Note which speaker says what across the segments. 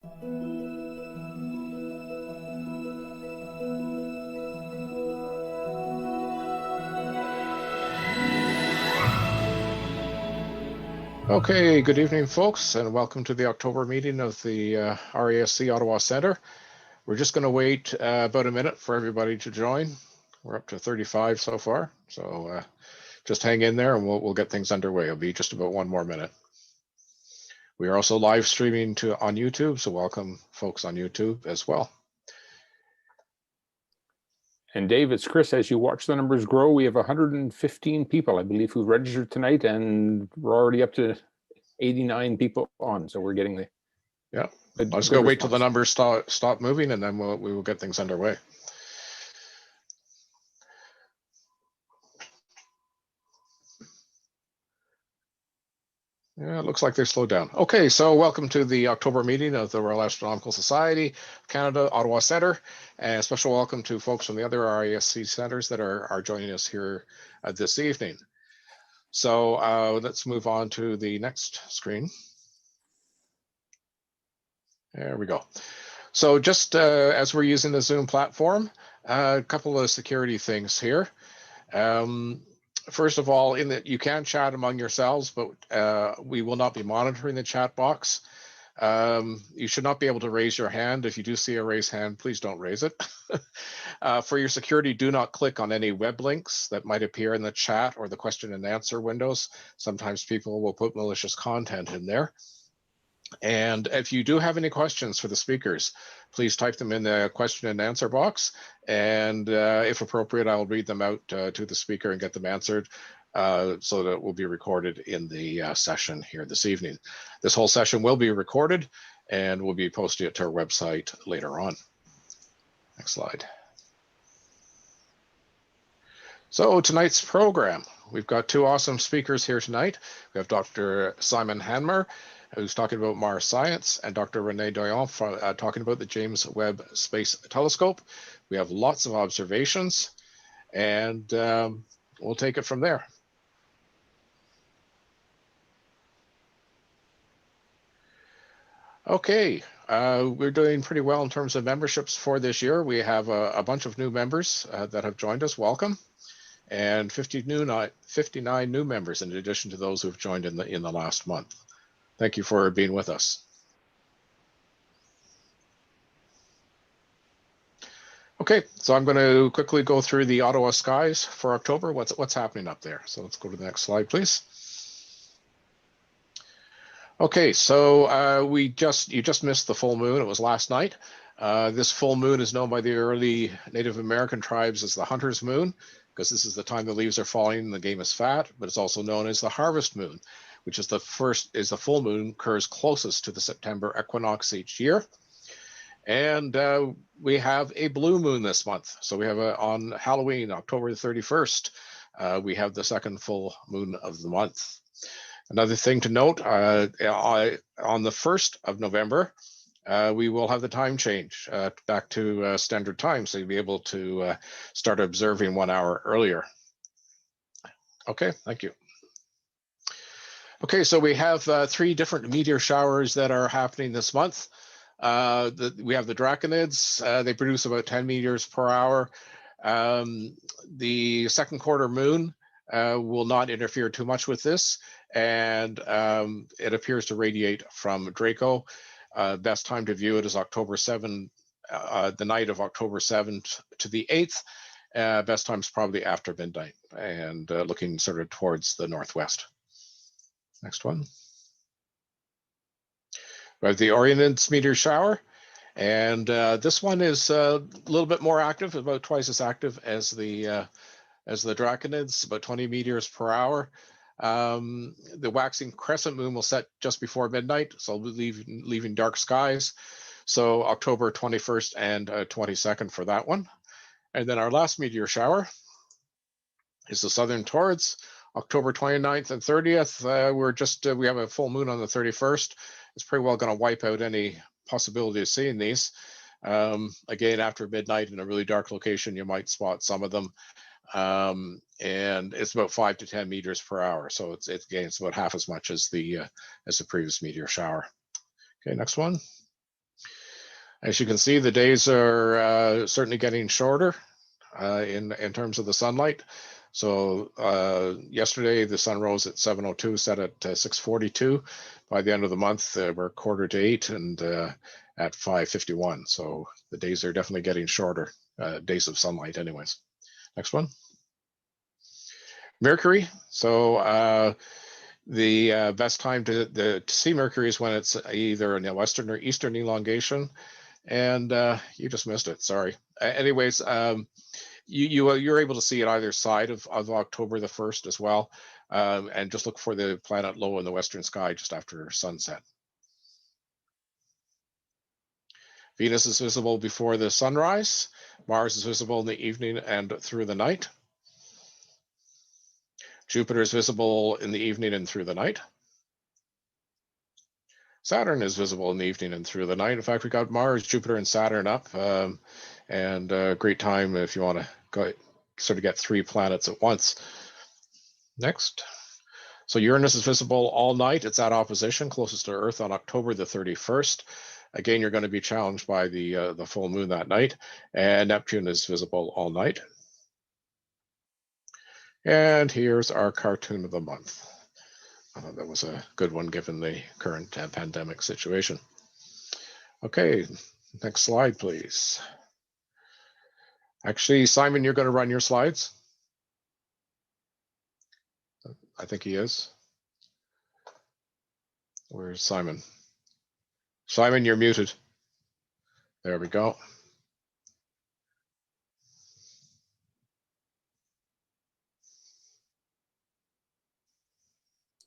Speaker 1: Okay, good evening, folks, and welcome to the October meeting of the RASC Ottawa Centre. We're just going to wait about a minute for everybody to join. We're up to 35 so far, so just hang in there and we'll get things underway. It'll be just about one more minute. We are also live streaming on YouTube, so welcome folks on YouTube as well.
Speaker 2: And Dave, it's Chris. As you watch the numbers grow, we have 115 people, I believe, who registered tonight, and we're already up to 89 people on. So we're getting the
Speaker 1: Let's go wait till the numbers stop moving, and then we will get things underway. Yeah, it looks like they slowed down. Okay, so welcome to the October meeting of the Royal Astronomical Society of Canada, Ottawa Centre, and a special welcome to folks from the other RASC centres that are joining us here this evening. So let's move on to the next screen. There we go. So just as we're using the Zoom platform, a couple of security things here. First of all, in that you can chat among yourselves, but we will not be monitoring the chat box. You should not be able to raise your hand. If you do see a raised hand, please don't raise it. For your security, do not click on any web links that might appear in the chat or the question and answer windows. Sometimes people will put malicious content in there. And if you do have any questions for the speakers, please type them in the question and answer box. And if appropriate, I'll read them out to the speaker and get them answered so that it will be recorded in the session here this evening. This whole session will be recorded and will be posted to our website later on. Next slide. So tonight's program, we've got two awesome speakers here tonight. We have Dr. Simon Hanmer, who's talking about Mars science, and Dr. René Doyon talking about the James Webb Space Telescope. We have lots of observations, and we'll take it from there. Okay, we're doing pretty well in terms of memberships for this year. We have a bunch of new members that have joined us. Welcome. And 59 new members in addition to those who've joined in the last month. Thank you for being with us. Okay, so I'm going to quickly go through the Ottawa skies for October. What's happening up there? So let's go to the next slide, please. Okay, so you just missed the full moon. It was last night. This full moon is known by the early Native American tribes as the hunter's moon, because this is the time the leaves are falling and the game is fat, but it's also known as the harvest moon, which is the full moon occurs closest to the September equinox each year. And we have a blue moon this month. So we have on Halloween, October the 31st, we have the second full moon of the month. Another thing to note, on the 1st of November, we will have the time change back to standard time, so you'll be able to start observing 1 hour earlier. Okay, thank you. Okay, so we have 3 different meteor showers that are happening this month. We have the Draconids. They produce about 10 meteors per hour. The second quarter moon will not interfere too much with this, and it appears to radiate from Draco. Best time to view it is October 7, the night of October 7th to the 8th. Best time is probably after midnight and looking sort of towards the northwest. Next one. We have the Orionids meteor shower, and this one is a little bit more active, about twice as active as the Draconids, about 20 meteors per hour. The waxing crescent moon will set just before midnight, so we'll be leaving dark skies. So October 21st and 22nd for that one. And then our last meteor shower is the Southern Taurids, October 29th and 30th. We have a full moon on the 31st. It's pretty well going to wipe out any possibility of seeing these. Again, after midnight in a really dark location, you might spot some of them. And it's about 5 to 10 meters per hour. So it's about half as much as the previous meteor shower. Okay, next one. As you can see, the days are certainly getting shorter in terms of the sunlight. So yesterday the sun rose at 7:02, set at 6:42. By the end of the month, we're 7:45 and at 5:51. So the days are definitely getting shorter, days of sunlight anyways. Next one. Mercury. So the best time to see Mercury is when it's either in a western or eastern elongation. And you just missed it, sorry. Anyways, you're able to see it either side of October the 1st as well. And just look for the planet low in the western sky just after sunset. Venus is visible before the sunrise. Mars is visible in the evening and through the night. Jupiter is visible in the evening and through the night. Saturn is visible in the evening and through the night. In fact, we got Mars, Jupiter, and Saturn up, and a great time if you want to go sort of get 3 planets at once. Next. So Uranus is visible all night. It's at opposition, closest to Earth on October the 31st. Again, you're going to be challenged by the full moon that night. And Neptune is visible all night. And here's our cartoon of the month. I thought that was a good one given the current pandemic situation. Okay, next slide, please. Actually, Simon, you're going to run your slides. I think he is. Where's Simon? Simon, you're muted. There we go.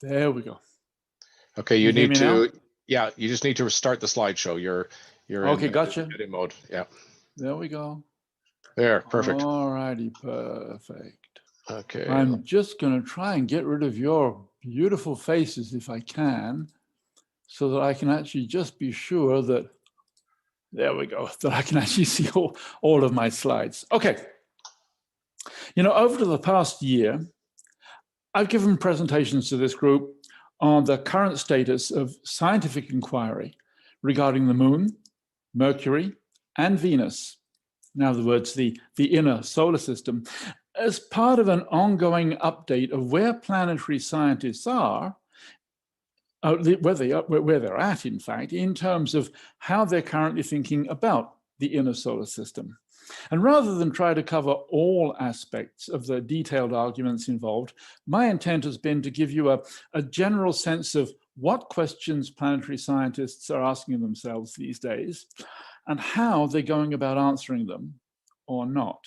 Speaker 3: There we go.
Speaker 1: Okay, you need to,
Speaker 3: now?
Speaker 1: yeah, you just need to restart the slideshow. You're
Speaker 3: okay,
Speaker 1: in
Speaker 3: gotcha.
Speaker 1: edit mode. Yeah.
Speaker 3: There we go.
Speaker 1: There, perfect.
Speaker 3: All righty, perfect.
Speaker 1: Okay.
Speaker 3: I'm just going to try and get rid of your beautiful faces if I can, so that I can actually just be sure that, there we go, that I can actually see all of my slides. Okay. You know, over the past year, I've given presentations to this group on the current status of scientific inquiry regarding the Moon, Mercury, and Venus. In other words, the inner solar system, as part of an ongoing update of where planetary scientists are, where they're at, in fact, in terms of how they're currently thinking about the inner solar system. And rather than try to cover all aspects of the detailed arguments involved, my intent has been to give you a general sense of what questions planetary scientists are asking themselves these days and how they're going about answering them or not.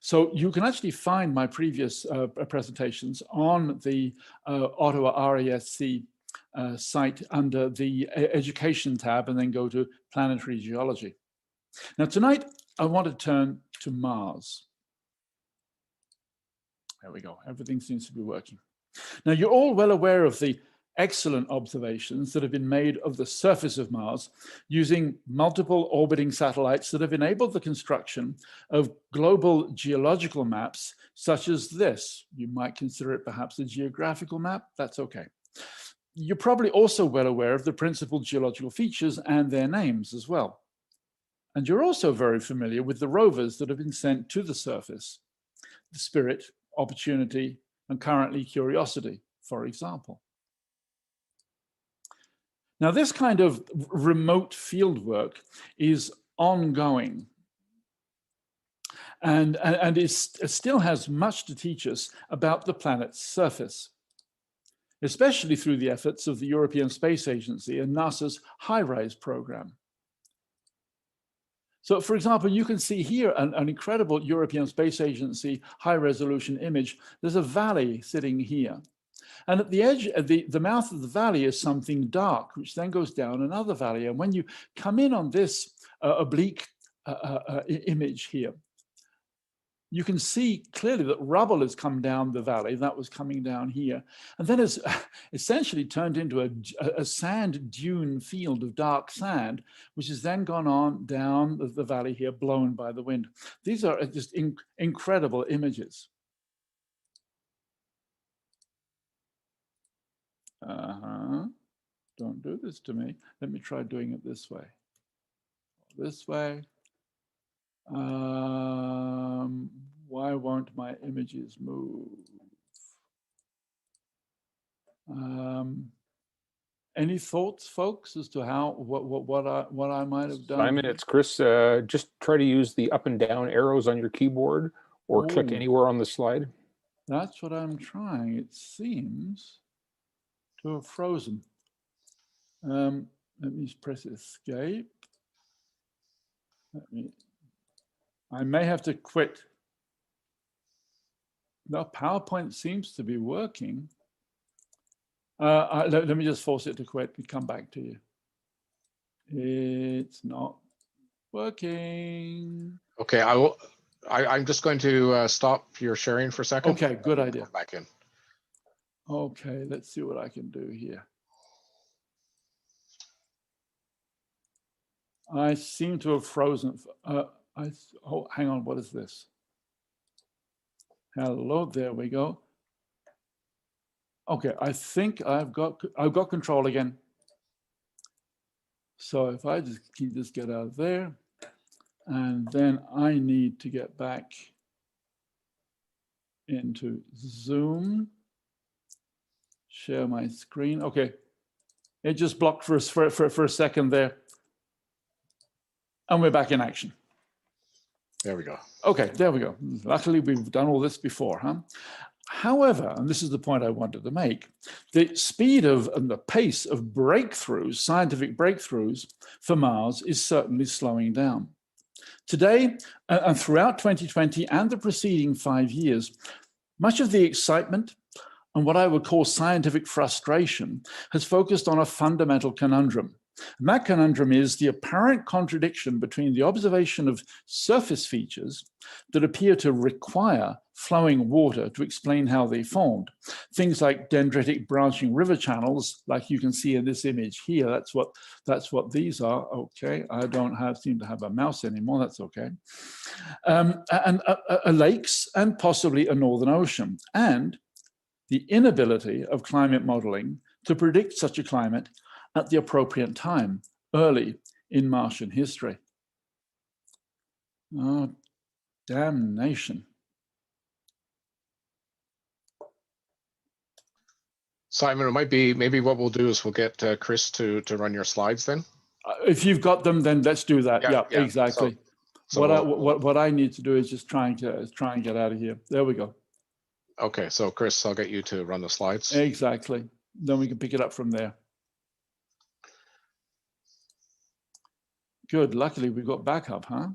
Speaker 3: So you can actually find my previous presentations on the Ottawa RASC site under the Education tab, and then go to Planetary Geology. Now tonight, I want to turn to Mars. There we go. Everything seems to be working. Now, you're all well aware of the excellent observations that have been made of the surface of Mars using multiple orbiting satellites that have enabled the construction of global geological maps such as this. You might consider it perhaps a geographical map. That's okay. You're probably also well aware of the principal geological features and their names as well. And you're also very familiar with the rovers that have been sent to the surface, the Spirit, Opportunity, and currently Curiosity, for example. Now, this kind of remote field work is ongoing and it still has much to teach us about the planet's surface, especially through the efforts of the European Space Agency and NASA's HiRISE program. So, for example, you can see here an incredible European Space Agency high-resolution image. There's a valley sitting here. And at the edge, the mouth of the valley is something dark, which then goes down another valley. And when you come in on this oblique image here, you can see clearly that rubble has come down the valley. That was coming down here. And then it's essentially turned into a sand dune field of dark sand, which has then gone on down the valley here, blown by the wind. These are just incredible images. Don't do this to me. Let me try doing it this way. this way. Why won't my images move? Any thoughts, folks, as to how what I might have done?
Speaker 2: Simon, it's Chris. Just try to use the up and down arrows on your keyboard, or click anywhere on the slide.
Speaker 3: That's what I'm trying. It seems to have frozen. Let me press escape. I may have to quit. No, PowerPoint seems to be working. Let me just force it to quit and come back to you. It's not working.
Speaker 1: Okay, I'm just going to stop your sharing for a second.
Speaker 3: Okay, good idea.
Speaker 1: Come back in.
Speaker 3: Okay, let's see what I can do here. I seem to have frozen. Oh, hang on, what is this? Hello, there we go. Okay, I think I've got control again. So if I just get out of there, and then I need to get back into Zoom, share my screen. Okay, it just blocked for a second there. And we're back in action.
Speaker 1: There we go.
Speaker 3: Okay, there we go. Luckily, we've done all this before, huh? However, and this is the point I wanted to make, the speed of and the pace of breakthroughs, scientific breakthroughs for Mars is certainly slowing down. Today, and throughout 2020 and the preceding 5 years, much of the excitement and what I would call scientific frustration has focused on a fundamental conundrum. And that conundrum is the apparent contradiction between the observation of surface features that appear to require flowing water to explain how they formed. Things like dendritic branching river channels, like you can see in this image here. That's what these are. Okay, I don't seem to have a mouse anymore. That's okay. And lakes and possibly a northern ocean, and the inability of climate modeling to predict such a climate at the appropriate time, early in Martian history. Oh, damnation.
Speaker 1: Simon, it might be, maybe what we'll do is we'll get Chris to run your slides then.
Speaker 3: If you've got them, then let's do that. Yeah,
Speaker 1: yeah.
Speaker 3: Exactly.
Speaker 1: So
Speaker 3: what I need to do is just try and get out of here. There we go.
Speaker 1: Okay, so Chris, I'll get you to run the slides.
Speaker 3: Exactly. Then we can pick it up from there. Good. Luckily, we've got backup, huh?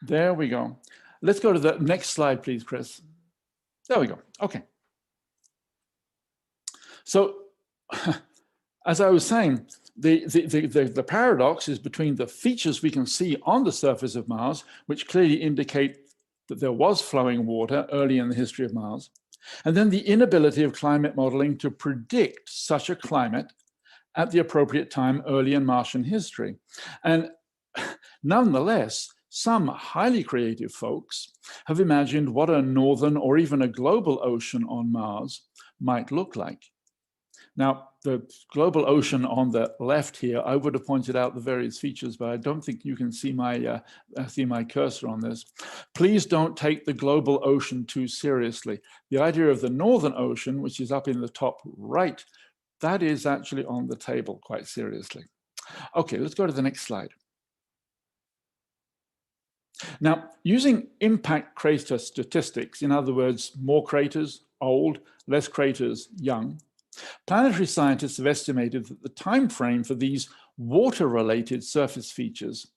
Speaker 3: There we go. Let's go to the next slide, please, Chris. There we go. Okay. So, as I was saying, the paradox is between the features we can see on the surface of Mars, which clearly indicate that there was flowing water early in the history of Mars, and then the inability of climate modeling to predict such a climate at the appropriate time early in Martian history. And nonetheless, some highly creative folks have imagined what a northern or even a global ocean on Mars might look like. Now, the global ocean on the left here, I would have pointed out the various features, but I don't think you can see my cursor on this. Please don't take the global ocean too seriously. The idea of the northern ocean, which is up in the top right, that is actually on the table quite seriously. Okay, let's go to the next slide. Now, using impact crater statistics, in other words, more craters, old, less craters, young, planetary scientists have estimated that the time frame for these water-related surface features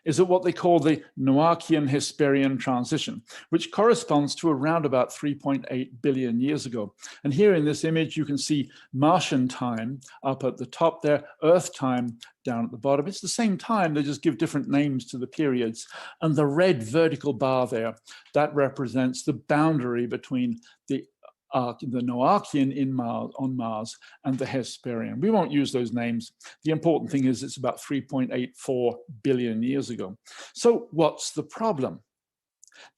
Speaker 3: is at what they call the Noachian-Hesperian transition, which corresponds to around about 3.8 billion years ago. And here in this image, you can see Martian time up at the top there, Earth time down at the bottom. It's the same time, they just give different names to the periods. And the red vertical bar there, that represents the boundary between the Noachian on Mars and the Hesperian. We won't use those names. The important thing is it's about 3.84 billion years ago. So what's the problem?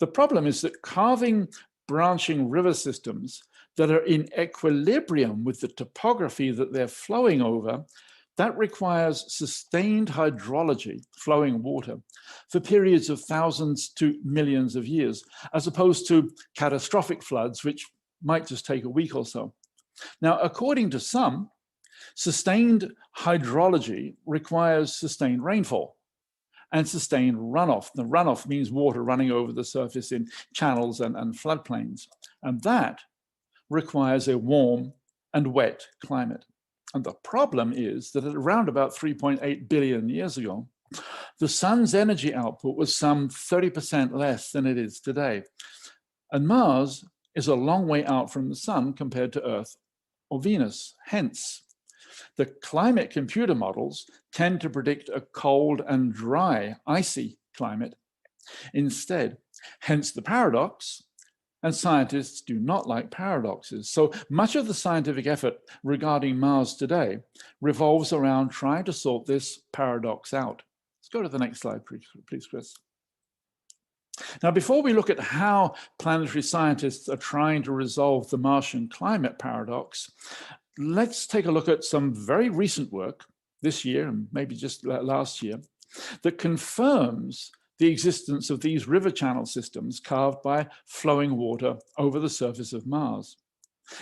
Speaker 3: The problem is that carving branching river systems that are in equilibrium with the topography that they're flowing over That requires sustained hydrology, flowing water, for periods of thousands to millions of years, as opposed to catastrophic floods, which might just take a week or so. Now, according to some, sustained hydrology requires sustained rainfall and sustained runoff. The runoff means water running over the surface in channels and floodplains. And that requires a warm and wet climate. And the problem is that at around about 3.8 billion years ago, the sun's energy output was some 30% less than it is today. And Mars is a long way out from the sun compared to Earth or Venus. Hence, the climate computer models tend to predict a cold and dry, icy climate instead. Hence the paradox, and scientists do not like paradoxes. So much of the scientific effort regarding Mars today revolves around trying to sort this paradox out. Let's go to the next slide, please, Chris. Now, before we look at how planetary scientists are trying to resolve the Martian climate paradox, let's take a look at some very recent work this year, and maybe just last year, that confirms the existence of these river channel systems carved by flowing water over the surface of Mars.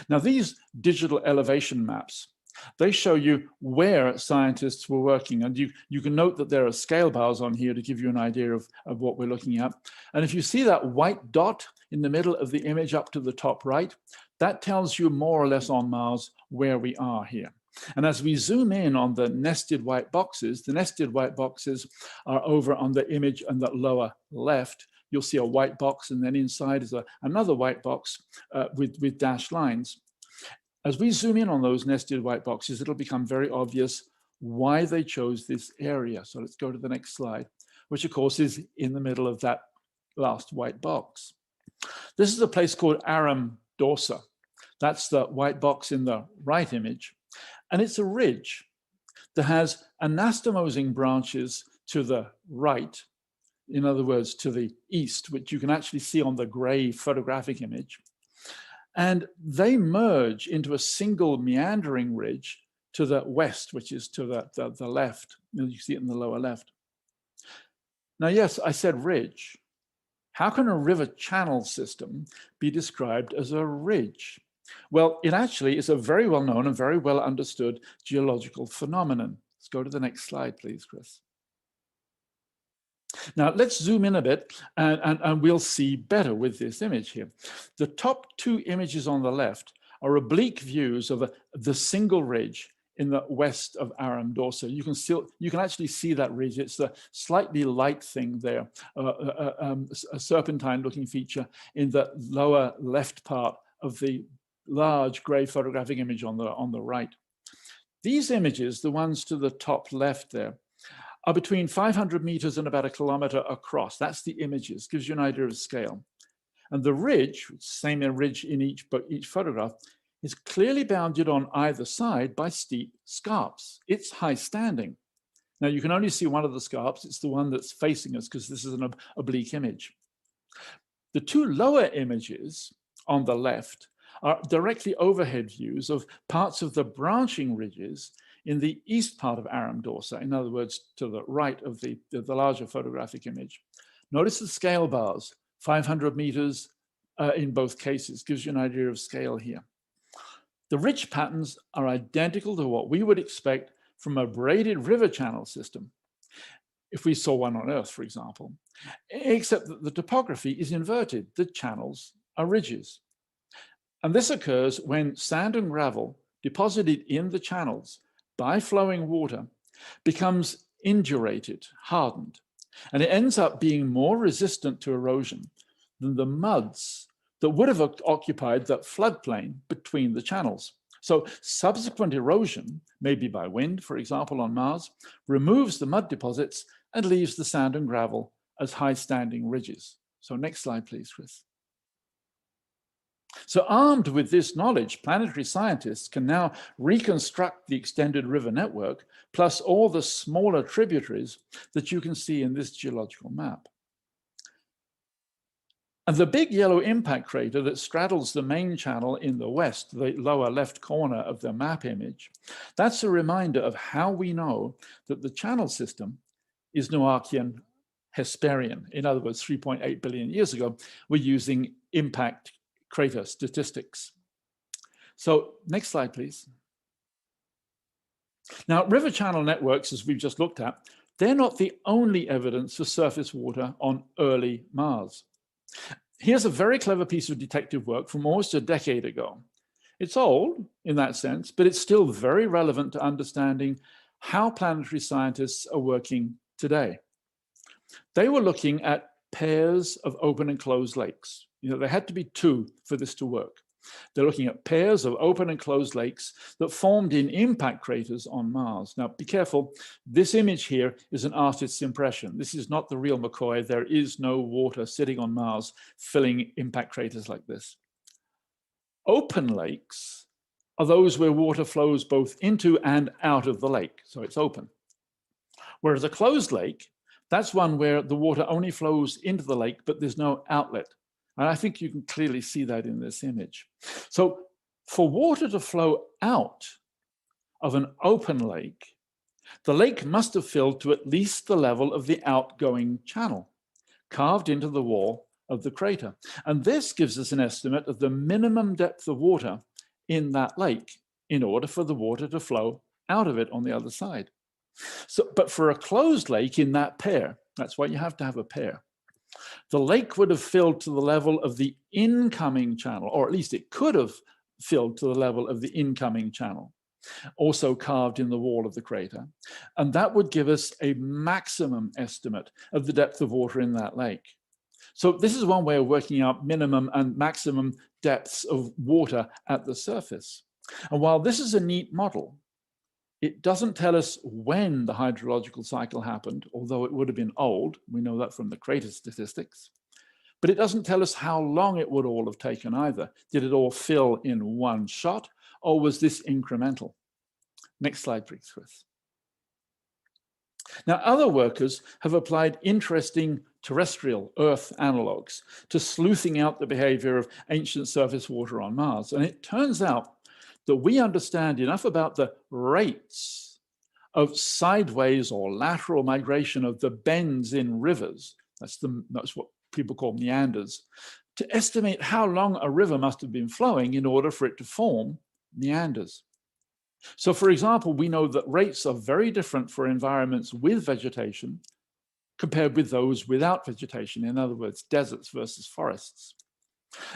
Speaker 3: Now, these digital elevation maps, they show you where scientists were working. And you can note that there are scale bars on here to give you an idea of what we're looking at. And if you see that white dot in the middle of the image up to the top right, that tells you more or less on Mars where we are here. And as we zoom in on the nested white boxes, the nested white boxes are over on the image on the lower left. You'll see a white box, and then inside is another white box with dashed lines. As we zoom in on those nested white boxes, it'll become very obvious why they chose this area. So let's go to the next slide, which of course is in the middle of that last white box. This is a place called Aram Dorsa. That's the white box in the right image. And it's a ridge that has anastomosing branches to the right, in other words, to the east, which you can actually see on the gray photographic image. And they merge into a single meandering ridge to the west, which is to the left. You see it in the lower left. Now, yes, I said ridge. How can a river channel system be described as a ridge? Well, it actually is a very well-known and very well understood geological phenomenon. Let's go to the next slide, please, Chris. Now, let's zoom in a bit and we'll see better with this image here. The top two images on the left are oblique views of the single ridge in the west of Aram Dorsa. You can actually see that ridge. It's the slightly light thing there, a serpentine-looking feature in the lower left part of the large gray photographic image on the right. These images, the ones to the top left there, are between 500 meters and about 1 kilometer across. That's the images, gives you an idea of scale. And the ridge, same ridge in each photograph, is clearly bounded on either side by steep scarps. It's high standing. Now you can only see one of the scarps. It's the one that's facing us because this is an oblique image. The two lower images on the left are directly overhead views of parts of the branching ridges in the east part of Aram Dorsa, in other words, to the right of the larger photographic image. Notice the scale bars, 500 meters in both cases, gives you an idea of scale here. The ridge patterns are identical to what we would expect from a braided river channel system, if we saw one on Earth, for example, except that the topography is inverted. The channels are ridges. And this occurs when sand and gravel deposited in the channels by flowing water becomes indurated, hardened, and it ends up being more resistant to erosion than the muds that would have occupied that floodplain between the channels. So subsequent erosion, maybe by wind, for example, on Mars, removes the mud deposits and leaves the sand and gravel as high-standing ridges. So next slide, please, Chris. So armed with this knowledge, planetary scientists can now reconstruct the extended river network, plus all the smaller tributaries that you can see in this geological map. And the big yellow impact crater that straddles the main channel in the west, the lower left corner of the map image, that's a reminder of how we know that the channel system is Noachian Hesperian. In other words, 3.8 billion years ago, we're using impact crater statistics. So next slide, please. Now, river channel networks, as we've just looked at, they're not the only evidence for surface water on early Mars. Here's a very clever piece of detective work from almost a decade ago. It's old in that sense, but it's still very relevant to understanding how planetary scientists are working today. They were looking at pairs of open and closed lakes. You know, there had to be two for this to work. They're looking at pairs of open and closed lakes that formed in impact craters on Mars. Now, be careful. This image here is an artist's impression. This is not the real McCoy. There is no water sitting on Mars filling impact craters like this. Open lakes are those where water flows both into and out of the lake, so it's open. Whereas a closed lake, that's one where the water only flows into the lake, but there's no outlet. And I think you can clearly see that in this image. So for water to flow out of an open lake, the lake must have filled to at least the level of the outgoing channel, carved into the wall of the crater. And this gives us an estimate of the minimum depth of water in that lake in order for the water to flow out of it on the other side. So, but for a closed lake in that pair, that's why you have to have a pair, the lake would have filled to the level of the incoming channel, or at least it could have filled to the level of the incoming channel, also carved in the wall of the crater. And that would give us a maximum estimate of the depth of water in that lake. So this is one way of working out minimum and maximum depths of water at the surface. And while this is a neat model, it doesn't tell us when the hydrological cycle happened, although it would have been old. We know that from the crater statistics. But it doesn't tell us how long it would all have taken either. Did it all fill in one shot, or was this incremental? Next slide, please, Chris. Now, other workers have applied interesting terrestrial Earth analogs to sleuthing out the behavior of ancient surface water on Mars. And it turns out that we understand enough about the rates of sideways or lateral migration of the bends in rivers, that's what people call meanders, to estimate how long a river must have been flowing in order for it to form meanders. So, for example, we know that rates are very different for environments with vegetation compared with those without vegetation, in other words, deserts versus forests.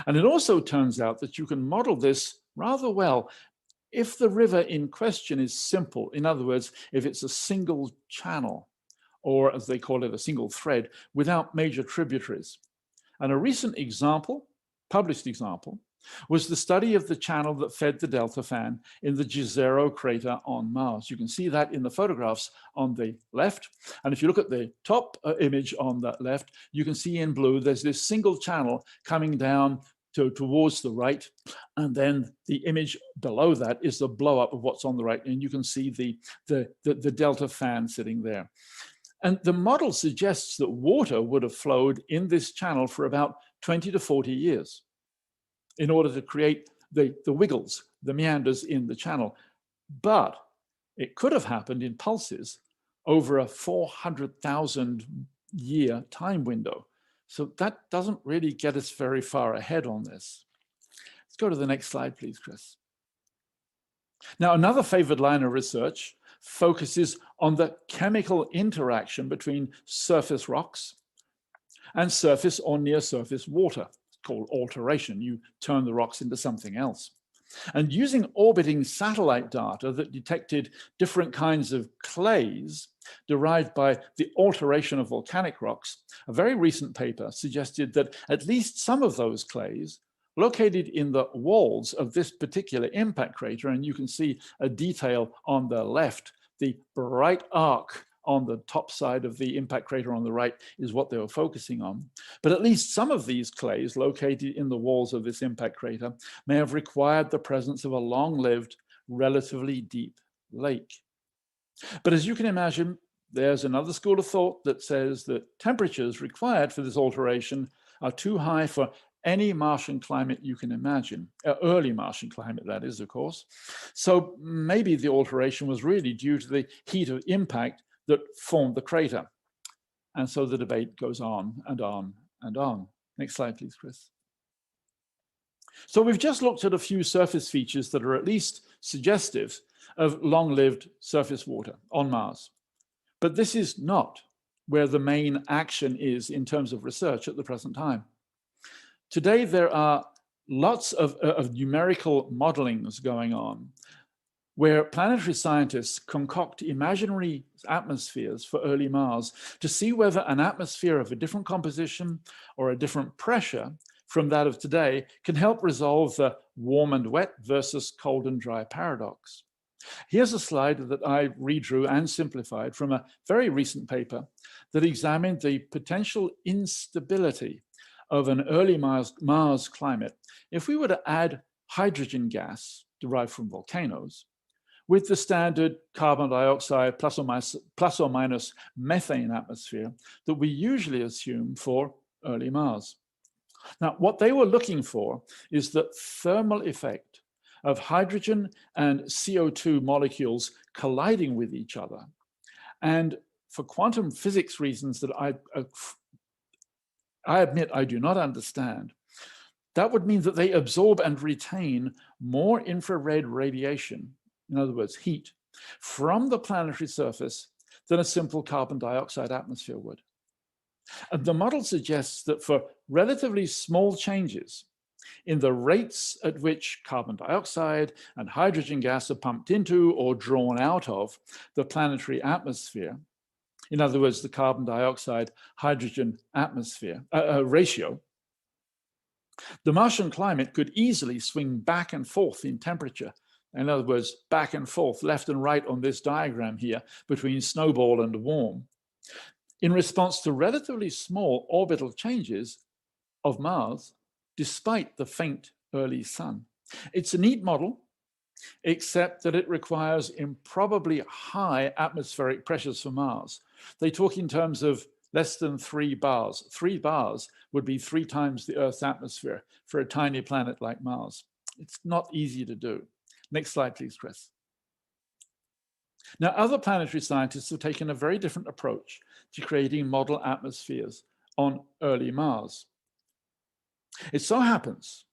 Speaker 3: And it also turns out that you can model this rather well if the river in question is simple. In other words, if it's a single channel, or as they call it, a single thread, without major tributaries. And a recent example, published example, was the study of the channel that fed the delta fan in the Jezero crater on Mars. You can see that in the photographs on the left. And if you look at the top image on the left, you can see in blue, there's this single channel coming down towards the right. And then the image below that is the blow up of what's on the right. And you can see the delta fan sitting there. And the model suggests that water would have flowed in this channel for about 20 to 40 years. In order to create the wiggles, the meanders in the channel. But it could have happened in pulses over a 400,000 year time window. So that doesn't really get us very far ahead on this. Let's go to the next slide, please, Chris. Now, another favored line of research focuses on the chemical interaction between surface rocks and surface or near surface water. Called alteration. You turn the rocks into something else. And using orbiting satellite data that detected different kinds of clays derived by the alteration of volcanic rocks, a very recent paper suggested that at least some of those clays located in the walls of this particular impact crater, and you can see a detail on the left, the bright arc on the top side of the impact crater on the right is what they were focusing on. But at least some of these clays located in the walls of this impact crater may have required the presence of a long-lived, relatively deep lake. But as you can imagine, there's another school of thought that says that temperatures required for this alteration are too high for any Martian climate you can imagine, early Martian climate, that is, of course. So maybe the alteration was really due to the heat of impact that formed the crater. And so the debate goes on and on and on. Next slide, please, Chris. So we've just looked at a few surface features that are at least suggestive of long-lived surface water on Mars. But this is not where the main action is in terms of research at the present time. Today, there are lots of numerical modelings going on where planetary scientists concoct imaginary atmospheres for early Mars to see whether an atmosphere of a different composition or a different pressure from that of today can help resolve the warm and wet versus cold and dry paradox. Here's a slide that I redrew and simplified from a very recent paper that examined the potential instability of an early Mars climate if we were to add hydrogen gas derived from volcanoes with the standard carbon dioxide plus or minus methane atmosphere that we usually assume for early Mars. Now, what they were looking for is the thermal effect of hydrogen and CO2 molecules colliding with each other. And for quantum physics reasons that I admit I do not understand, that would mean that they absorb and retain more infrared radiation, in other words, heat, from the planetary surface than a simple carbon dioxide atmosphere would. And the model suggests that for relatively small changes in the rates at which carbon dioxide and hydrogen gas are pumped into or drawn out of the planetary atmosphere, in other words, the carbon dioxide hydrogen atmosphere ratio, the Martian climate could easily swing back and forth in temperature. In other words, back and forth, left and right on this diagram here, between snowball and warm, in response to relatively small orbital changes of Mars, despite the faint early sun. It's a neat model, except that it requires improbably high atmospheric pressures for Mars. They talk in terms of less than 3 bars. 3 bars would be 3 times the Earth's atmosphere for a tiny planet like Mars. It's not easy to do. Next slide, please, Chris. Now, other planetary scientists have taken a very different approach to creating model atmospheres on early Mars. It so happens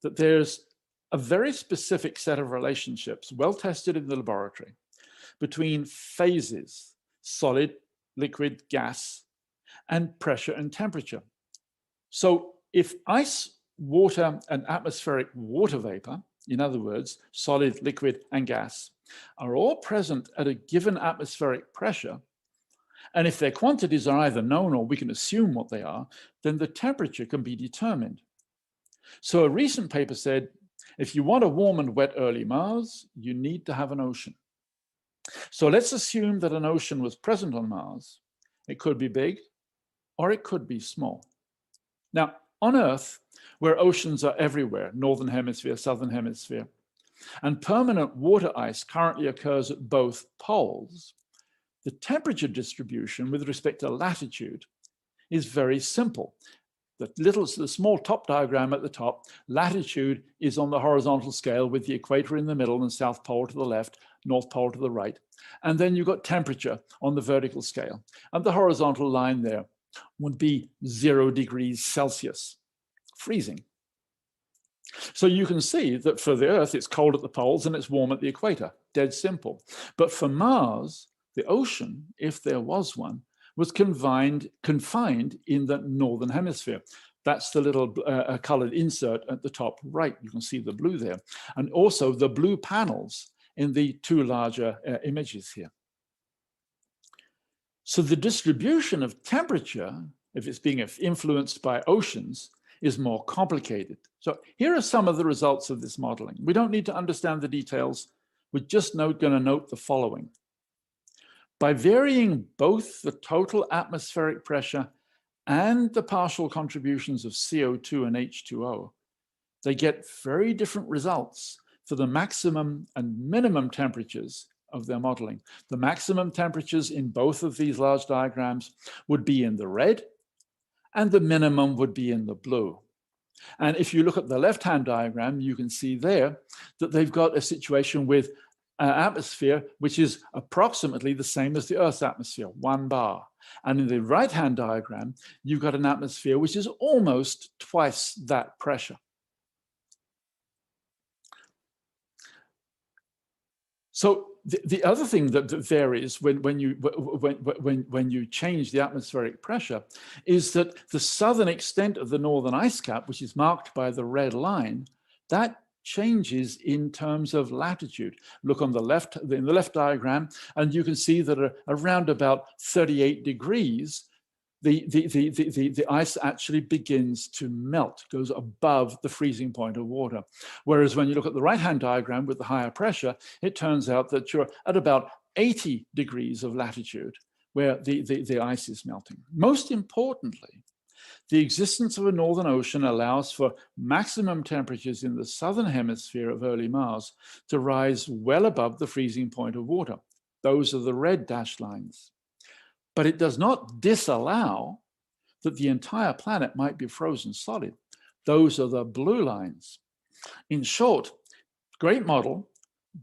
Speaker 3: that there's a very specific set of relationships, well tested in the laboratory, between phases, solid, liquid, gas, and pressure and temperature. So if ice, water, and atmospheric water vapor, in other words, solid, liquid, and gas, are all present at a given atmospheric pressure, and if their quantities are either known or we can assume what they are, then the temperature can be determined. So a recent paper said, if you want a warm and wet early Mars, you need to have an ocean. So let's assume that an ocean was present on Mars. It could be big, or it could be small. Now, on Earth, where oceans are everywhere, northern hemisphere, southern hemisphere, and permanent water ice currently occurs at both poles, the temperature distribution with respect to latitude is very simple. The small top diagram at the top, latitude is on the horizontal scale with the equator in the middle and South Pole to the left, North Pole to the right. And then you've got temperature on the vertical scale. And the horizontal line there would be 0 degrees Celsius, freezing. So you can see that for the Earth, it's cold at the poles and it's warm at the equator, dead simple. But for Mars, the ocean, if there was one, was confined in the northern hemisphere. That's the little colored insert at the top right. You can see the blue there. And also the blue panels in the 2 larger images here. So the distribution of temperature, if it's being influenced by oceans, is more complicated. So here are some of the results of this modeling. We don't need to understand the details. We're just going to note the following. By varying both the total atmospheric pressure and the partial contributions of CO2 and H2O, they get very different results for the maximum and minimum temperatures of their modeling. The maximum temperatures in both of these large diagrams would be in the red, and the minimum would be in the blue. And if you look at the left-hand diagram, you can see there that they've got a situation with an atmosphere which is approximately the same as the Earth's atmosphere, 1 bar. And in the right-hand diagram, you've got an atmosphere which is almost twice that pressure. So the other thing that varies when you change the atmospheric pressure is that the southern extent of the northern ice cap, which is marked by the red line, that changes in terms of latitude. Look on the left, in the left diagram, and you can see that around about 38 degrees, the ice actually begins to melt, goes above the freezing point of water. Whereas when you look at the right-hand diagram with the higher pressure, it turns out that you're at about 80 degrees of latitude where the ice is melting. Most importantly, the existence of a northern ocean allows for maximum temperatures in the southern hemisphere of early Mars to rise well above the freezing point of water. Those are the red dashed lines. But it does not disallow that the entire planet might be frozen solid. Those are the blue lines. In short, great model,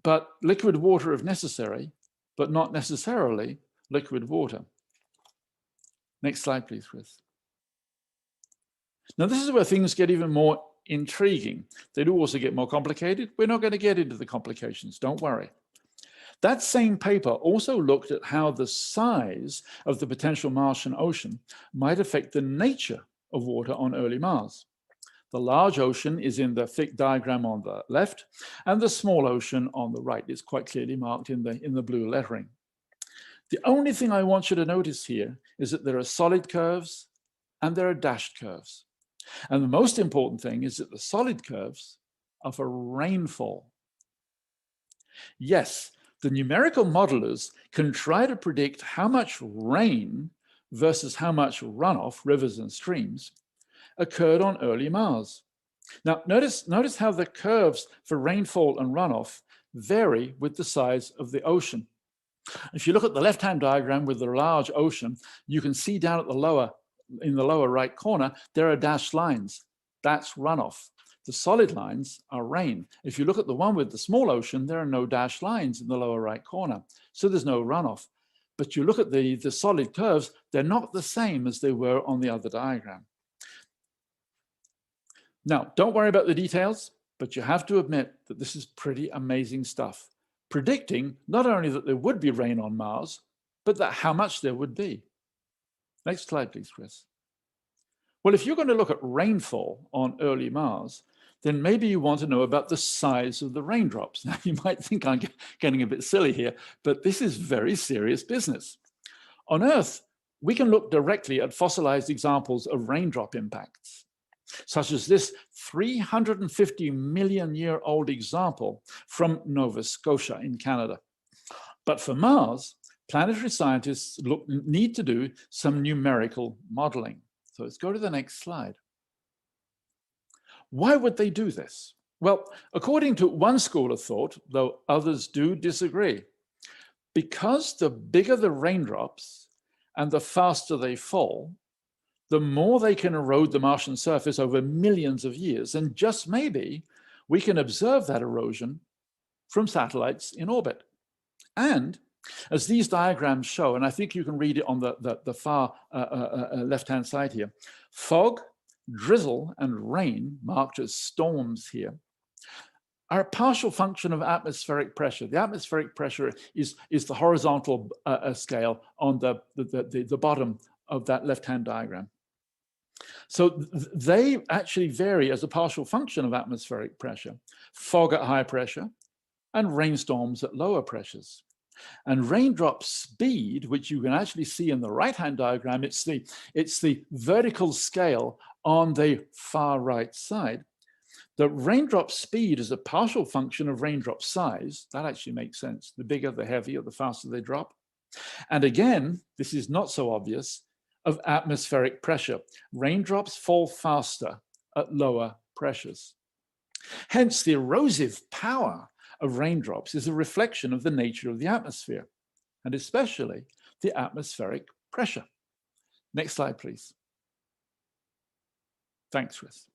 Speaker 3: but liquid water if necessary, but not necessarily liquid water. Next slide, please, Chris. Now, this is where things get even more intriguing. They do also get more complicated. We're not going to get into the complications, don't worry. That same paper also looked at how the size of the potential Martian ocean might affect the nature of water on early Mars. The large ocean is in the thick diagram on the left, and the small ocean on the right is quite clearly marked in the blue lettering. The only thing I want you to notice here is that there are solid curves and there are dashed curves. And the most important thing is that the solid curves are for rainfall. Yes, the numerical modelers can try to predict how much rain versus how much runoff, rivers and streams, occurred on early Mars. Now, notice how the curves for rainfall and runoff vary with the size of the ocean. If you look at the left-hand diagram with the large ocean, you can see down at the lower, in the lower right corner, there are dashed lines. That's runoff. The solid lines are rain. If you look at the one with the small ocean, there are no dashed lines in the lower right corner. So there's no runoff. But you look at the solid curves, they're not the same as they were on the other diagram. Now, don't worry about the details, but you have to admit that this is pretty amazing stuff. Predicting not only that there would be rain on Mars, but that how much there would be. Next slide, please, Chris. Well, if you're going to look at rainfall on early Mars, then maybe you want to know about the size of the raindrops. Now, you might think I'm getting a bit silly here, but this is very serious business. On Earth, we can look directly at fossilized examples of raindrop impacts, such as this 350 million year old example from Nova Scotia in Canada. But for Mars, planetary scientists need to do some numerical modeling. So let's go to the next slide. Why would they do this? Well, according to one school of thought, though others do disagree, because the bigger the raindrops and the faster they fall, the more they can erode the Martian surface over millions of years. And just maybe we can observe that erosion from satellites in orbit. And as these diagrams show, and I think you can read it on the far left-hand side here, fog, drizzle, and rain, marked as storms here, are a partial function of atmospheric pressure. The atmospheric pressure is the horizontal scale on the bottom of that left-hand diagram. So they actually vary as a partial function of atmospheric pressure, fog at high pressure, and rainstorms at lower pressures. And raindrop speed, which you can actually see in the right-hand diagram, it's the vertical scale on the far right side. The raindrop speed is a partial function of raindrop size. That actually makes sense. The bigger, the heavier, the faster they drop. And again, this is not so obvious, of atmospheric pressure. Raindrops fall faster at lower pressures. Hence, the erosive power of raindrops is a reflection of the nature of the atmosphere, and especially the atmospheric pressure. Next slide, please. Thanks, Chris.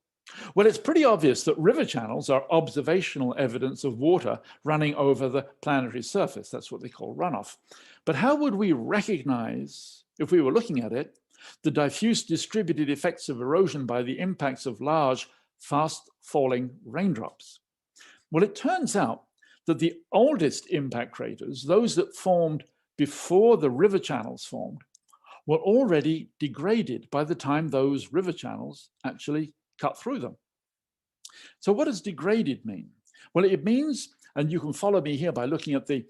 Speaker 3: Well, it's pretty obvious that river channels are observational evidence of water running over the planetary surface. That's what they call runoff. But how would we recognize, if we were looking at it, the diffuse distributed effects of erosion by the impacts of large, fast-falling raindrops? Well, it turns out that the oldest impact craters, those that formed before the river channels formed, were already degraded by the time those river channels actually cut through them. So what does degraded mean? Well, it means, and you can follow me here by looking at the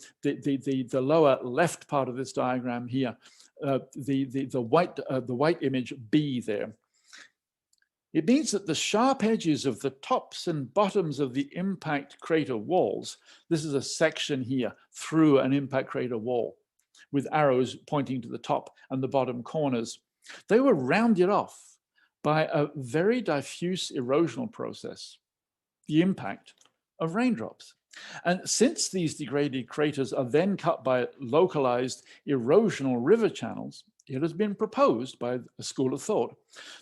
Speaker 3: lower left part of this diagram here, the white image B there. It means that the sharp edges of the tops and bottoms of the impact crater walls, this is a section here through an impact crater wall with arrows pointing to the top and the bottom corners, they were rounded off by a very diffuse erosional process, the impact of raindrops. And since these degraded craters are then cut by localized erosional river channels, it has been proposed by a school of thought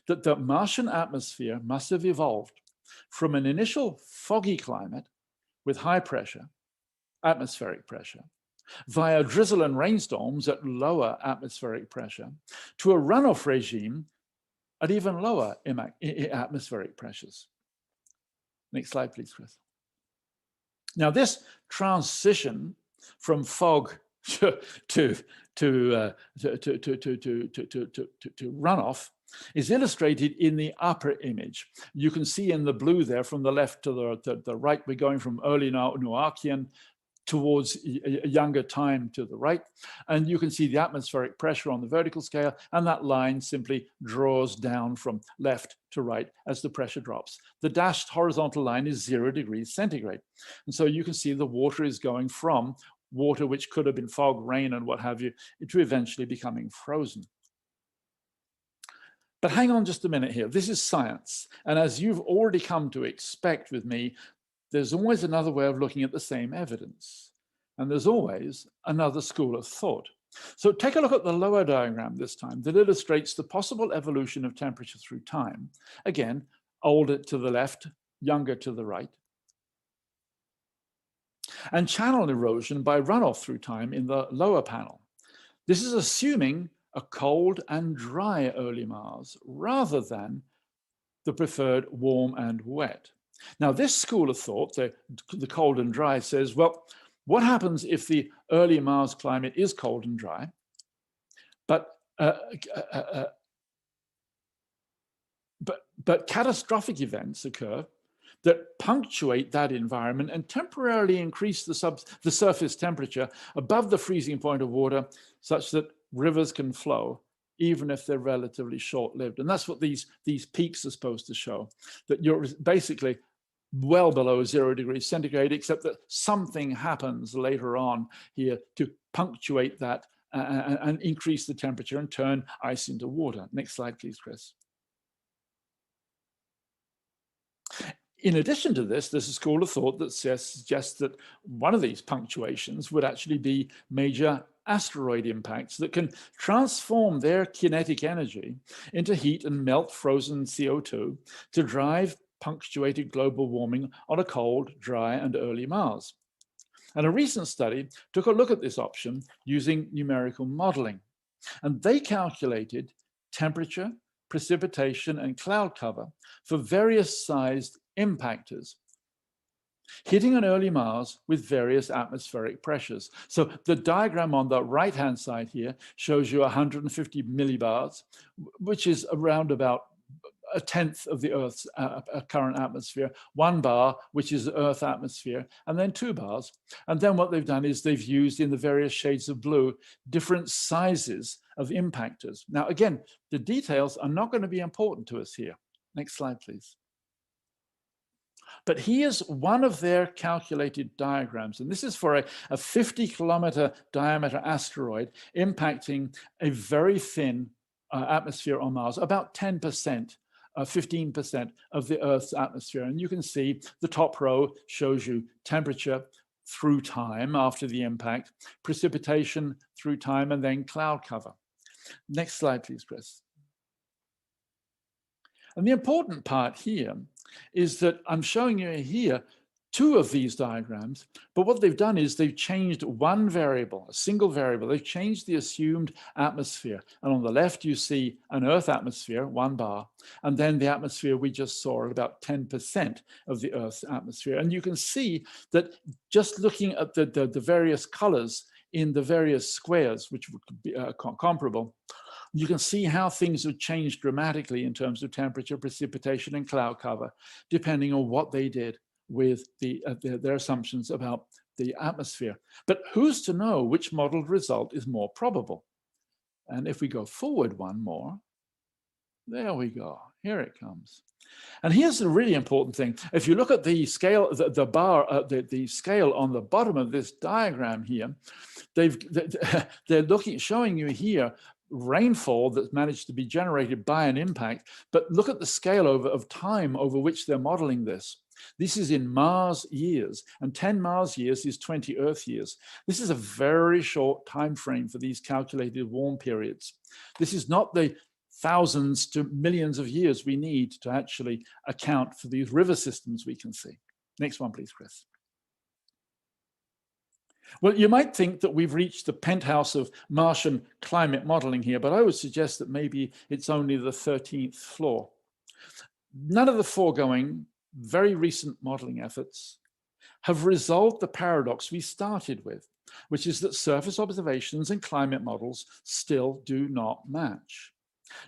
Speaker 3: that the Martian atmosphere must have evolved from an initial foggy climate with high pressure, atmospheric pressure, via drizzle and rainstorms at lower atmospheric pressure, to a runoff regime at even lower atmospheric pressures. Next slide, please, Chris. Now, this transition from fog to runoff is illustrated in the upper image. You can see in the blue there from the left to the right, we're going from early Noachian towards a younger time to the right. And you can see the atmospheric pressure on the vertical scale, and that line simply draws down from left to right as the pressure drops. The dashed horizontal line is 0 degrees centigrade. And so you can see the water is going from water which could have been fog, rain, and what have you, to eventually becoming frozen. But hang on just a minute here. This is science. And as you've already come to expect with me, there's always another way of looking at the same evidence. And there's always another school of thought. So take a look at the lower diagram this time that illustrates the possible evolution of temperature through time. Again, older to the left, younger to the right. And channel erosion by runoff through time in the lower panel. This is assuming a cold and dry early Mars rather than the preferred warm and wet. Now, this school of thought, the cold and dry, says, well, what happens if the early Mars climate is cold and dry, but catastrophic events occur that punctuate that environment and temporarily increase the surface temperature above the freezing point of water such that rivers can flow, even if they're relatively short-lived. And that's what these peaks are supposed to show, that you're basically well below 0 degrees centigrade, except that something happens later on here to punctuate that and increase the temperature and turn ice into water. Next slide, please, Chris. In addition to this, there's a school of thought that suggests that one of these punctuations would actually be major asteroid impacts that can transform their kinetic energy into heat and melt frozen CO2 to drive punctuated global warming on a cold, dry, and early Mars. And a recent study took a look at this option using numerical modeling. And they calculated temperature, precipitation, and cloud cover for various sized impactors hitting an early Mars with various atmospheric pressures. So the diagram on the right-hand side here shows you 150 millibars, which is around about a tenth of the Earth's current atmosphere, 1 bar, which is Earth atmosphere, and then 2 bars. And then what they've done is they've used in the various shades of blue, different sizes of impactors. Now, again, the details are not going to be important to us here. Next slide, please. But here's one of their calculated diagrams. And this is for a 50-kilometer diameter asteroid impacting a very thin atmosphere on Mars, about 10%. 15% of the Earth's atmosphere. And you can see the top row shows you temperature through time after the impact, precipitation through time, and then cloud cover. Next slide, please, Chris. And the important part here is that I'm showing you here two of these diagrams, but what they've done is they've changed one variable, a single variable. They've changed the assumed atmosphere. And on the left, you see an Earth atmosphere, 1 bar, and then the atmosphere we just saw at about 10% of the Earth's atmosphere. And you can see that just looking at the various colors in the various squares, which would be comparable, you can see how things have changed dramatically in terms of temperature, precipitation, and cloud cover, depending on what they did with their assumptions about the atmosphere. But who's to know which modeled result is more probable? And if we go forward one more, there we go, here it comes. And here's the really important thing. If you look at the scale, the scale on the bottom of this diagram here, they're showing you here rainfall that's managed to be generated by an impact, but look at the scale of time over which they're modeling this. This is in Mars years, and 10 Mars years is 20 Earth years. This is a very short time frame for these calculated warm periods. This is not the thousands to millions of years we need to actually account for these river systems we can see. Next one, please, Chris. Well, you might think that we've reached the penthouse of Martian climate modeling here, but I would suggest that maybe it's only the 13th floor. None of the foregoing very recent modeling efforts have resolved the paradox we started with, which is that surface observations and climate models still do not match.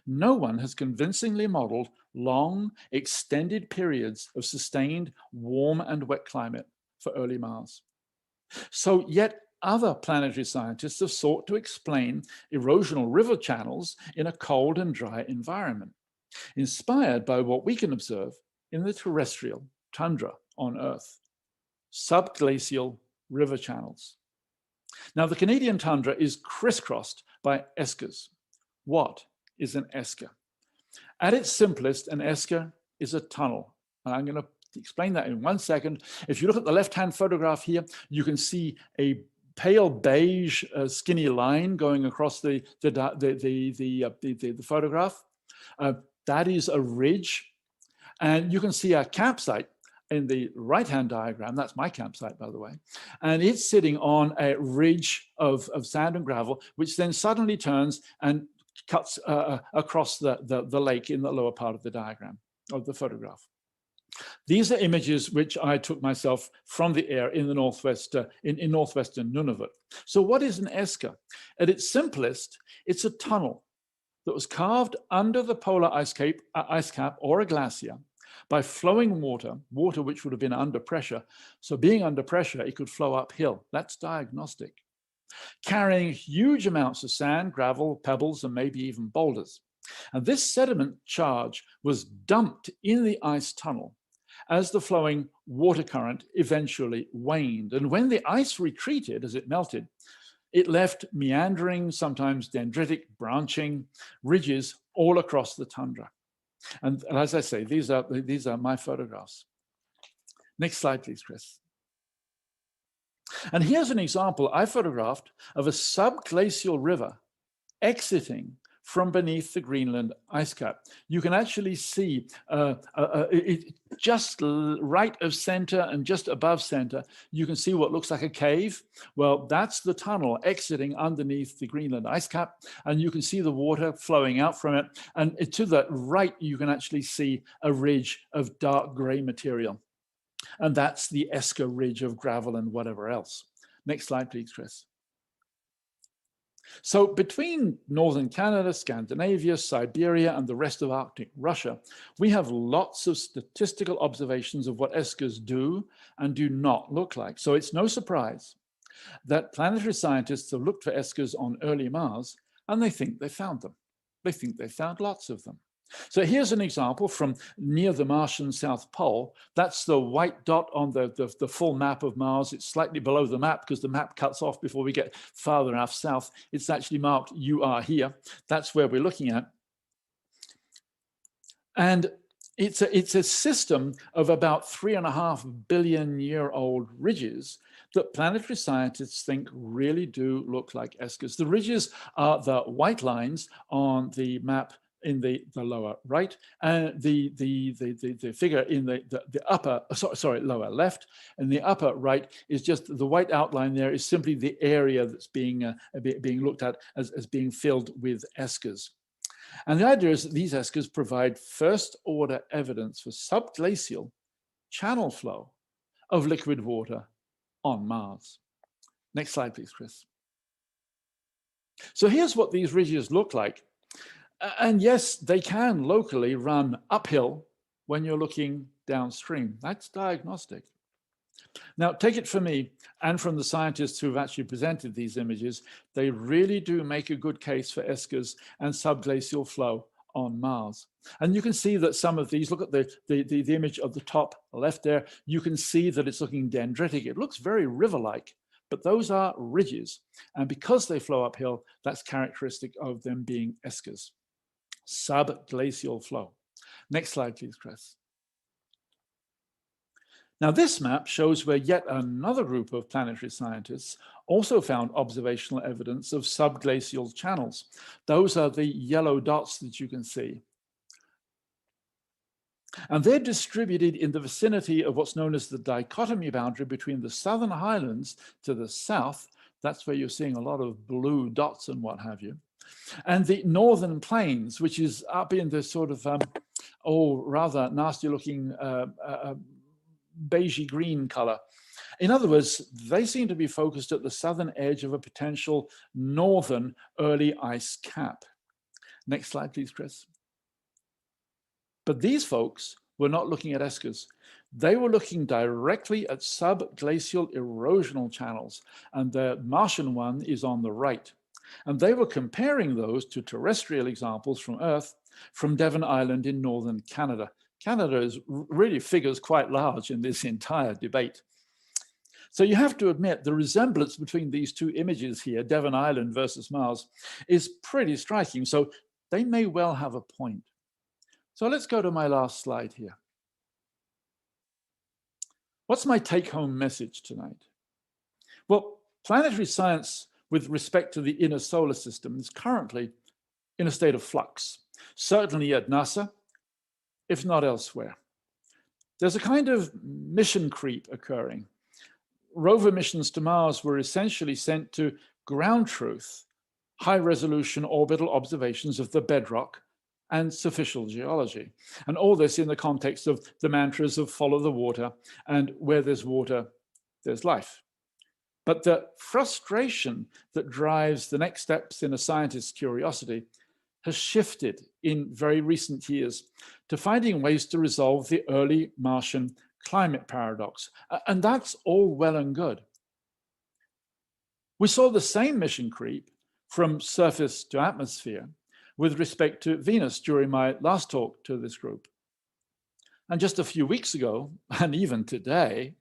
Speaker 3: No one has convincingly modeled long, extended periods of sustained warm and wet climate for early Mars. So yet other planetary scientists have sought to explain erosional river channels in a cold and dry environment, inspired by what we can observe in the terrestrial tundra on Earth, subglacial river channels. Now, the Canadian tundra is crisscrossed by eskers. What is an esker? At its simplest, an esker is a tunnel. And I'm going to explain that in 1 second. If you look at the left-hand photograph here, you can see a pale beige skinny line going across the photograph. That is a ridge. And you can see a campsite in the right-hand diagram. That's my campsite, by the way. And it's sitting on a ridge of sand and gravel, which then suddenly turns and cuts across the lake in the lower part of the diagram, of the photograph. These are images which I took myself from the air in the northwest, in northwestern Nunavut. So what is an esker? At its simplest, it's a tunnel that was carved under the polar ice cap or a glacier by flowing water which would have been under pressure. So being under pressure, it could flow uphill. That's diagnostic. Carrying huge amounts of sand, gravel, pebbles, and maybe even boulders. And this sediment charge was dumped in the ice tunnel as the flowing water current eventually waned. And when the ice retreated as it melted, it left meandering, sometimes dendritic, branching ridges all across the tundra. And as I say, these are my photographs. Next slide, please, Chris. And here's an example I photographed of a subglacial river exiting from beneath the Greenland ice cap. You can actually see it just right of center and just above center, you can see what looks like a cave. Well, that's the tunnel exiting underneath the Greenland ice cap, and you can see the water flowing out from it. And to the right, you can actually see a ridge of dark gray material. And that's the esker ridge of gravel and whatever else. Next slide, please, Chris. So between northern Canada, Scandinavia, Siberia, and the rest of Arctic Russia, we have lots of statistical observations of what eskers do and do not look like. So it's no surprise that planetary scientists have looked for eskers on early Mars, and they think they found them. They think they found lots of them. So here's an example from near the Martian South Pole. That's the white dot on the full map of Mars. It's slightly below the map because the map cuts off before we get farther enough south. It's actually marked "You are here." That's where we're looking at. And it's a system of about 3.5 billion year old ridges that planetary scientists think really do look like eskers. The ridges are the white lines on the map in the lower right, and the figure in the upper, sorry, lower left, and the upper right is just the white outline there is simply the area that's being looked at as being filled with Eskers. And the idea is that these Eskers provide first order evidence for subglacial channel flow of liquid water on Mars. Next slide, please, Chris. So here's what these ridges look like. And yes, they can locally run uphill when you're looking downstream. That's diagnostic. Now, take it from me and from the scientists who've actually presented these images, they really do make a good case for Eskers and subglacial flow on Mars. And you can see that some of these, look at the image of the top left there, you can see that it's looking dendritic. It looks very river-like, but those are ridges. And because they flow uphill, that's characteristic of them being Eskers. Subglacial flow. Next slide, please, Chris. Now, this map shows where yet another group of planetary scientists also found observational evidence of subglacial channels. Those are the yellow dots that you can see. And they're distributed in the vicinity of what's known as the dichotomy boundary between the southern highlands to the south. That's where you're seeing a lot of blue dots and what have you. And the northern plains, which is up in the sort of, rather nasty looking beigey green color. In other words, they seem to be focused at the southern edge of a potential northern early ice cap. Next slide, please, Chris. But these folks were not looking at Eskers. They were looking directly at subglacial erosional channels, and the Martian one is on the right. And they were comparing those to terrestrial examples from Earth, from Devon Island in northern Canada. Canada really figures quite large in this entire debate. So you have to admit the resemblance between these two images here, Devon Island versus Mars, is pretty striking. So they may well have a point. So let's go to my last slide here. What's my take-home message tonight? Well, planetary science with respect to the inner solar system is currently in a state of flux, certainly at NASA, if not elsewhere. There's a kind of mission creep occurring. Rover missions to Mars were essentially sent to ground truth, high-resolution orbital observations of the bedrock and superficial geology. And all this in the context of the mantras of follow the water, and where there's water, there's life. But the frustration that drives the next steps in a scientist's curiosity has shifted in very recent years to finding ways to resolve the early Martian climate paradox. And that's all well and good. We saw the same mission creep from surface to atmosphere with respect to Venus during my last talk to this group. And just a few weeks ago, and even today,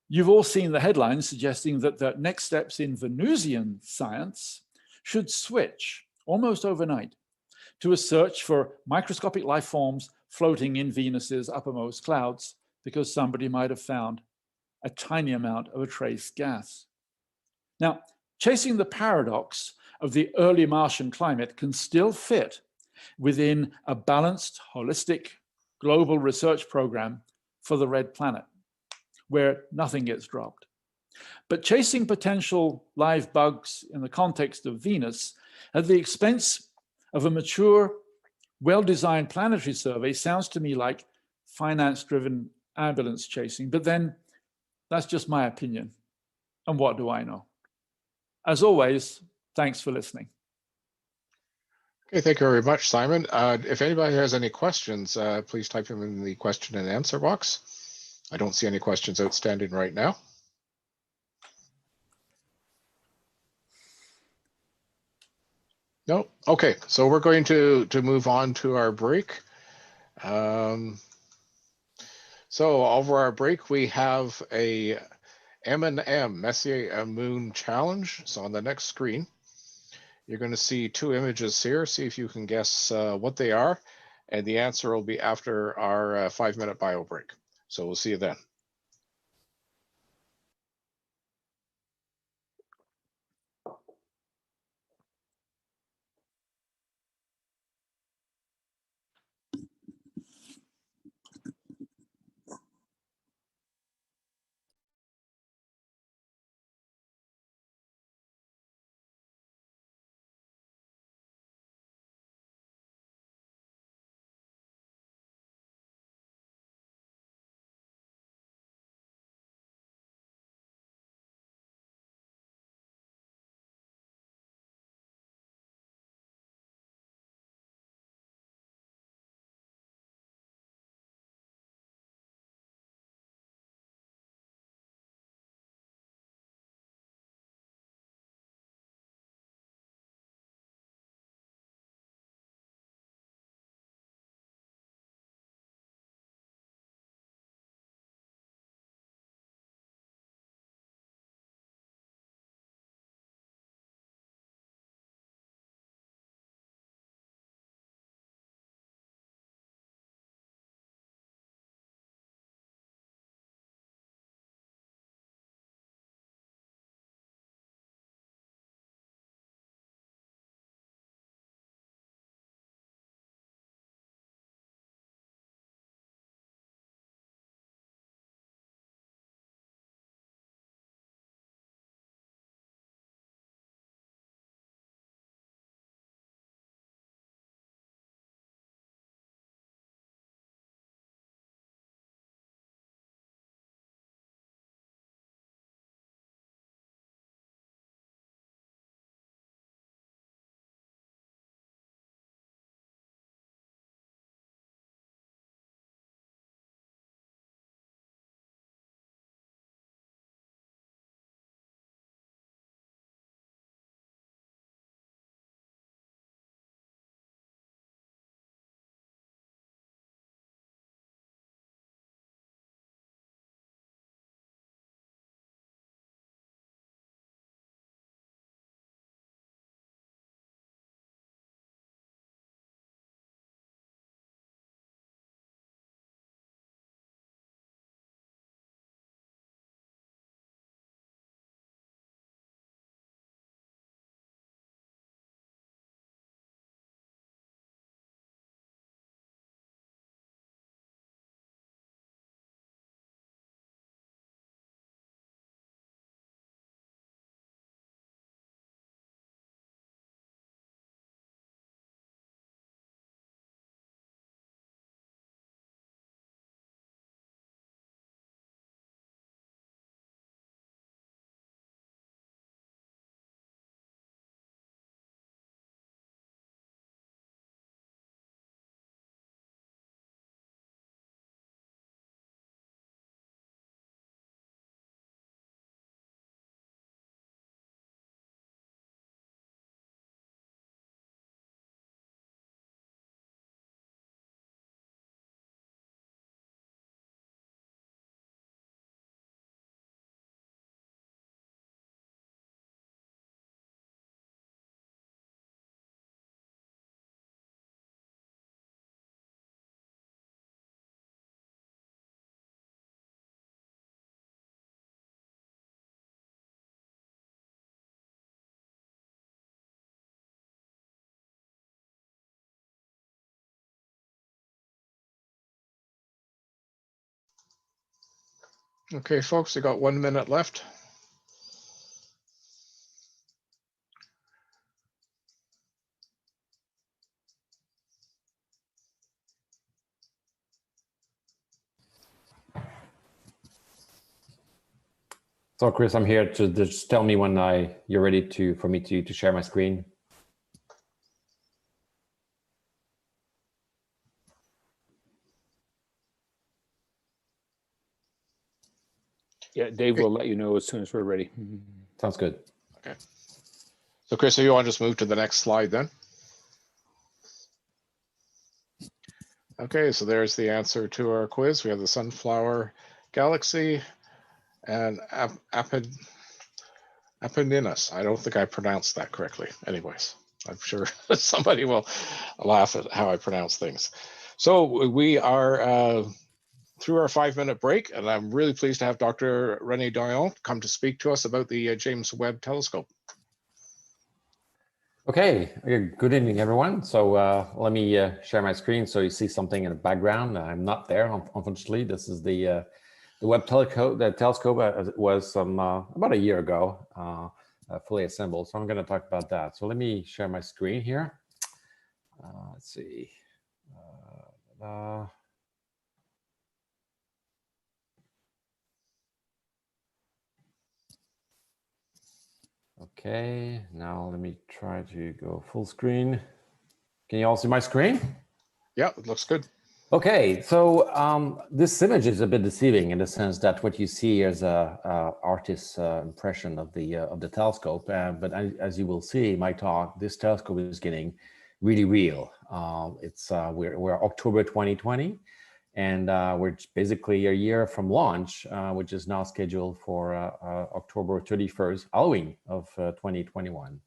Speaker 3: you've all seen the headlines suggesting that the next steps in Venusian science should switch almost overnight to a search for microscopic life forms floating in Venus's uppermost clouds, because somebody might have found a tiny amount of a trace gas. Now, chasing the paradox of the early Martian climate can still fit within a balanced, holistic, global research program for the red planet, where nothing gets dropped. But chasing potential live bugs in the context of Venus at the expense of a mature, well-designed planetary survey sounds to me like finance-driven ambulance chasing. But then that's just my opinion. And what do I know? As always, thanks for listening.
Speaker 1: Okay, thank you very much, Simon. If anybody has any questions, please type them in the question and answer box. I don't see any questions outstanding right now. No. Okay, so we're going to move on to our break. So over our break, we have a M&M, Messier Moon Challenge. So on the next screen, you're going to see two images here. See if you can guess what they are. And the answer will be after our 5-minute bio break. So we'll see you then. Okay, folks, we got 1 minute left.
Speaker 4: So Chris, I'm here to just tell me when you're ready for me to share my screen.
Speaker 2: Yeah, Dave will let you know as soon as we're ready.
Speaker 4: Sounds good.
Speaker 1: Okay. So Chris, if you want to just move to the next slide then. Okay, so there's the answer to our quiz. We have the Sunflower Galaxy and Apenninus. I don't think I pronounced that correctly. Anyways, I'm sure somebody will laugh at how I pronounce things. So we are through our 5-minute break, and I'm really pleased to have Dr. René Doyon come to speak to us about the James Webb Telescope.
Speaker 4: Okay, good evening, everyone. So let me share my screen so you see something in the background. I'm not there, unfortunately. This is the Webb telescope. The telescope was about a year ago, fully assembled. So I'm going to talk about that. So let me share my screen here. Let's see. Okay, now let me try to go full screen. Can you all see my screen?
Speaker 1: Yeah, it looks good.
Speaker 4: Okay, so this image is a bit deceiving in the sense that what you see is a artist's impression of the telescope. But as you will see in my talk, this telescope is getting really real. We're October 2020, and we're basically a year from launch, which is now scheduled for October 31st, Halloween of 2021.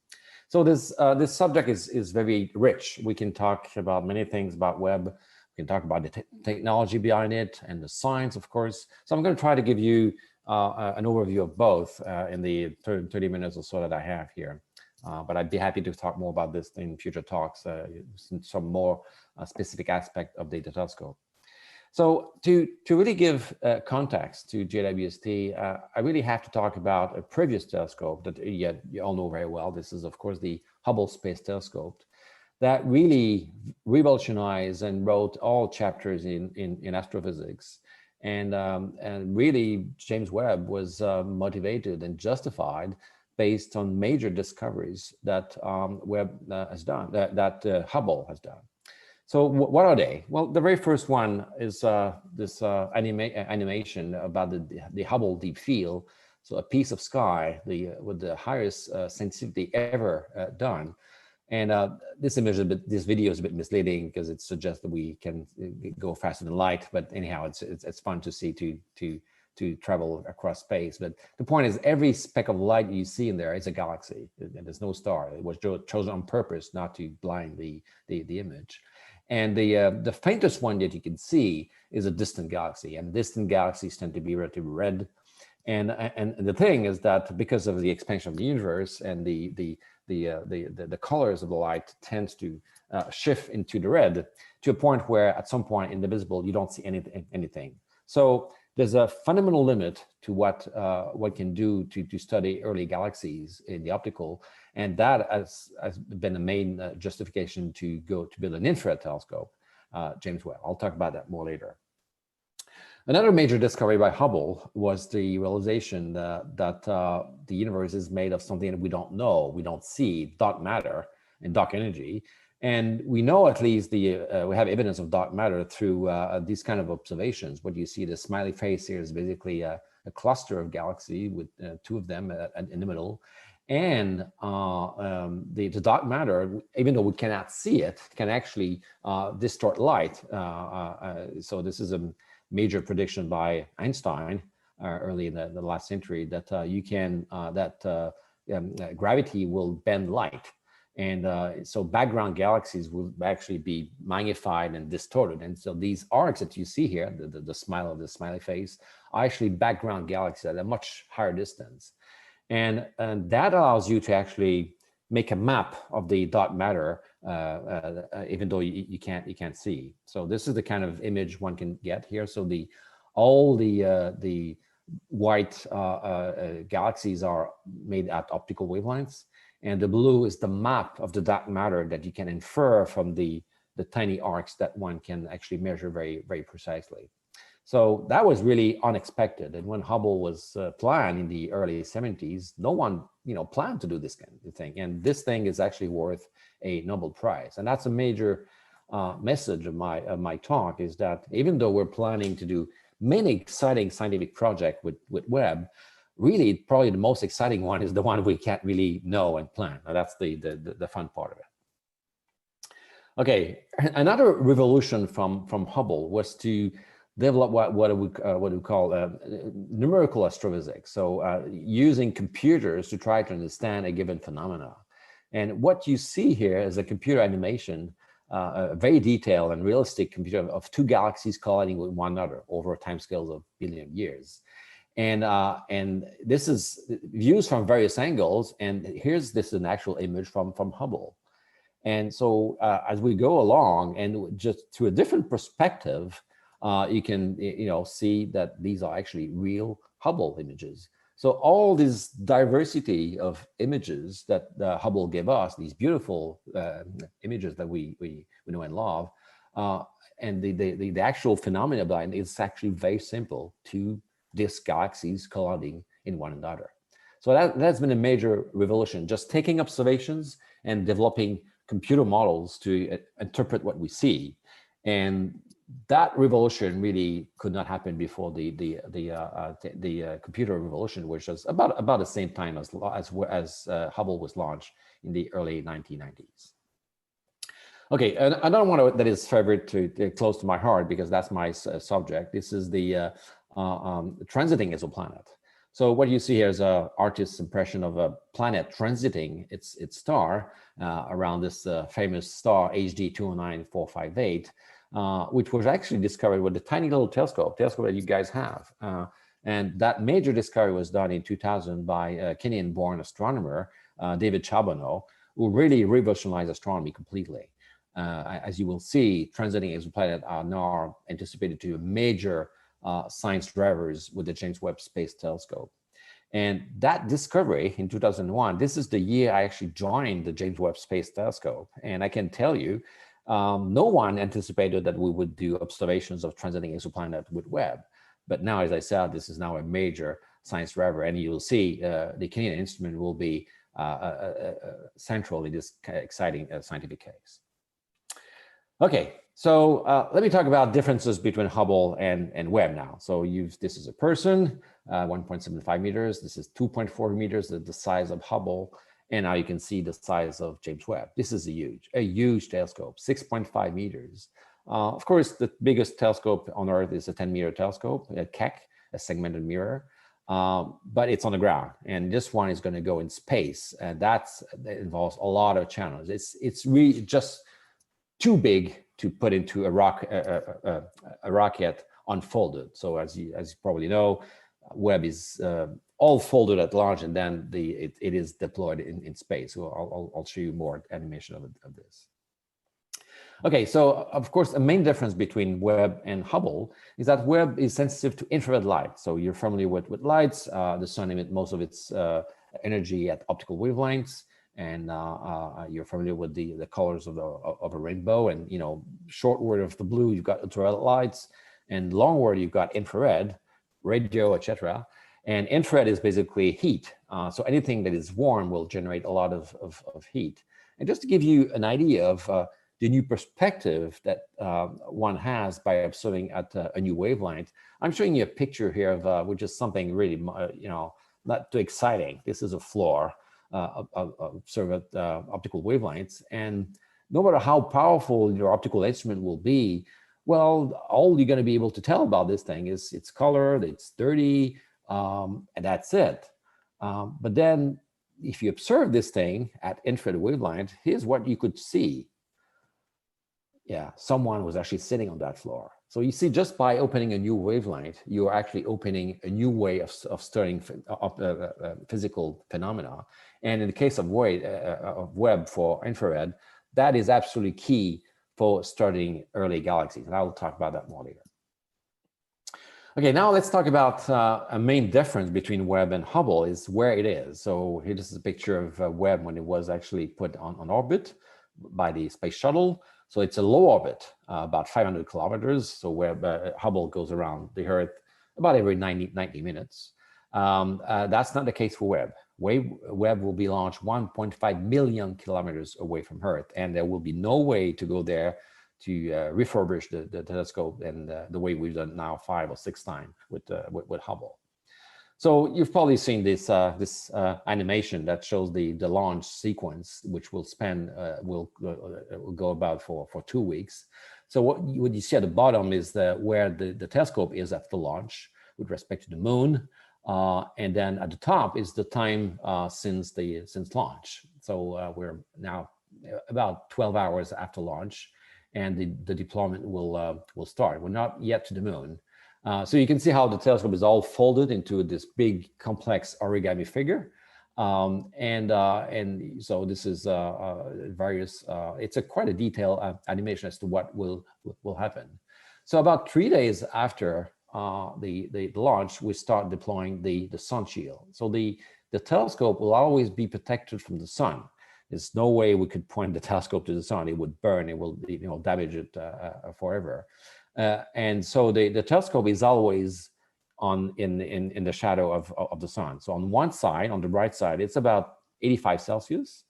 Speaker 4: So this subject is very rich. We can talk about many things about Webb. We can talk about the technology behind it and the science, of course. So I'm going to try to give you an overview of both in the 30 minutes or so that I have here. But I'd be happy to talk more about this in future talks, some more specific aspect of the telescope. So to really give context to JWST, I really have to talk about a previous telescope that you all know very well. This is, of course, the Hubble Space Telescope that really revolutionized and wrote all chapters in astrophysics. And really, James Webb was motivated and justified based on major discoveries that Webb has done, that Hubble has done. So what are they? Well, the very first one is this animation about the Hubble Deep Field. So a piece of sky with the highest sensitivity ever done. And this video is a bit misleading because it suggests that we can go faster than light. But anyhow, it's fun to see to travel across space. But the point is, every speck of light you see in there is a galaxy. And there's no star. It was chosen on purpose not to blind the image. And the faintest one that you can see is a distant galaxy, and distant galaxies tend to be relatively red. And the thing is that because of the expansion of the universe and the colors of the light tends to shift into the red to a point where at some point in the visible you don't see anything. So there's a fundamental limit to what can do to study early galaxies in the optical, and that has been the main justification to build an infrared telescope, James Webb. I'll talk about that more later. Another major discovery by Hubble was the realization that the universe is made of something that we don't know, we don't see, dark matter and dark energy. And we know at least we have evidence of dark matter through these kind of observations. What you see, the smiley face here is basically a cluster of galaxies with two of them in the middle. And the dark matter, even though we cannot see it, can actually distort light. So this is a major prediction by Einstein early in the last century that gravity will bend light. And so background galaxies will actually be magnified and distorted. And so these arcs that you see here, the smile of the smiley face, are actually background galaxies at a much higher distance. And that allows you to actually make a map of the dark matter, even though you can't see. So this is the kind of image one can get here. So all the white galaxies are made at optical wavelengths, and the blue is the map of the dark matter that you can infer from the tiny arcs that one can actually measure very, very precisely. So that was really unexpected. And when Hubble was planned in the early 70s, no one, planned to do this kind of thing. And this thing is actually worth a Nobel Prize. And that's a major message of my talk, is that even though we're planning to do many exciting scientific projects with Webb, really probably the most exciting one is the one we can't really know and plan. Now, that's the fun part of it. Okay, another revolution from Hubble was to develop what we call numerical astrophysics. So using computers to try to understand a given phenomena. And what you see here is a computer animation, a very detailed and realistic computer of two galaxies colliding with one another over timescales of billion years. And this is views from various angles. And this is an actual image from Hubble. And so as we go along and just through a different perspective, you can see that these are actually real Hubble images. So all this diversity of images that Hubble gave us, these beautiful images that we know and love, and the actual phenomena behind it is actually very simple: two disk galaxies colliding in one another. So that's been a major revolution, just taking observations and developing computer models to interpret what we see. And that revolution really could not happen before the computer revolution, which was about the same time as Hubble was launched in the early 1990s. Okay, another one that is favorite close to my heart, because that's my subject. This is the transiting exoplanet. So what you see here is an artist's impression of a planet transiting its star around this famous star HD 209458. Which was actually discovered with the tiny little telescope that you guys have. And that major discovery was done in 2000 by a Kenyan-born astronomer, David Charbonneau, who really revolutionized astronomy completely. As you will see, transiting exoplanets are now anticipated to be major science drivers with the James Webb Space Telescope. And that discovery in 2001, this is the year I actually joined the James Webb Space Telescope. And I can tell you, no one anticipated that we would do observations of transiting exoplanets with Webb. But now, as I said, this is now a major science driver, and you'll see the Canadian instrument will be central in this exciting scientific case. Okay, so let me talk about differences between Hubble and Webb now. So this is a person, 1.75 meters. This is 2.4 meters, the size of Hubble. And now you can see the size of James Webb. This is a huge telescope, 6.5 meters. Of course, the biggest telescope on Earth is a 10-meter telescope, a Keck, a segmented mirror, but it's on the ground. And this one is going to go in space, and that involves a lot of channels. It's really just too big to put into a rocket unfolded. So as you probably know, Webb is all folded at large, and then it is deployed in space. So I'll show you more animation of this. Okay, so of course, a main difference between Webb and Hubble is that Webb is sensitive to infrared light. So you're familiar with lights. The sun emits most of its energy at optical wavelengths, and you're familiar with the colors of a rainbow. And shortward of the blue, you've got ultraviolet lights, and longward you've got infrared, radio, etc. And infrared is basically heat. So anything that is warm will generate a lot of heat. And just to give you an idea of the new perspective that one has by observing at a new wavelength, I'm showing you a picture here of which is something really, not too exciting. This is a floor observed at optical wavelengths. And no matter how powerful your optical instrument will be, well, all you're going to be able to tell about this thing is it's colored, it's dirty, and that's it. But then if you observe this thing at infrared wavelength, here's what you could see. Yeah, someone was actually sitting on that floor. So you see, just by opening a new wavelength, you are actually opening a new way of studying physical phenomena. And in the case of Webb for infrared, that is absolutely key for studying early galaxies. And I will talk about that more later. Okay, now let's talk about a main difference between Webb and Hubble is where it is. So here, this is a picture of Webb when it was actually put on orbit by the space shuttle. So it's a low orbit, about 500 kilometers. So Webb, Hubble goes around the Earth about every 90 minutes. That's not the case for Webb. Webb will be launched 1.5 million kilometers away from Earth, and there will be no way to go there to refurbish the telescope and the way we've done now 5 or 6 times with Hubble. So you've probably seen this animation that shows the launch sequence, which will span will go about for 2 weeks. So what you see at the bottom is where the telescope is after launch with respect to the moon, and then at the top is the time since launch. So we're now about 12 hours after launch, and the deployment will start. We're not yet to the moon. So you can see how the telescope is all folded into this big complex origami figure. And so this is various, it's quite a detailed animation as to what will happen. So about 3 days after the launch, we start deploying the sun shield. So the telescope will always be protected from the sun. There's no way we could point the telescope to the sun. It would burn. It will, damage it forever. And so the telescope is always in the shadow of the sun. So on one side, on the bright side, it's about 85 Celsius.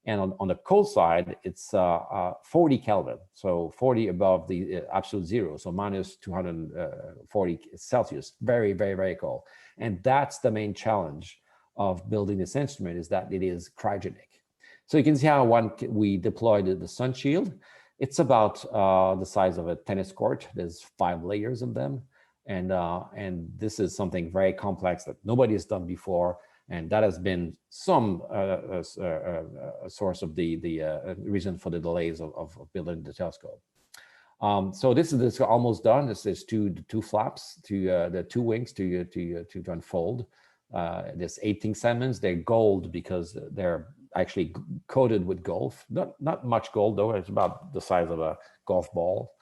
Speaker 4: And on the cold side, it's 40 Kelvin. So 40 above the absolute zero. So minus 240 Celsius. Very, very, very cold. And that's the main challenge of building this instrument, is that it is cryogenic. So you can see how we deployed the sun shield. It's about the size of a tennis court. There's 5 layers of them. And this is something very complex that nobody has done before. And that has been some source of the reason for the delays of building the telescope. So this is almost done. There's two flaps, the 2 wings to unfold. There's 18 segments. They're gold because they're actually coated with gold. Not much gold though. It's about the size of a golf ball.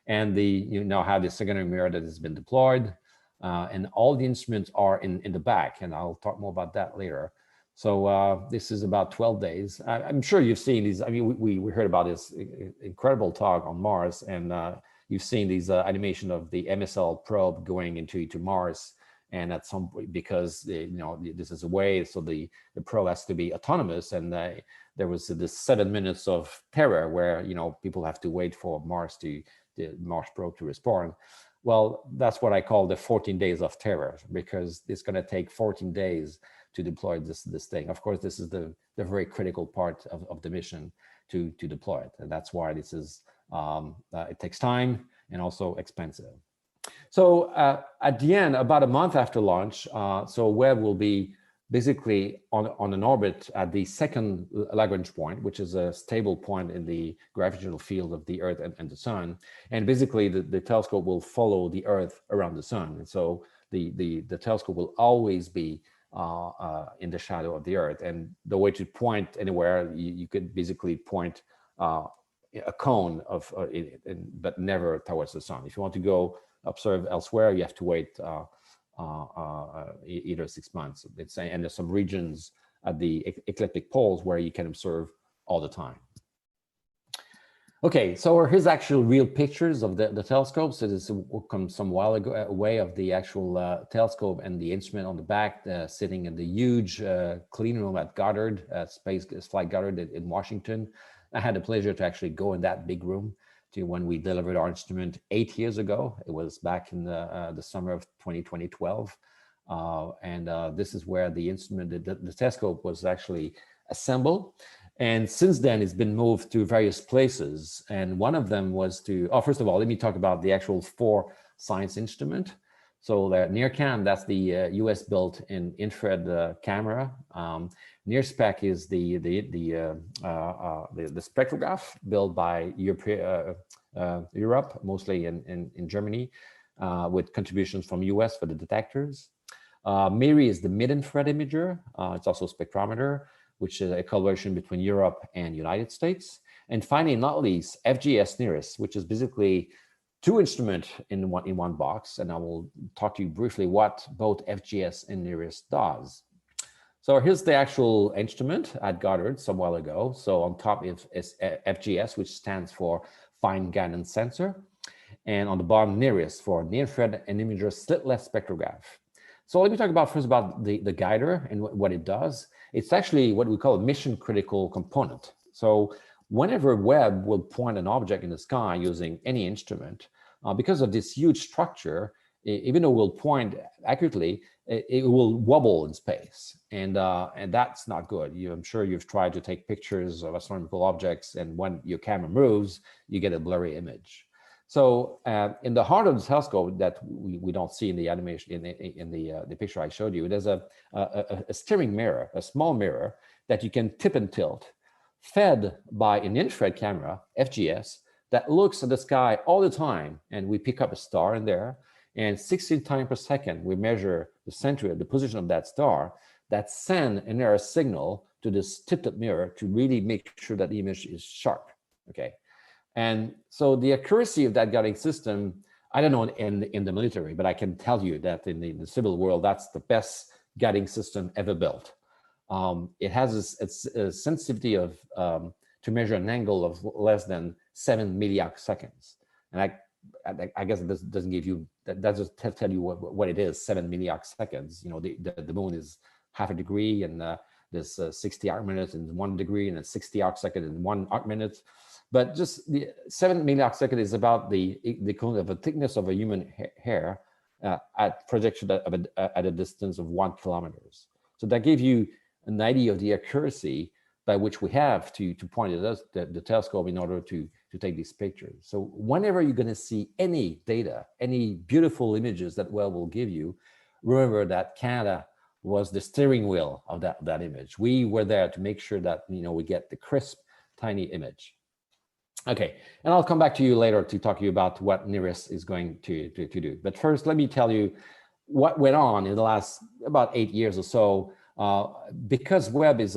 Speaker 4: And you now have the secondary mirror that has been deployed, and all the instruments are in the back, and I'll talk more about that later. So this is about 12 days. I'm sure you've seen these. I mean, we heard about this incredible talk on Mars, and you've seen these animation of the MSL probe going into Mars. And at some point, because this is a way, so the probe has to be autonomous, and there was this 7 minutes of terror where people have to wait for the Mars probe to respond. Well, that's what I call the 14 days of terror, because it's going to take 14 days to deploy this thing. Of course, this is the very critical part of the mission to deploy it, and that's why this is it takes time and also expensive. So at the end, about a month after launch, so Webb will be basically on an orbit at the second Lagrange point, which is a stable point in the gravitational field of the Earth and the Sun. And basically, the telescope will follow the Earth around the Sun. And so the telescope will always be in the shadow of the Earth. And the way to point anywhere, you could basically point a cone but never towards the Sun. If you want to go observe elsewhere, you have to wait either 6 months. And there's some regions at the ecliptic poles where you can observe all the time. Okay, so here's actual real pictures of the telescope. So this comes some while ago away of the actual telescope and the instrument on the back, sitting in the huge clean room at Goddard, Space Flight Goddard in Washington. I had the pleasure to actually go in that big room when we delivered our instrument 8 years ago. It was back in the summer of 2012. And this is where the instrument, the telescope was actually assembled. And since then, it's been moved to various places. And one of them was first of all, let me talk about the actual 4 science instrument. So the NIRCam, that's the US built infrared camera. NIRSpec is the spectrograph built by Europe, mostly in Germany, with contributions from US for the detectors. MIRI is the mid-infrared imager. It's also a spectrometer, which is a collaboration between Europe and United States. And finally, not least, FGS NIRISS, which is basically two instruments in one box, and I will talk to you briefly what both FGS and NIRISS does. So here's the actual instrument I gathered some while ago. So on top is FGS, which stands for Fine Guidance Sensor, and on the bottom NIRISS for Near-Infrared and Imager Slitless Spectrograph. So let me talk about first about the guider and what it does. It's actually what we call a mission critical component. So whenever Webb will point an object in the sky using any instrument, because of this huge structure, even though we'll point accurately, it will wobble in space, and that's not good. I'm sure you've tried to take pictures of astronomical objects, and when your camera moves, you get a blurry image. So in the heart of the telescope that we don't see in the animation in the picture I showed you, there's a steering mirror, a small mirror that you can tip and tilt, fed by an infrared camera, FGS, that looks at the sky all the time, and we pick up a star in there. And 16 times per second, we measure the center, the position of that star, that send an error signal to this tipped mirror to really make sure that the image is sharp, okay? And so the accuracy of that guiding system, I don't know in the military, but I can tell you that in the civil world, that's the best guiding system ever built. It has a sensitivity of to measure an angle of less than 7 milliarc seconds. And I guess it doesn't give you, that doesn't tell you what it is, 7 milliarc seconds. You know, the moon is half a degree, and there's 60 arc minutes in 1 degree, and a 60 arc second in 1 arc minute. But just the 7 milliarc second is about the equivalent of a thickness of a human hair at projection at a distance of 1 kilometer. So that gives you an idea of the accuracy by which we have to point at the telescope in order to take these pictures. So whenever you're going to see any data, any beautiful images that Webb will give you, remember that Canada was the steering wheel of that image. We were there to make sure that we get the crisp, tiny image. Okay, and I'll come back to you later to talk to you about what NIRISS is going to do. But first, let me tell you what went on in the last about 8 years or so. Because Webb is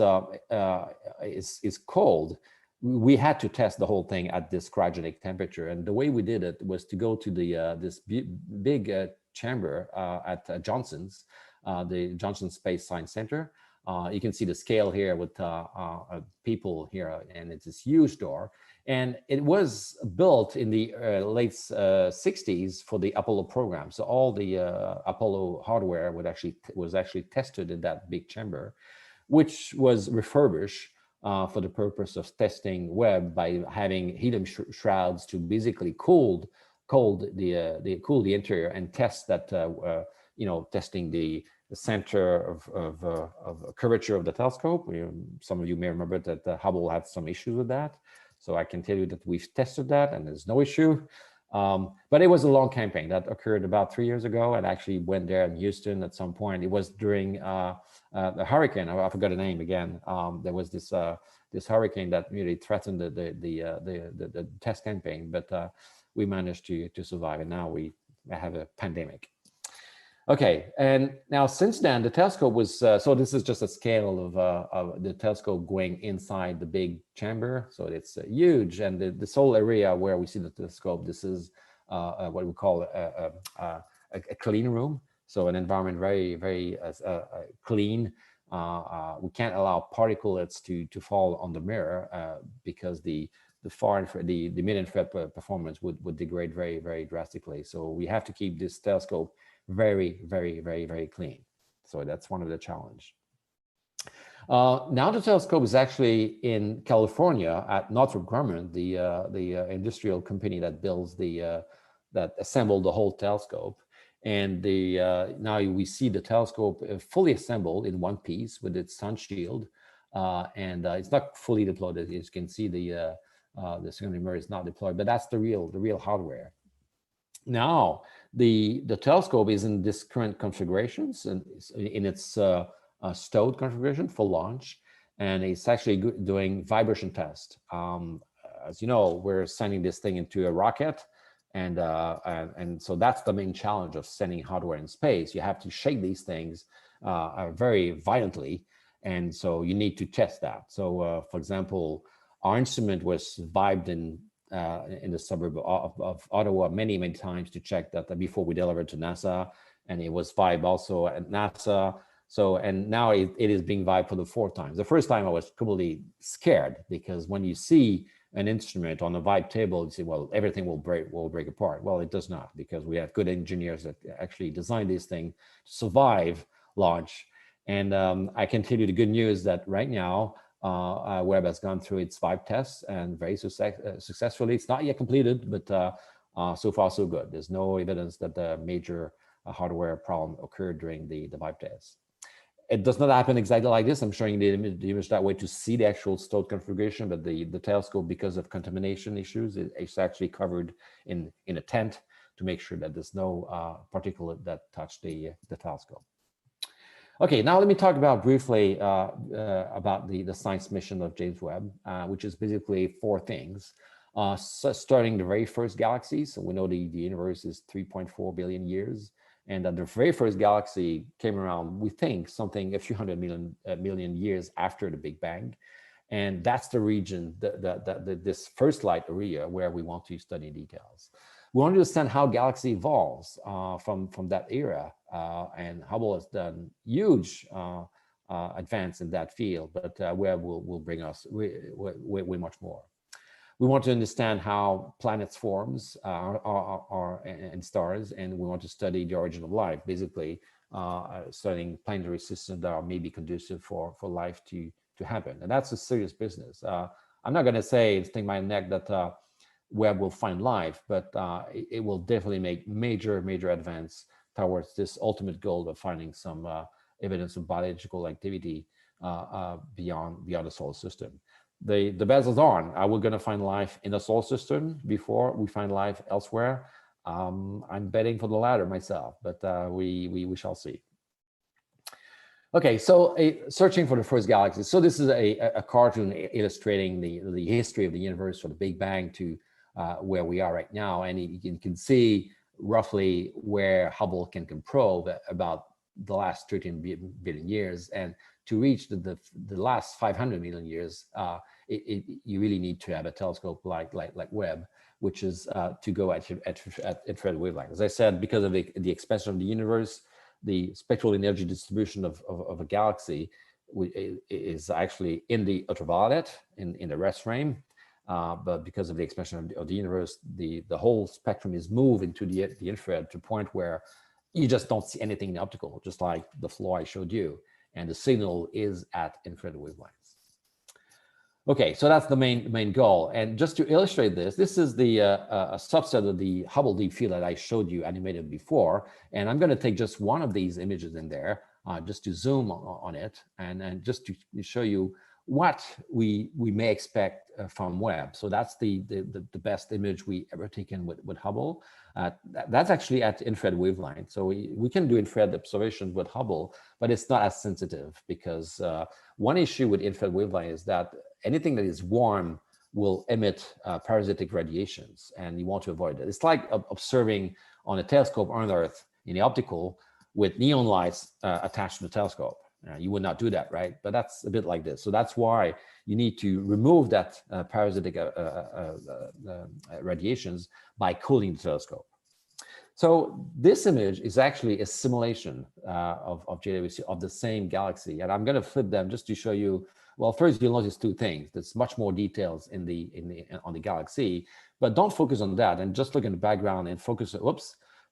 Speaker 4: cold, we had to test the whole thing at this cryogenic temperature. And the way we did it was to go to this big chamber at Johnson's, the Johnson Space Science Center. You can see the scale here with people here, and it's this huge door. And it was built in the late 60s for the Apollo program. So all the Apollo hardware was actually tested in that big chamber, which was refurbished for the purpose of testing Webb by having helium shrouds to basically cool the interior and test that testing the center of curvature of the telescope. Some of you may remember that Hubble had some issues with that. So I can tell you that we've tested that and there's no issue. But it was a long campaign that occurred about 3 years ago. And actually went there in Houston at some point. It was during the hurricane. I forgot the name again. There was this hurricane that really threatened the test campaign, but we managed to survive. And now we have a pandemic. Okay, and now since then, the telescope was, so this is just a scale of the telescope going inside the big chamber. So it's huge, and this whole area where we see the telescope, this is what we call a clean room. So an environment very, very clean. We can't allow particulates to fall on the mirror because the mid-infrared performance would degrade very, very drastically. So we have to keep this telescope very, very, very, very clean. So that's one of the challenge. Now the telescope is actually in California at Northrop Grumman, the industrial company that builds that assembled the whole telescope. And now we see the telescope fully assembled in one piece with its sun shield, and it's not fully deployed. As you can see, the secondary mirror is not deployed, but that's the real hardware. Now the telescope is in this current configurations and in its stowed configuration for launch, and it's actually doing vibration test. As you know, we're sending this thing into a rocket, and so that's the main challenge of sending hardware in space. You have to shake these things very violently, and so you need to test that. So, for example, our instrument was vibed in in the suburb of Ottawa many times to check that before we delivered to NASA, and it was vibed also at NASA. So, and now it is being vibed for the 4th time. The first time I was completely scared, because when you see an instrument on a vibe table, you say, well, everything will break apart. Well, it does not, because we have good engineers that actually designed this thing to survive launch. And I can tell you the good news that right now, Webb has gone through its vibe tests and very successfully. It's not yet completed, but so far so good. There's no evidence that the major hardware problem occurred during the vibe test. It does not happen exactly like this. I'm showing the image that way to see the actual stored configuration, but the telescope, because of contamination issues, it's actually covered in a tent to make sure that there's no particulate that touch the telescope. Okay, now let me talk about briefly about the science mission of James Webb, which is basically 4 things. So starting the very first galaxy. So we know the universe is 3.4 billion years. And that the very first galaxy came around, we think, something a few hundred million years after the Big Bang. And that's the region, this first light area where we want to study details. We want to understand how galaxy evolves from that era. And Hubble has done huge advance in that field, but Webb will bring us way much more. We want to understand how planets forms and stars, and we want to study the origin of life, basically studying planetary systems that are maybe conducive for life to happen. And that's a serious business. I'm not going to say, stick my neck that Webb will find life, but it will definitely make major advance towards this ultimate goal of finding some evidence of biological activity beyond the solar system. The bets are on. Are we going to find life in the solar system before we find life elsewhere? I'm betting for the latter myself, but we shall see. Okay, so searching for the first galaxy. So this is a cartoon illustrating the history of the universe from the Big Bang to where we are right now, and you can see roughly where Hubble can probe about the last 13 billion years, and to reach the last 500 million years, you really need to have a telescope like Webb, which is to go at infrared wavelength. As I said, because of the expansion of the universe, the spectral energy distribution of a galaxy is actually in the ultraviolet, in the rest frame. But because of the expansion of the universe, the whole spectrum is moved into the infrared to a point where you just don't see anything in the optical, just like the flow I showed you. And the signal is at infrared wavelengths. Okay, so that's the main goal. And just to illustrate this, this is the a subset of the Hubble deep field that I showed you animated before. And I'm going to take just one of these images in there, just to zoom on it, and just to show you what we may expect from Webb. So that's the best image we ever taken with Hubble. That's actually at infrared wavelength. So we can do infrared observations with Hubble, but it's not as sensitive, because one issue with infrared wavelength is that anything that is warm will emit parasitic radiations, and you want to avoid it. It's like observing on a telescope on Earth in the optical with neon lights attached to the telescope. You would not do that, right? But that's a bit like this. So that's why you need to remove that parasitic radiations by cooling the telescope. So this image is actually a simulation of JWST of the same galaxy, and I'm going to flip them just to show you. Well, first you'll notice 2 things. There's much more details on the galaxy, but don't focus on that, and just look in the background and focus.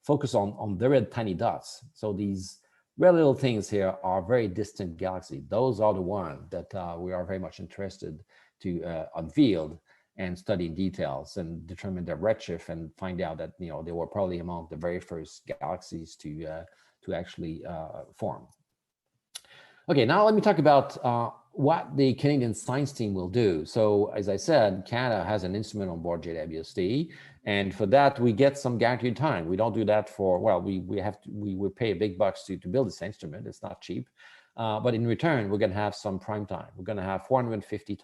Speaker 4: Focus on the red tiny dots. So these red little things here are very distant galaxies. Those are the ones that we are very much interested to unveil and study in details and determine their redshift and find out that they were probably among the very first galaxies to actually form. Okay, now let me talk about what the Canadian science team will do. So as I said, Canada has an instrument on board JWST, and for that we get some guaranteed time. We don't do that for, well, we pay big bucks to build this instrument. It's not cheap, but in return we're going to have some prime time. We're going to have 450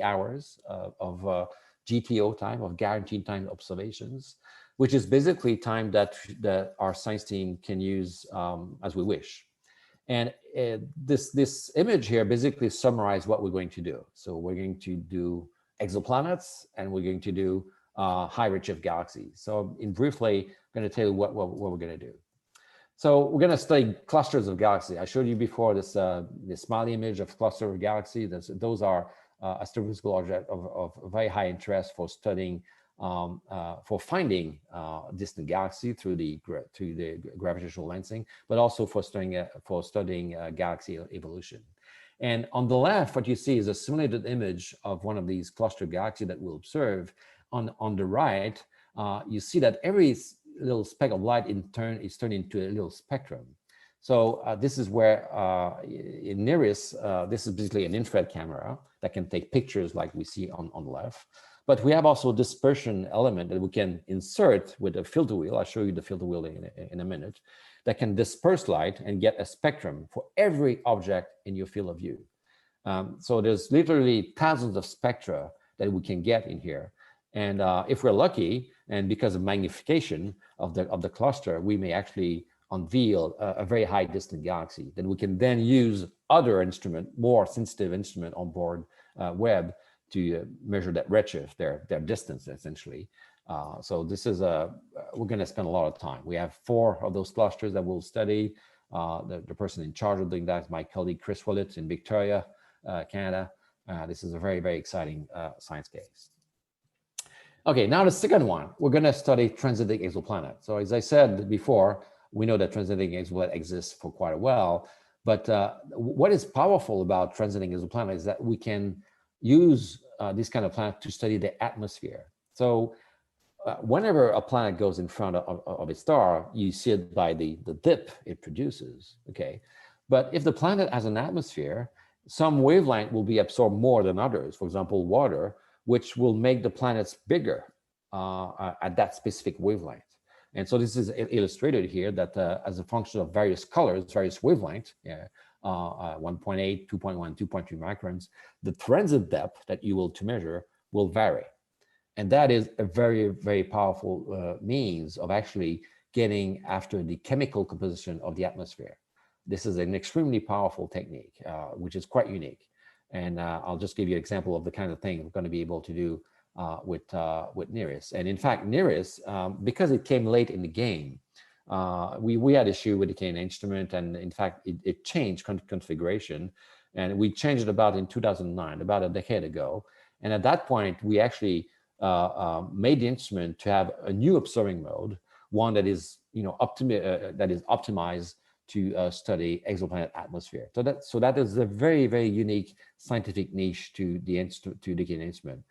Speaker 4: hours of GTO time, of guaranteed time observations, which is basically time that our science team can use as we wish. And this image here basically summarizes what we're going to do. So we're going to do exoplanets, and we're going to do high redshift galaxies. So in briefly, I'm going to tell you what we're going to do. So we're going to study clusters of galaxies. I showed you before this smiley image of cluster of galaxies. Those are astrophysical objects of very high interest for studying, for finding distant galaxy through the gravitational lensing, but also for studying galaxy evolution. And on the left, what you see is a simulated image of one of these cluster galaxies that we'll observe. On the right, you see that every little speck of light in turn is turned into a little spectrum. So this is where in NIRISS, this is basically an infrared camera that can take pictures like we see on the left. But we have also a dispersion element that we can insert with a filter wheel. I'll show you the filter wheel in a minute, that can disperse light and get a spectrum for every object in your field of view. So there's literally thousands of spectra that we can get in here. And if we're lucky, and because of magnification of the cluster, we may actually unveil a very high distant galaxy. Then we can then use other instrument, more sensitive instrument on board Webb to measure that redshift, their distance essentially. So this is we're going to spend a lot of time. We have 4 of those clusters that we'll study. The person in charge of doing that is my colleague Chris Willett in Victoria, Canada. This is a very, very exciting science case. Okay, now the second one, we're going to study transcending exoplanets. So as I said before, we know that transcending exoplanet exists for quite a while, but what is powerful about transcending exoplanets is that we can use this kind of planet to study the atmosphere. So whenever a planet goes in front of a star, you see it by the dip it produces, okay? But if the planet has an atmosphere, some wavelength will be absorbed more than others, for example, water, which will make the planets bigger at that specific wavelength. And so this is illustrated here that as a function of various colors, various wavelengths, 1.8, 2.1, 2.3 microns, the transit depth that you will to measure will vary. And that is a very, very powerful means of actually getting after the chemical composition of the atmosphere. This is an extremely powerful technique, which is quite unique. And I'll just give you an example of the kind of thing we're going to be able to do with NIRISS. And in fact, NIRISS, because it came late in the game, we had issue with the Canadian instrument, and in fact, it changed configuration. And we changed it about in 2009, about a decade ago. And at that point, we actually made the instrument to have a new observing mode, one that is, that is optimized to study exoplanet atmosphere. So that is a very, very unique scientific niche to the Canadian instrument.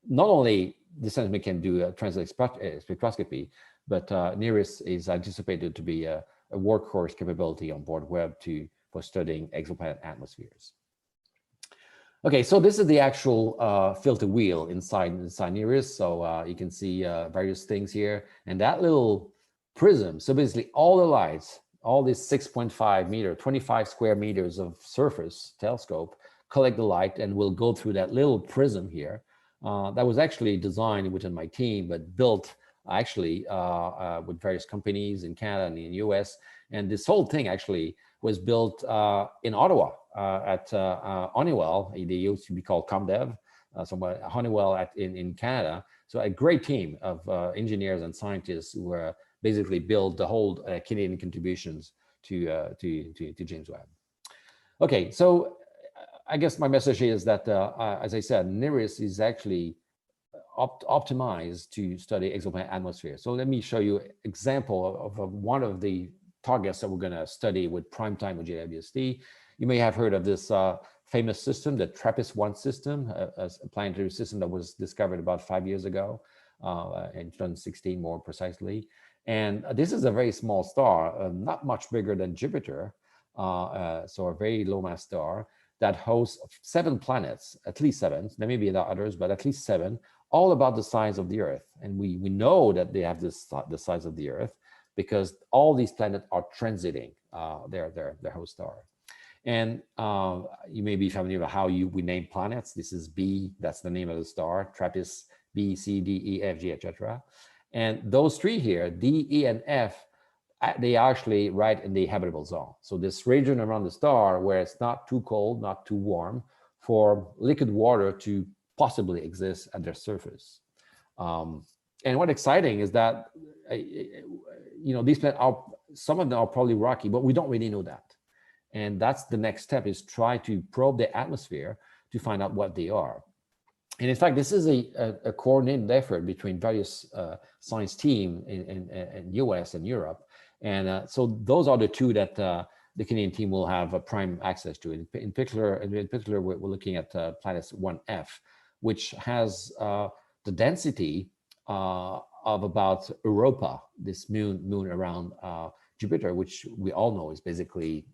Speaker 4: Not only this instrument can do transit spectroscopy, but NIRISS is anticipated to be a workhorse capability on board Webb for studying exoplanet atmospheres. Okay, so this is the actual filter wheel inside NIRISS. So you can see various things here, and that little prism. So basically, all the lights, all these 6.5 meter, 25 square meters of surface telescope collect the light and will go through that little prism here. That was actually designed within my team, but built actually with various companies in Canada and in the US. And this whole thing actually was built in Ottawa at Honeywell. They used to be called ComDev, Honeywell in Canada. So a great team of engineers and scientists who were basically build the whole Canadian contributions to James Webb. Okay, so I guess my message is that, as I said, NIRISS is actually optimized to study exoplanet atmosphere. So let me show you an example of one of the targets that we're going to study with prime time with JWST. You may have heard of this famous system, the Trappist-1 System, a planetary system that was discovered about 5 years ago, in 2016 more precisely. And this is a very small star, not much bigger than Jupiter, so a very low mass star that hosts 7 planets, at least 7. There may be others, but at least 7, all about the size of the Earth. And we know that they have the size of the Earth because all these planets are transiting their host star. And you may be familiar with how we name planets. This is B, that's the name of the star, Trappist, B, C, D, E, F, G, etc. And those 3 here, D, E, and F, they are actually right in the habitable zone. So this region around the star where it's not too cold, not too warm, for liquid water to possibly exist at their surface. And what's exciting is that, these planets are, some of them are probably rocky, but we don't really know that. And that's the next step, is try to probe the atmosphere to find out what they are. And in fact, this is a coordinated effort between various science teams in US and Europe. And so those are the two that the Canadian team will have prime access to. In particular, we're looking at Planet-1F, which has the density of about Europa, this moon around Jupiter, which we all know is basically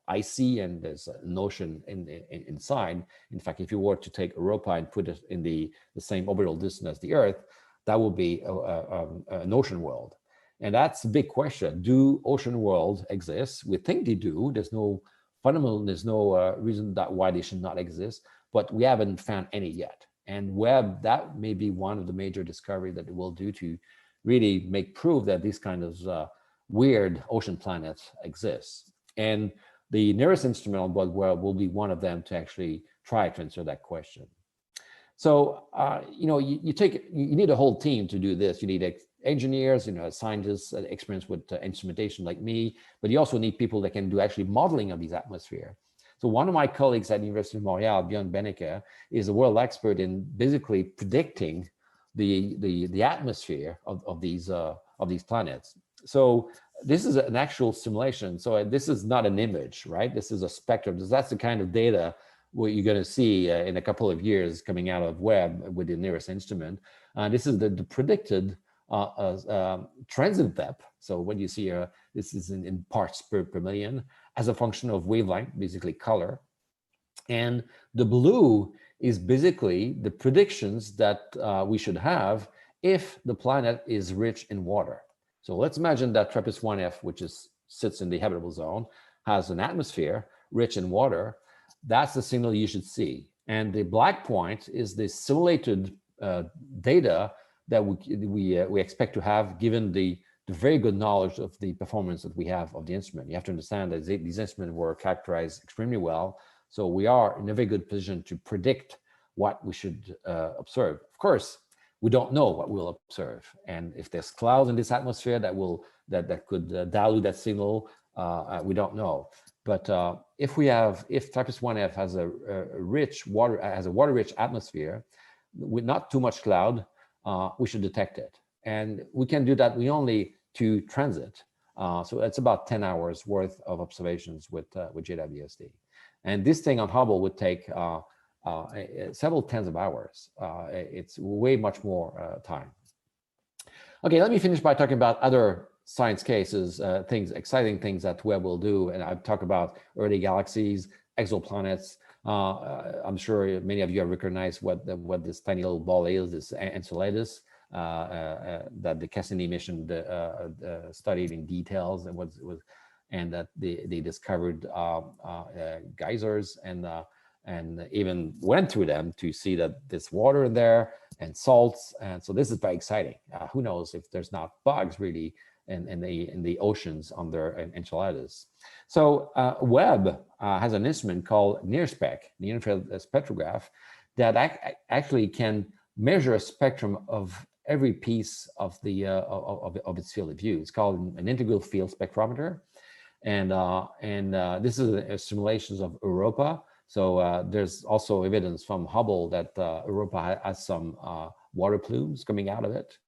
Speaker 4: icy, and there's an ocean inside. In fact, if you were to take Europa and put it in the same orbital distance as the Earth, that would be an ocean world. And that's a big question. Do ocean worlds exist? We think they do. There's no reason why they should not exist, but we haven't found any yet. And Webb, that may be one of the major discoveries that it will do to really make proof that these kind of weird ocean planets exist. And the nearest instrument on board Webb will be one of them to actually try to answer that question. So, you need a whole team to do this. You need engineers, scientists, experienced with instrumentation like me, but you also need people that can do actually modeling of these atmosphere. So one of my colleagues at the University of Montreal, Björn Bennecke, is a world expert in basically predicting the atmosphere of these planets. So this is an actual simulation. So this is not an image, right? This is a spectrum. That's the kind of data what you're going to see in a couple of years coming out of Webb with the nearest instrument. This is the predicted transit depth. So what you see here, this is in parts per million as a function of wavelength, basically color. And the blue is basically the predictions that we should have if the planet is rich in water. So let's imagine that Trappist-1F, which sits in the habitable zone, has an atmosphere rich in water. That's the signal you should see. And the black point is the simulated data that we expect to have, given the very good knowledge of the performance that we have of the instrument. You have to understand that these instruments were characterized extremely well. So we are in a very good position to predict what we should observe. Of course, we don't know what we'll observe. And if there's clouds in this atmosphere that could dilute that signal, we don't know. But if Trappist-1F has a water-rich atmosphere with not too much cloud, we should detect it. And we can do that only to transit. So it's about 10 hours worth of observations with JWST. And this thing on Hubble would take several tens of hours. It's way much more time. Okay, let me finish by talking about other science cases, exciting things that Webb will do. And I've talked about early galaxies, exoplanets. I'm sure many of you have recognized what this tiny little ball is, this Enceladus, that the Cassini mission studied in details, and that they discovered geysers and even went through them to see that there's water in there and salts. And so this is very exciting. Who knows if there's not bugs really in the oceans under Enceladus. So Webb has an instrument called NIRSPEC, the Near-Field Spectrograph, that actually can measure a spectrum of every piece of its field of view. It's called an integral field spectrometer, and this is a simulations of Europa. So there's also evidence from Hubble that Europa has some water plumes coming out of it.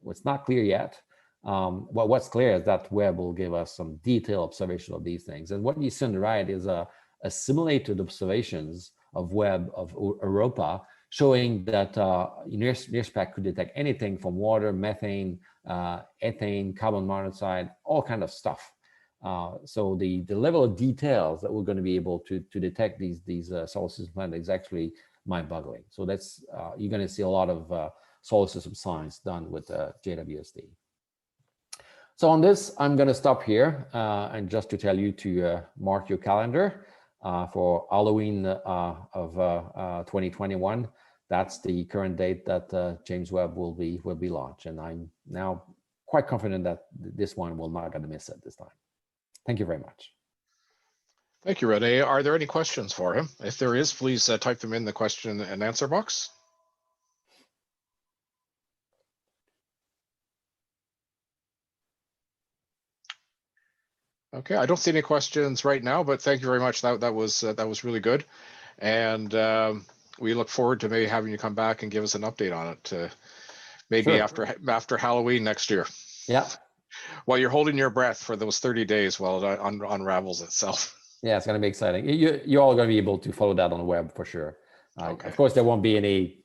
Speaker 4: It's not clear yet. Well, what's clear is that Webb will give us some detailed observation of these things. And what you see on the right is a simulated observations of Webb of Europa, showing that NIRSPEC could detect anything from water, methane, ethane, carbon monoxide, all kind of stuff. So the level of details that we're going to be able to detect these solar system planets is actually mind-boggling. So that's you're going to see a lot of solar system science done with JWST. So on this, I'm going to stop here and just to tell you to mark your calendar for Halloween of 2021. That's the current date that James Webb will be launched, and I'm now quite confident that this one will not going to miss it this time. Thank you very much.
Speaker 1: Thank you, René. Are there any questions for him? If there is, please type them in the question and answer box. Okay, I don't see any questions right now, but thank you very much. That was really good, and we look forward to maybe having you come back and give us an update on it. Maybe
Speaker 4: Sure.
Speaker 1: after Halloween next year.
Speaker 4: Yeah.
Speaker 1: While you're holding your breath for those 30 days while it unravels itself.
Speaker 4: Yeah, it's going to be exciting. You're all going to be able to follow that on the web for sure.
Speaker 1: Okay.
Speaker 4: Of course, there won't be any